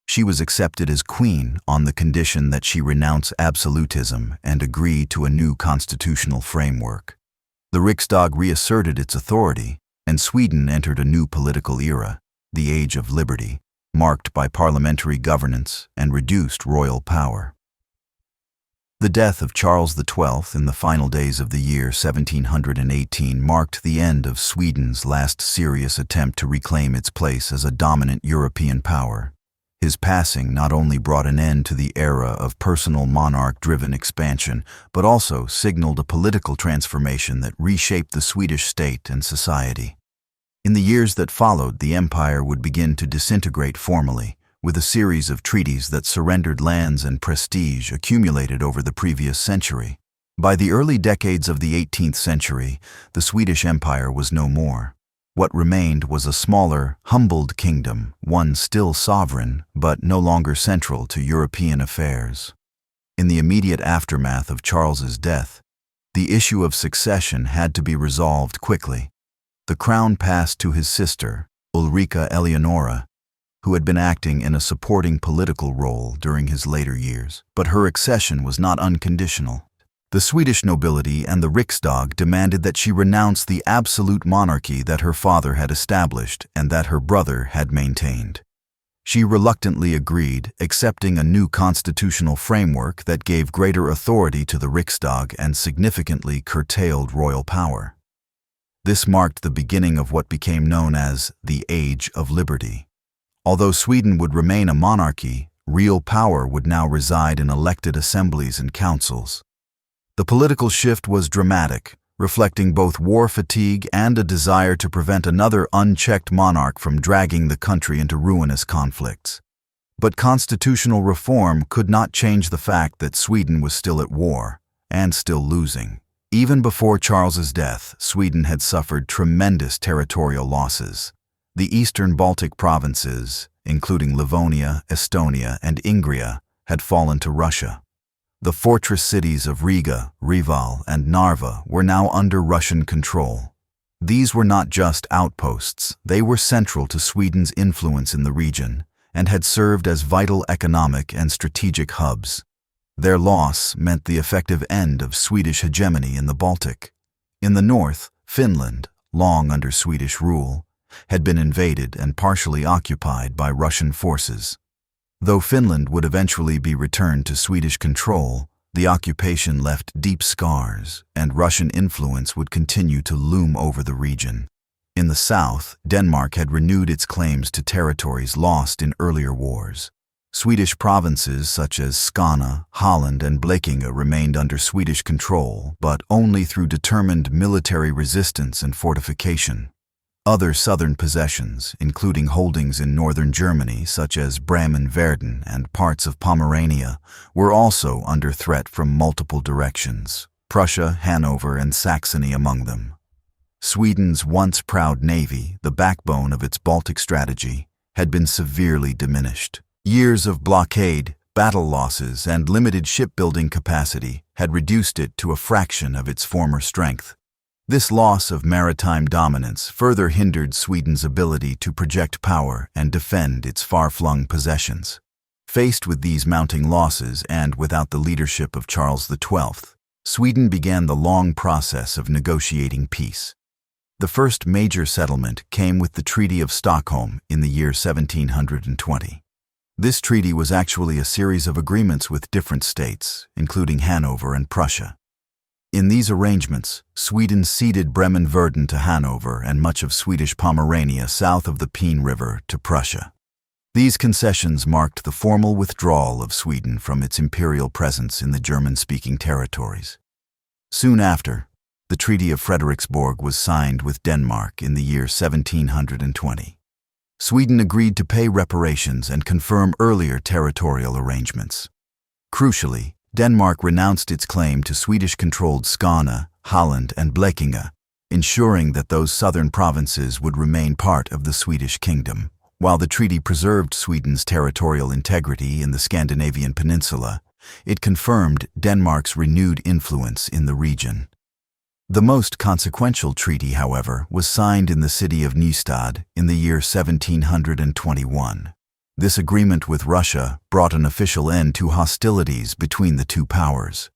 She was accepted as queen on the condition that she renounce absolutism and agree to a new constitutional framework. The Riksdag reasserted its authority, and Sweden entered a new political era, the Age of Liberty, marked by parliamentary governance and reduced royal power. The death of Charles XII in the final days of the year 1718 marked the end of Sweden's last serious attempt to reclaim its place as a dominant European power. His passing not only brought an end to the era of personal monarch-driven expansion, but also signaled a political transformation that reshaped the Swedish state and society. In the years that followed, the empire would begin to disintegrate formally, with a series of treaties that surrendered lands and prestige accumulated over the previous century. By the early decades of the 18th century, the Swedish Empire was no more. What remained was a smaller, humbled kingdom, one still sovereign, but no longer central to European affairs. In the immediate aftermath of Charles's death, the issue of succession had to be resolved quickly. The crown passed to his sister, Ulrika Eleonora, who had been acting in a supporting political role during his later years. But her accession was not unconditional. The Swedish nobility and the Riksdag demanded that she renounce the absolute monarchy that her father had established and that her brother had maintained. She reluctantly agreed, accepting a new constitutional framework that gave greater authority to the Riksdag and significantly curtailed royal power. This marked the beginning of what became known as the Age of Liberty. Although Sweden would remain a monarchy, real power would now reside in elected assemblies and councils. The political shift was dramatic, reflecting both war fatigue and a desire to prevent another unchecked monarch from dragging the country into ruinous conflicts. But constitutional reform could not change the fact that Sweden was still at war, and still losing. Even before Charles's death, Sweden had suffered tremendous territorial losses. The eastern Baltic provinces, including Livonia, Estonia, and Ingria, had fallen to Russia. The fortress cities of Riga, Reval, and Narva were now under Russian control. These were not just outposts, they were central to Sweden's influence in the region, and had served as vital economic and strategic hubs. Their loss meant the effective end of Swedish hegemony in the Baltic. In the north, Finland, long under Swedish rule, had been invaded and partially occupied by Russian forces. Though Finland would eventually be returned to Swedish control, the occupation left deep scars, and Russian influence would continue to loom over the region. In the south, Denmark had renewed its claims to territories lost in earlier wars. Swedish provinces such as Skåne, Holland, and Blekinge remained under Swedish control, but only through determined military resistance and fortification. Other southern possessions, including holdings in northern Germany such as Bremen-Verden and parts of Pomerania, were also under threat from multiple directions, Prussia, Hanover, and Saxony among them. Sweden's once proud navy, the backbone of its Baltic strategy, had been severely diminished. Years of blockade, battle losses, and limited shipbuilding capacity had reduced it to a fraction of its former strength. This loss of maritime dominance further hindered Sweden's ability to project power and defend its far-flung possessions. Faced with these mounting losses and without the leadership of Charles XII, Sweden began the long process of negotiating peace. The first major settlement came with the Treaty of Stockholm in the year 1720. This treaty was actually a series of agreements with different states, including Hanover and Prussia. In these arrangements, Sweden ceded Bremen-Verden to Hanover and much of Swedish Pomerania south of the Peene River to Prussia. These concessions marked the formal withdrawal of Sweden from its imperial presence in the German-speaking territories. Soon after, the Treaty of Frederiksborg was signed with Denmark in the year 1720. Sweden agreed to pay reparations and confirm earlier territorial arrangements. Crucially, Denmark renounced its claim to Swedish-controlled Skåne, Holland, and Blekinge, ensuring that those southern provinces would remain part of the Swedish kingdom. While the treaty preserved Sweden's territorial integrity in the Scandinavian peninsula, it confirmed Denmark's renewed influence in the region. The most consequential treaty, however, was signed in the city of Nystad in the year 1721. This agreement with Russia brought an official end to hostilities between the two powers.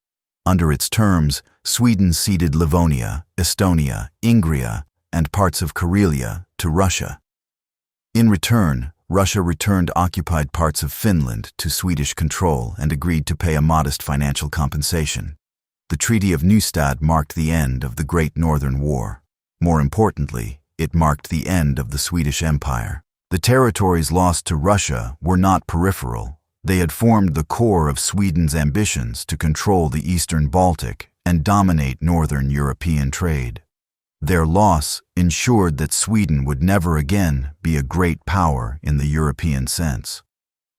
Under its terms, Sweden ceded Livonia, Estonia, Ingria, and parts of Karelia to Russia. In return, Russia returned occupied parts of Finland to Swedish control and agreed to pay a modest financial compensation. The Treaty of Nystad marked the end of the Great Northern War. More importantly, it marked the end of the Swedish Empire. The territories lost to Russia were not peripheral. They had formed the core of Sweden's ambitions to control the eastern Baltic and dominate northern European trade. Their loss ensured that Sweden would never again be a great power in the European sense.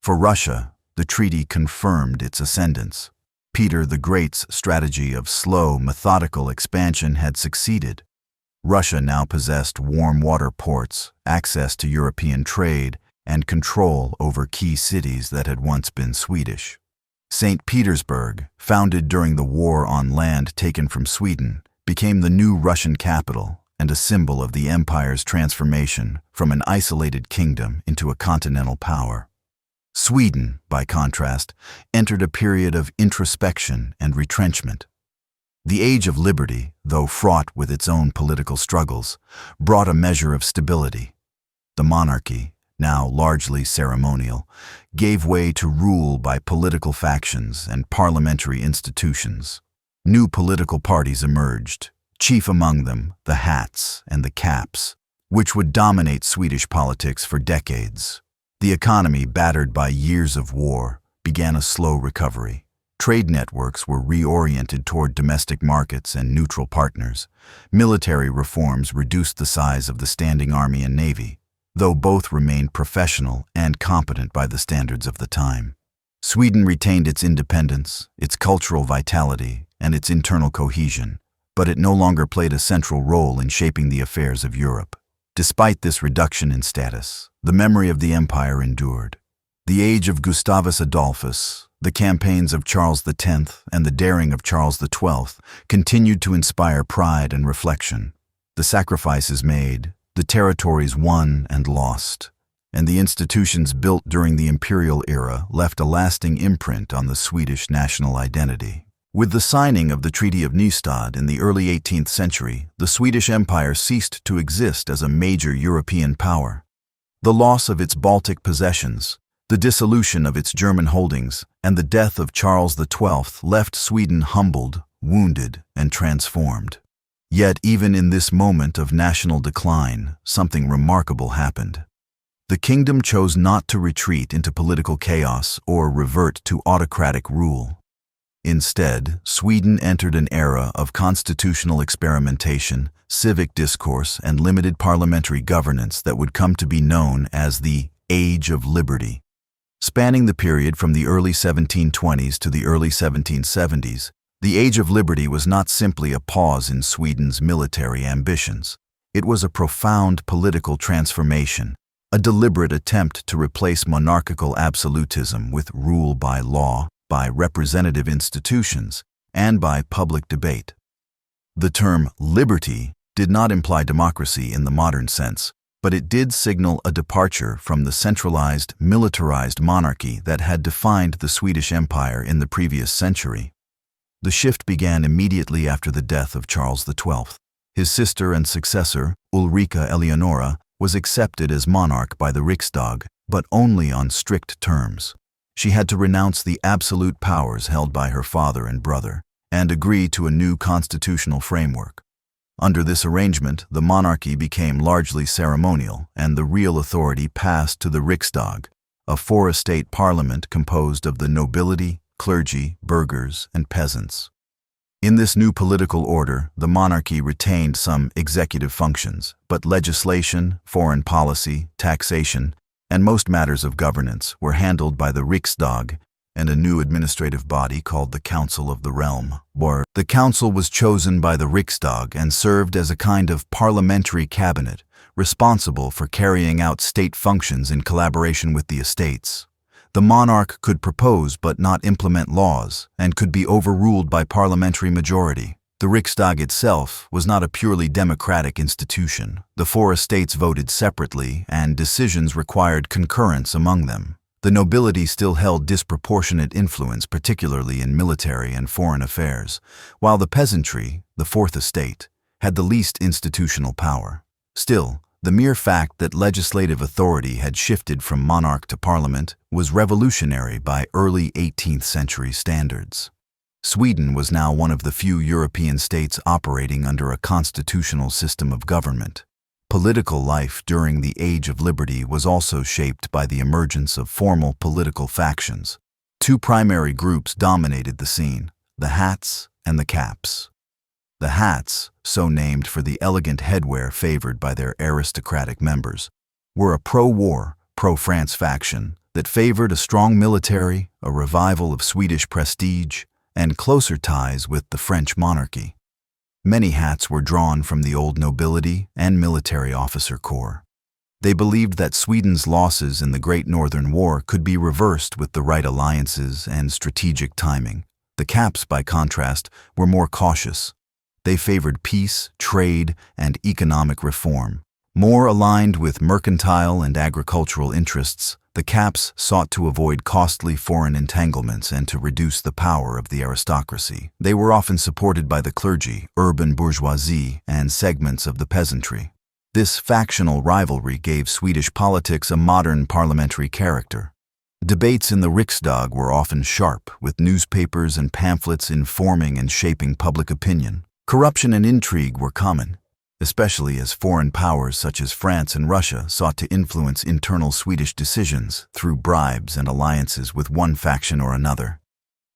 For Russia, the treaty confirmed its ascendance. Peter the Great's strategy of slow, methodical expansion had succeeded. Russia now possessed warm water ports, access to European trade, and control over key cities that had once been Swedish. St. Petersburg, founded during the war on land taken from Sweden, became the new Russian capital and a symbol of the empire's transformation from an isolated kingdom into a continental power. Sweden, by contrast, entered a period of introspection and retrenchment. The Age of Liberty, though fraught with its own political struggles, brought a measure of stability. The monarchy, now largely ceremonial, gave way to rule by political factions and parliamentary institutions. New political parties emerged, chief among them the Hats and the Caps, which would dominate Swedish politics for decades. The economy, battered by years of war, began a slow recovery. Trade networks were reoriented toward domestic markets and neutral partners. Military reforms reduced the size of the standing army and navy, though both remained professional and competent by the standards of the time. Sweden retained its independence, its cultural vitality, and its internal cohesion, but it no longer played a central role in shaping the affairs of Europe. Despite this reduction in status, the memory of the empire endured. The age of Gustavus Adolphus, the campaigns of Charles X, and the daring of Charles XII continued to inspire pride and reflection. The sacrifices made, the territories won and lost, and the institutions built during the imperial era left a lasting imprint on the Swedish national identity. With the signing of the Treaty of Nystad in the early 18th century, the Swedish Empire ceased to exist as a major European power. The loss of its Baltic possessions, the dissolution of its German holdings, and the death of Charles XII left Sweden humbled, wounded, and transformed. Yet even in this moment of national decline, something remarkable happened. The kingdom chose not to retreat into political chaos or revert to autocratic rule. Instead, Sweden entered an era of constitutional experimentation, civic discourse, and limited parliamentary governance that would come to be known as the Age of Liberty. Spanning the period from the early 1720s to the early 1770s, the Age of Liberty was not simply a pause in Sweden's military ambitions. It was a profound political transformation, a deliberate attempt to replace monarchical absolutism with rule by law, by representative institutions, and by public debate. The term liberty did not imply democracy in the modern sense, but it did signal a departure from the centralized, militarized monarchy that had defined the Swedish Empire in the previous century. The shift began immediately after the death of Charles XII. His sister and successor, Ulrika Eleonora, was accepted as monarch by the Riksdag, but only on strict terms. She had to renounce the absolute powers held by her father and brother, and agree to a new constitutional framework. Under this arrangement, the monarchy became largely ceremonial, and the real authority passed to the Riksdag, a four-estate parliament composed of the nobility, clergy, burghers, and peasants. In this new political order, the monarchy retained some executive functions, but legislation, foreign policy, taxation, and most matters of governance were handled by the Riksdag and a new administrative body called the Council of the Realm. The council was chosen by the Riksdag and served as a kind of parliamentary cabinet, responsible for carrying out state functions in collaboration with the estates. The monarch could propose but not implement laws, and could be overruled by parliamentary majority. The Riksdag itself was not a purely democratic institution. The four estates voted separately, and decisions required concurrence among them. The nobility still held disproportionate influence, particularly in military and foreign affairs, while the peasantry, the fourth estate, had the least institutional power. Still, the mere fact that legislative authority had shifted from monarch to parliament was revolutionary by early 18th century standards. Sweden was now one of the few European states operating under a constitutional system of government. Political life during the Age of Liberty was also shaped by the emergence of formal political factions. Two primary groups dominated the scene: the hats and the caps. The hats, so named for the elegant headwear favored by their aristocratic members, were a pro-war, pro-France faction that favored a strong military, a revival of Swedish prestige, and closer ties with the French monarchy. Many hats were drawn from the old nobility and military officer corps. They believed that Sweden's losses in the Great Northern War could be reversed with the right alliances and strategic timing. The caps, by contrast, were more cautious. They favored peace, trade, and economic reform. More aligned with mercantile and agricultural interests, the caps sought to avoid costly foreign entanglements and to reduce the power of the aristocracy. They were often supported by the clergy, urban bourgeoisie, and segments of the peasantry. This factional rivalry gave Swedish politics a modern parliamentary character. Debates in the Riksdag were often sharp, with newspapers and pamphlets informing and shaping public opinion. Corruption and intrigue were common, especially as foreign powers such as France and Russia sought to influence internal Swedish decisions through bribes and alliances with one faction or another.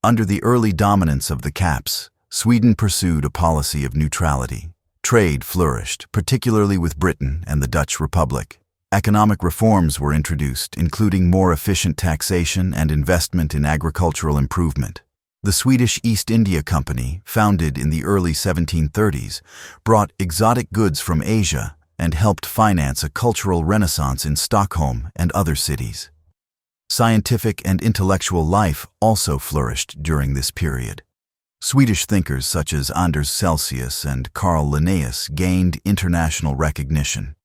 Under the early dominance of the caps, Sweden pursued a policy of neutrality. Trade flourished, particularly with Britain and the Dutch Republic. Economic reforms were introduced, including more efficient taxation and investment in agricultural improvement. The Swedish East India Company, founded in the early 1730s, brought exotic goods from Asia and helped finance a cultural renaissance in Stockholm and other cities. Scientific and intellectual life also flourished during this period. Swedish thinkers such as Anders Celsius and Carl Linnaeus gained international recognition.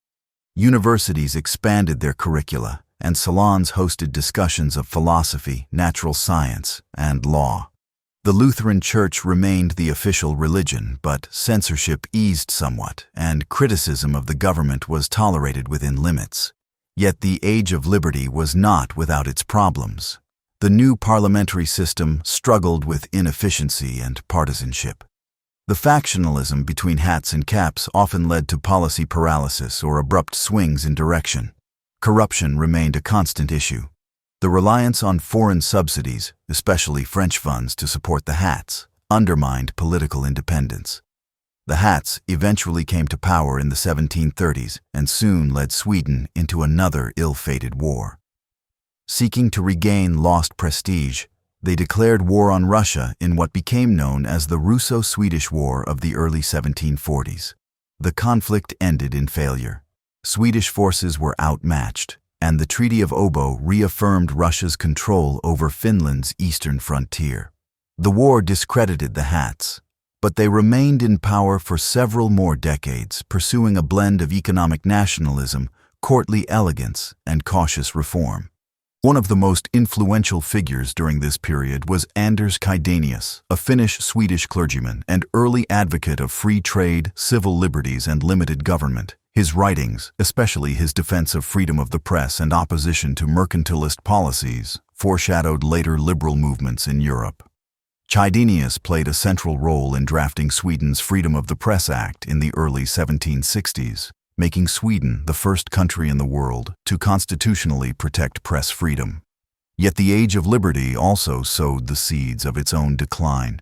Universities expanded their curricula, and salons hosted discussions of philosophy, natural science, and law. The Lutheran Church remained the official religion, but censorship eased somewhat, and criticism of the government was tolerated within limits. Yet the Age of Liberty was not without its problems. The new parliamentary system struggled with inefficiency and partisanship. The factionalism between hats and caps often led to policy paralysis or abrupt swings in direction. Corruption remained a constant issue. The reliance on foreign subsidies, especially French funds to support the hats, undermined political independence. The hats eventually came to power in the 1730s and soon led Sweden into another ill-fated war. Seeking to regain lost prestige, they declared war on Russia in what became known as the Russo-Swedish War of the early 1740s. The conflict ended in failure. Swedish forces were outmatched, and the Treaty of Åbo reaffirmed Russia's control over Finland's eastern frontier. The war discredited the hats, but they remained in power for several more decades, pursuing a blend of economic nationalism, courtly elegance, and cautious reform. One of the most influential figures during this period was Anders Chydenius, a Finnish-Swedish clergyman and early advocate of free trade, civil liberties, and limited government. His writings, especially his defense of freedom of the press and opposition to mercantilist policies, foreshadowed later liberal movements in Europe. Chydenius played a central role in drafting Sweden's Freedom of the Press Act in the early 1760s, making Sweden the first country in the world to constitutionally protect press freedom. Yet the Age of Liberty also sowed the seeds of its own decline.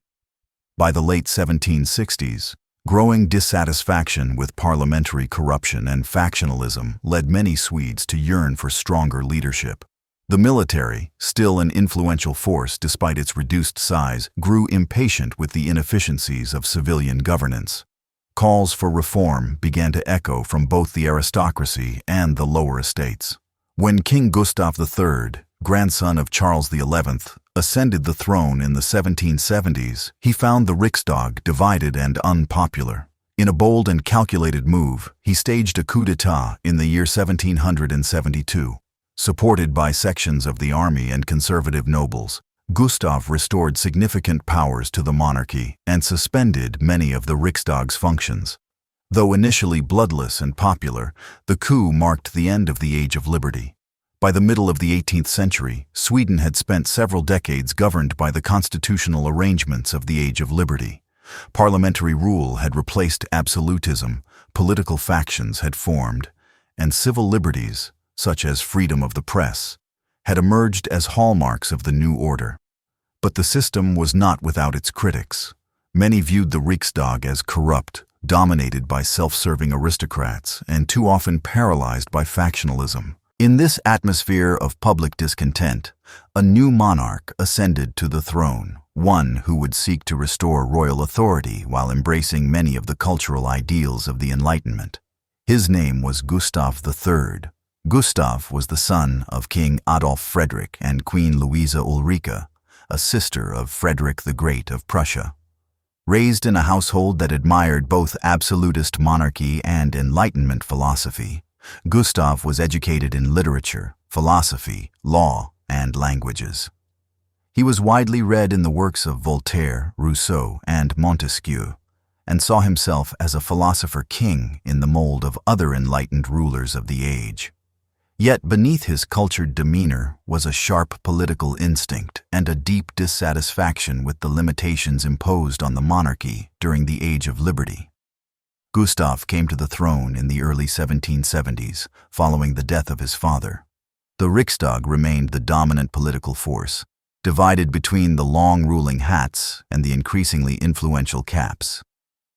By the late 1760s, growing dissatisfaction with parliamentary corruption and factionalism led many Swedes to yearn for stronger leadership. The military, still an influential force despite its reduced size, grew impatient with the inefficiencies of civilian governance. Calls for reform began to echo from both the aristocracy and the lower estates. When King Gustav III, grandson of Charles XI, ascended the throne in the 1770s, he found the Riksdag divided and unpopular. In a bold and calculated move, he staged a coup d'état in the year 1772. Supported by sections of the army and conservative nobles, Gustav restored significant powers to the monarchy and suspended many of the Riksdag's functions. Though initially bloodless and popular, the coup marked the end of the Age of Liberty. By the middle of the 18th century, Sweden had spent several decades governed by the constitutional arrangements of the Age of Liberty. Parliamentary rule had replaced absolutism, political factions had formed, and civil liberties, such as freedom of the press, had emerged as hallmarks of the new order. But the system was not without its critics. Many viewed the Riksdag as corrupt, dominated by self-serving aristocrats, and too often paralyzed by factionalism. In this atmosphere of public discontent, a new monarch ascended to the throne, one who would seek to restore royal authority while embracing many of the cultural ideals of the Enlightenment. His name was Gustav III. Gustav was the son of King Adolf Fredrik and Queen Louisa Ulrika, a sister of Frederick the Great of Prussia. Raised in a household that admired both absolutist monarchy and Enlightenment philosophy, Gustav was educated in literature, philosophy, law, and languages. He was widely read in the works of Voltaire, Rousseau, and Montesquieu, and saw himself as a philosopher-king in the mold of other enlightened rulers of the age. Yet beneath his cultured demeanor was a sharp political instinct and a deep dissatisfaction with the limitations imposed on the monarchy during the Age of Liberty. Gustav came to the throne in the early 1770s, following the death of his father. The Riksdag remained the dominant political force, divided between the long-ruling hats and the increasingly influential caps.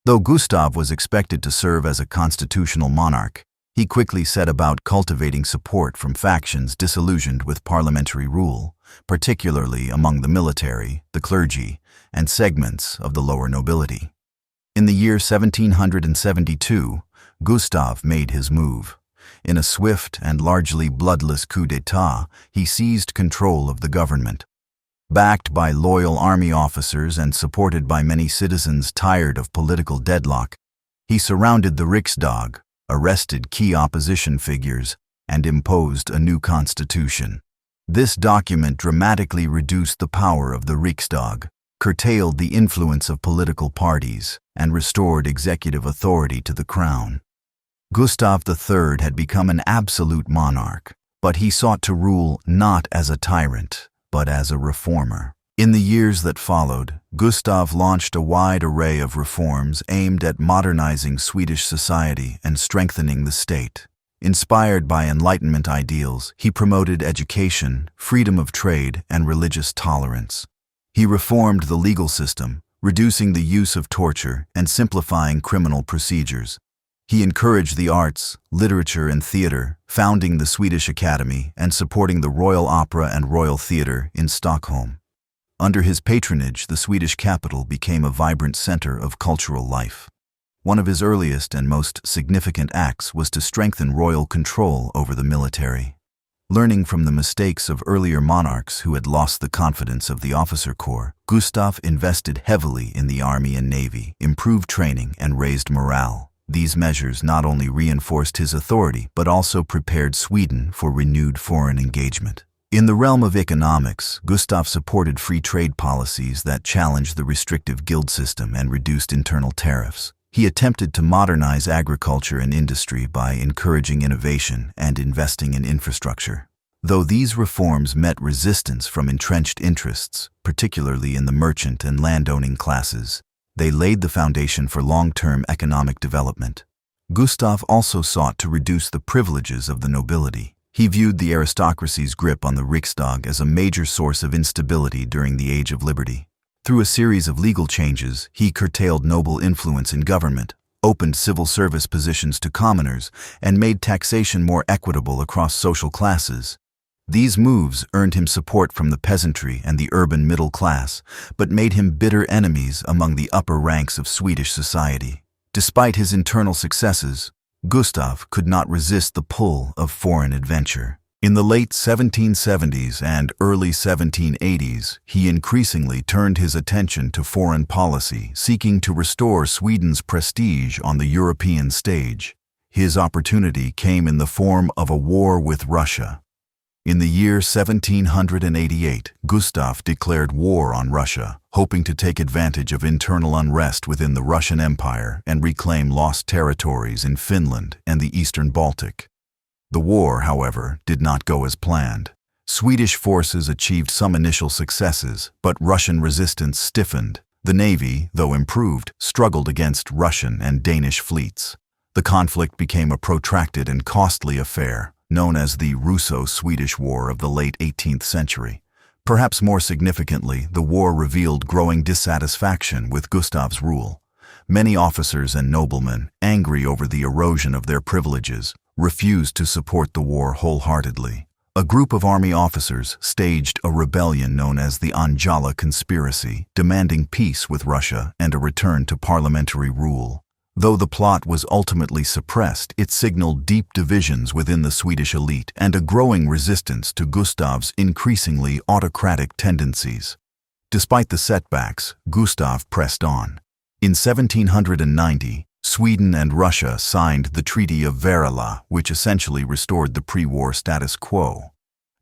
Though Gustav was expected to serve as a constitutional monarch, he quickly set about cultivating support from factions disillusioned with parliamentary rule, particularly among the military, the clergy, and segments of the lower nobility. In the year 1772, Gustav made his move. In a swift and largely bloodless coup d'état, he seized control of the government. Backed by loyal army officers and supported by many citizens tired of political deadlock, he surrounded the Riksdag, arrested key opposition figures, and imposed a new constitution. This document dramatically reduced the power of the Riksdag, curtailed the influence of political parties, and restored executive authority to the crown. Gustav III had become an absolute monarch, but he sought to rule not as a tyrant, but as a reformer. In the years that followed, Gustav launched a wide array of reforms aimed at modernizing Swedish society and strengthening the state. Inspired by Enlightenment ideals, he promoted education, freedom of trade, and religious tolerance. He reformed the legal system, reducing the use of torture and simplifying criminal procedures. He encouraged the arts, literature, and theater, founding the Swedish Academy and supporting the Royal Opera and Royal Theatre in Stockholm. Under his patronage, the Swedish capital became a vibrant center of cultural life. One of his earliest and most significant acts was to strengthen royal control over the military. Learning from the mistakes of earlier monarchs who had lost the confidence of the officer corps, Gustav invested heavily in the army and navy, improved training, and raised morale. These measures not only reinforced his authority but also prepared Sweden for renewed foreign engagement. In the realm of economics, Gustav supported free trade policies that challenged the restrictive guild system and reduced internal tariffs. He attempted to modernize agriculture and industry by encouraging innovation and investing in infrastructure. Though these reforms met resistance from entrenched interests, particularly in the merchant and landowning classes, they laid the foundation for long-term economic development. Gustav also sought to reduce the privileges of the nobility. He viewed the aristocracy's grip on the Riksdag as a major source of instability during the Age of Liberty. Through a series of legal changes, he curtailed noble influence in government, opened civil service positions to commoners, and made taxation more equitable across social classes. These moves earned him support from the peasantry and the urban middle class, but made him bitter enemies among the upper ranks of Swedish society. Despite his internal successes, Gustav could not resist the pull of foreign adventure. In the late 1770s and early 1780s, he increasingly turned his attention to foreign policy, seeking to restore Sweden's prestige on the European stage. His opportunity came in the form of a war with Russia. In the year 1788, Gustav declared war on Russia, hoping to take advantage of internal unrest within the Russian Empire and reclaim lost territories in Finland and the eastern Baltic. The war, however, did not go as planned. Swedish forces achieved some initial successes, but Russian resistance stiffened. The navy, though improved, struggled against Russian and Danish fleets. The conflict became a protracted and costly affair, known as the Russo-Swedish War of the late 18th century. Perhaps more significantly, the war revealed growing dissatisfaction with Gustav's rule. Many officers and noblemen, angry over the erosion of their privileges, refused to support the war wholeheartedly. A group of army officers staged a rebellion known as the Anjala Conspiracy, demanding peace with Russia and a return to parliamentary rule. Though the plot was ultimately suppressed, it signaled deep divisions within the Swedish elite and a growing resistance to Gustav's increasingly autocratic tendencies. Despite the setbacks, Gustav pressed on. In 1790, Sweden and Russia signed the Treaty of Varela, which essentially restored the pre-war status quo.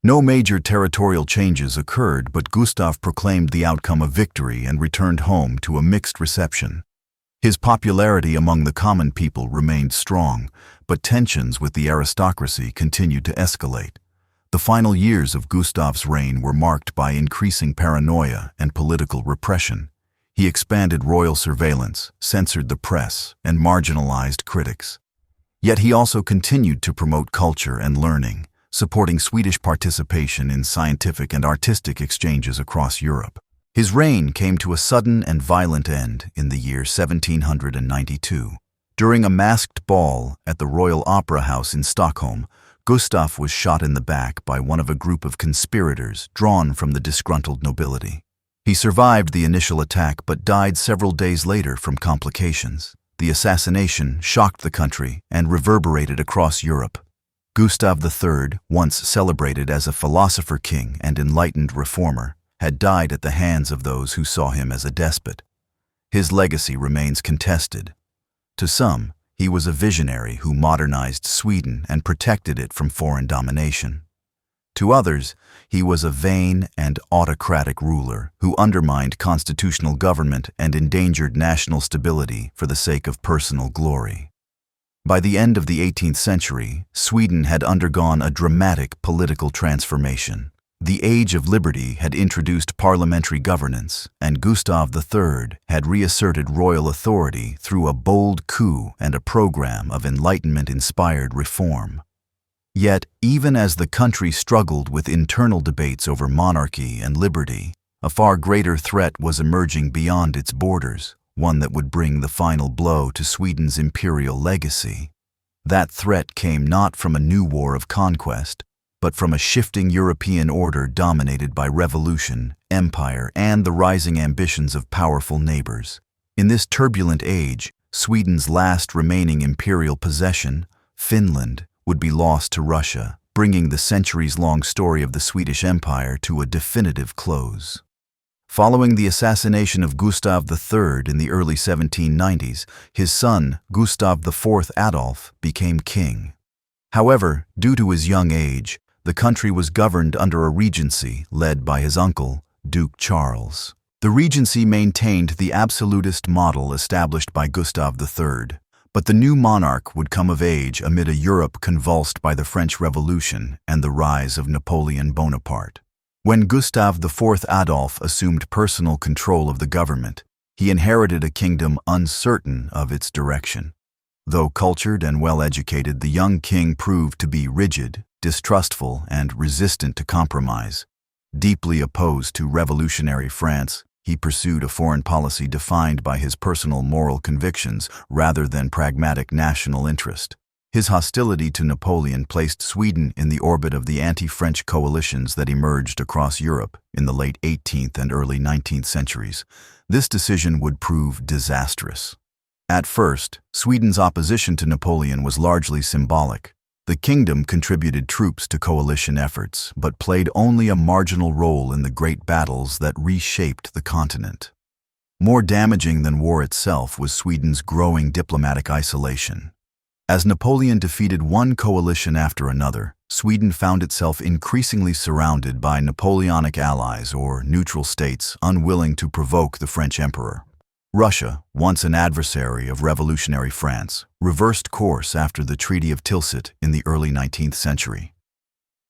No major territorial changes occurred, but Gustav proclaimed the outcome a victory and returned home to a mixed reception. His popularity among the common people remained strong, but tensions with the aristocracy continued to escalate. The final years of Gustav's reign were marked by increasing paranoia and political repression. He expanded royal surveillance, censored the press, and marginalized critics. Yet he also continued to promote culture and learning, supporting Swedish participation in scientific and artistic exchanges across Europe. His reign came to a sudden and violent end in the year 1792. During a masked ball at the Royal Opera House in Stockholm, Gustav was shot in the back by one of a group of conspirators drawn from the disgruntled nobility. He survived the initial attack but died several days later from complications. The assassination shocked the country and reverberated across Europe. Gustav III, once celebrated as a philosopher king and enlightened reformer, had died at the hands of those who saw him as a despot. His legacy remains contested. To some, he was a visionary who modernized Sweden and protected it from foreign domination. To others, he was a vain and autocratic ruler who undermined constitutional government and endangered national stability for the sake of personal glory. By the end of the 18th century, Sweden had undergone a dramatic political transformation. The Age of Liberty had introduced parliamentary governance, and Gustav III had reasserted royal authority through a bold coup and a program of Enlightenment-inspired reform. Yet, even as the country struggled with internal debates over monarchy and liberty, a far greater threat was emerging beyond its borders, one that would bring the final blow to Sweden's imperial legacy. That threat came not from a new war of conquest, but from a shifting European order dominated by revolution, empire, and the rising ambitions of powerful neighbors. In this turbulent age, Sweden's last remaining imperial possession, Finland, would be lost to Russia, bringing the centuries-long story of the Swedish Empire to a definitive close. Following the assassination of Gustav III in the early 1790s, his son, Gustav IV Adolf, became king. However, due to his young age, the country was governed under a regency led by his uncle, Duke Charles. The regency maintained the absolutist model established by Gustav III, but the new monarch would come of age amid a Europe convulsed by the French Revolution and the rise of Napoleon Bonaparte. When Gustav IV Adolf assumed personal control of the government, he inherited a kingdom uncertain of its direction. Though cultured and well-educated, the young king proved to be rigid, distrustful, and resistant to compromise. Deeply opposed to revolutionary France, he pursued a foreign policy defined by his personal moral convictions rather than pragmatic national interest. His hostility to Napoleon placed Sweden in the orbit of the anti-French coalitions that emerged across Europe in the late 18th and early 19th centuries. This decision would prove disastrous. At first, Sweden's opposition to Napoleon was largely symbolic. The kingdom contributed troops to coalition efforts, but played only a marginal role in the great battles that reshaped the continent. More damaging than war itself was Sweden's growing diplomatic isolation. As Napoleon defeated one coalition after another, Sweden found itself increasingly surrounded by Napoleonic allies or neutral states unwilling to provoke the French emperor. Russia, once an adversary of revolutionary France, reversed course after the Treaty of Tilsit in the early 19th century.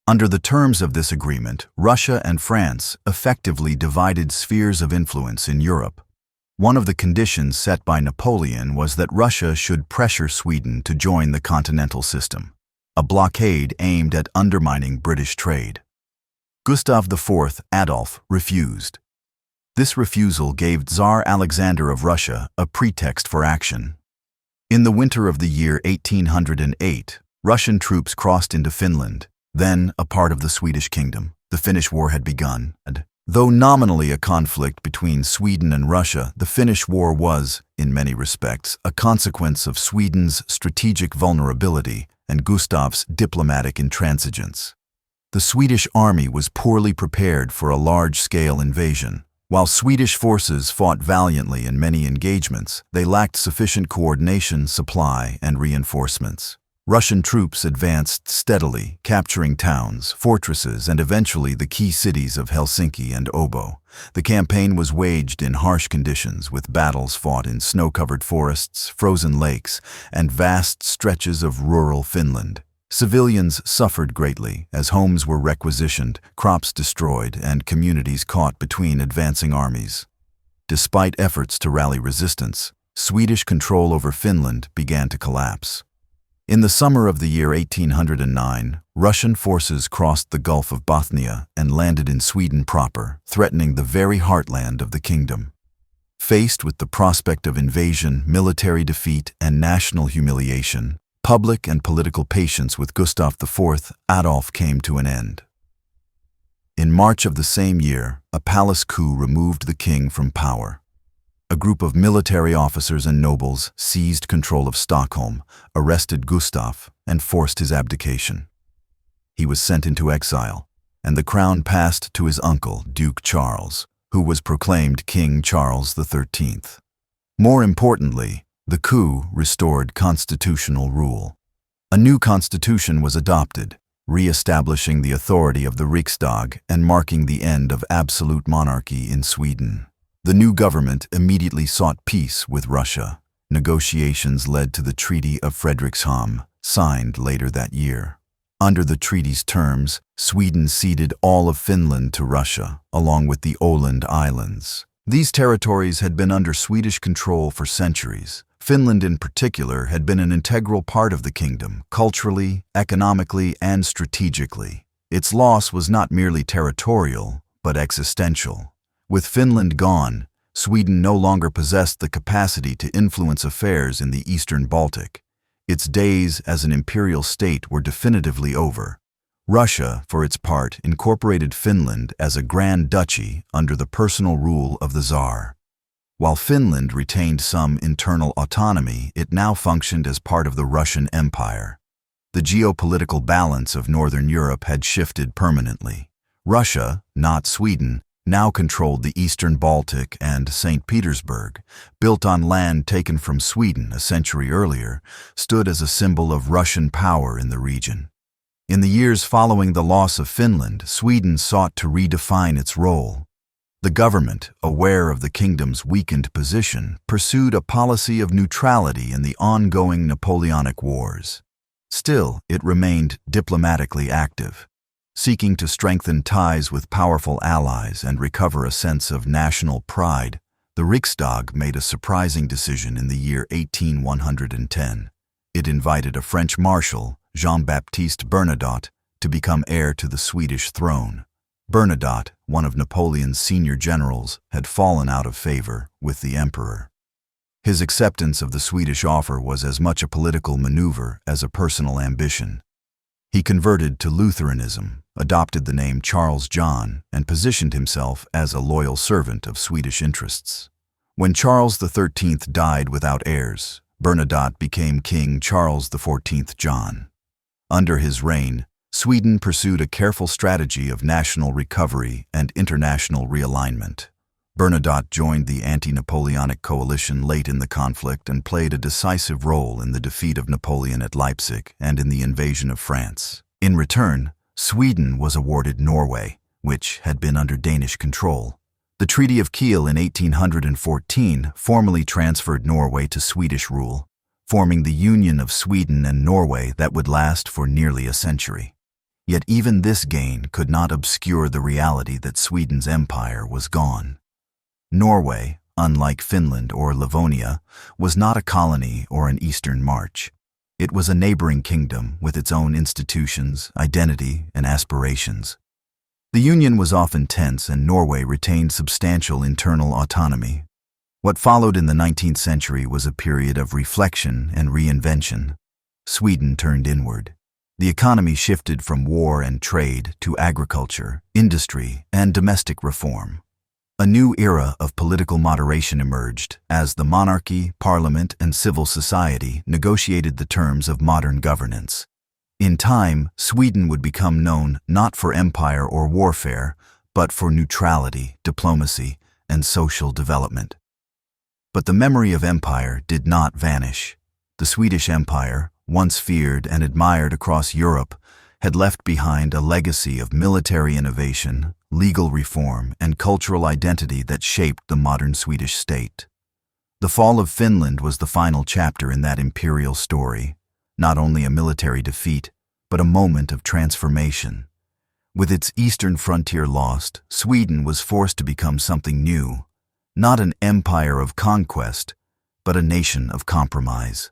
Under the terms of this agreement, Russia and France effectively divided spheres of influence in Europe. One of the conditions set by Napoleon was that Russia should pressure Sweden to join the continental system, a blockade aimed at undermining British trade. Gustav IV Adolf refused. This refusal gave Tsar Alexander of Russia a pretext for action. In the winter of the year 1808, Russian troops crossed into Finland, then a part of the Swedish kingdom. The Finnish War had begun, and though nominally a conflict between Sweden and Russia, the Finnish War was, in many respects, a consequence of Sweden's strategic vulnerability and Gustav's diplomatic intransigence. The Swedish army was poorly prepared for a large-scale invasion. While Swedish forces fought valiantly in many engagements, they lacked sufficient coordination, supply, and reinforcements. Russian troops advanced steadily, capturing towns, fortresses, and eventually the key cities of Helsinki and Åbo. The campaign was waged in harsh conditions, with battles fought in snow-covered forests, frozen lakes, and vast stretches of rural Finland. Civilians suffered greatly as homes were requisitioned, crops destroyed, and communities caught between advancing armies. Despite efforts to rally resistance, Swedish control over Finland began to collapse. In the summer of the year 1809, Russian forces crossed the Gulf of Bothnia and landed in Sweden proper, threatening the very heartland of the kingdom. Faced with the prospect of invasion, military defeat, and national humiliation, public and political patience with Gustav IV Adolf came to an end. In March of the same year, a palace coup removed the king from power. A group of military officers and nobles seized control of Stockholm, arrested Gustav, and forced his abdication. He was sent into exile, and the crown passed to his uncle, Duke Charles, who was proclaimed King Charles XIII. More importantly, the coup restored constitutional rule. A new constitution was adopted, re-establishing the authority of the Riksdag and marking the end of absolute monarchy in Sweden. The new government immediately sought peace with Russia. Negotiations led to the Treaty of Fredrikshamn, signed later that year. Under the treaty's terms, Sweden ceded all of Finland to Russia, along with the Åland Islands. These territories had been under Swedish control for centuries. Finland in particular had been an integral part of the kingdom, culturally, economically, and strategically. Its loss was not merely territorial, but existential. With Finland gone, Sweden no longer possessed the capacity to influence affairs in the eastern Baltic. Its days as an imperial state were definitively over. Russia, for its part, incorporated Finland as a Grand Duchy under the personal rule of the Tsar. While Finland retained some internal autonomy, it now functioned as part of the Russian Empire. The geopolitical balance of Northern Europe had shifted permanently. Russia, not Sweden, now controlled the eastern Baltic, and St. Petersburg, built on land taken from Sweden a century earlier, stood as a symbol of Russian power in the region. In the years following the loss of Finland, Sweden sought to redefine its role. The government, aware of the kingdom's weakened position, pursued a policy of neutrality in the ongoing Napoleonic Wars. Still, it remained diplomatically active. Seeking to strengthen ties with powerful allies and recover a sense of national pride, the Riksdag made a surprising decision in the year 1810. It invited a French marshal, Jean-Baptiste Bernadotte, to become heir to the Swedish throne. Bernadotte, one of Napoleon's senior generals, had fallen out of favor with the emperor. His acceptance of the Swedish offer was as much a political maneuver as a personal ambition. He converted to Lutheranism, adopted the name Charles John, and positioned himself as a loyal servant of Swedish interests. When Charles XIII died without heirs, Bernadotte became King Charles XIV John. Under his reign, Sweden pursued a careful strategy of national recovery and international realignment. Bernadotte joined the anti-Napoleonic coalition late in the conflict and played a decisive role in the defeat of Napoleon at Leipzig and in the invasion of France. In return, Sweden was awarded Norway, which had been under Danish control. The Treaty of Kiel in 1814 formally transferred Norway to Swedish rule, forming the union of Sweden and Norway that would last for nearly a century. Yet even this gain could not obscure the reality that Sweden's empire was gone. Norway, unlike Finland or Livonia, was not a colony or an eastern march. It was a neighboring kingdom with its own institutions, identity, and aspirations. The union was often tense, and Norway retained substantial internal autonomy. What followed in the 19th century was a period of reflection and reinvention. Sweden turned inward. The economy shifted from war and trade to agriculture, industry, and domestic reform. A new era of political moderation emerged as the monarchy, parliament, and civil society negotiated the terms of modern governance. In time, Sweden would become known not for empire or warfare, but for neutrality, diplomacy, and social development. But the memory of empire did not vanish. The Swedish Empire, once feared and admired across Europe, had left behind a legacy of military innovation, legal reform, and cultural identity that shaped the modern Swedish state. The fall of Finland was the final chapter in that imperial story, not only a military defeat, but a moment of transformation. With its eastern frontier lost, Sweden was forced to become something new, not an empire of conquest, but a nation of compromise.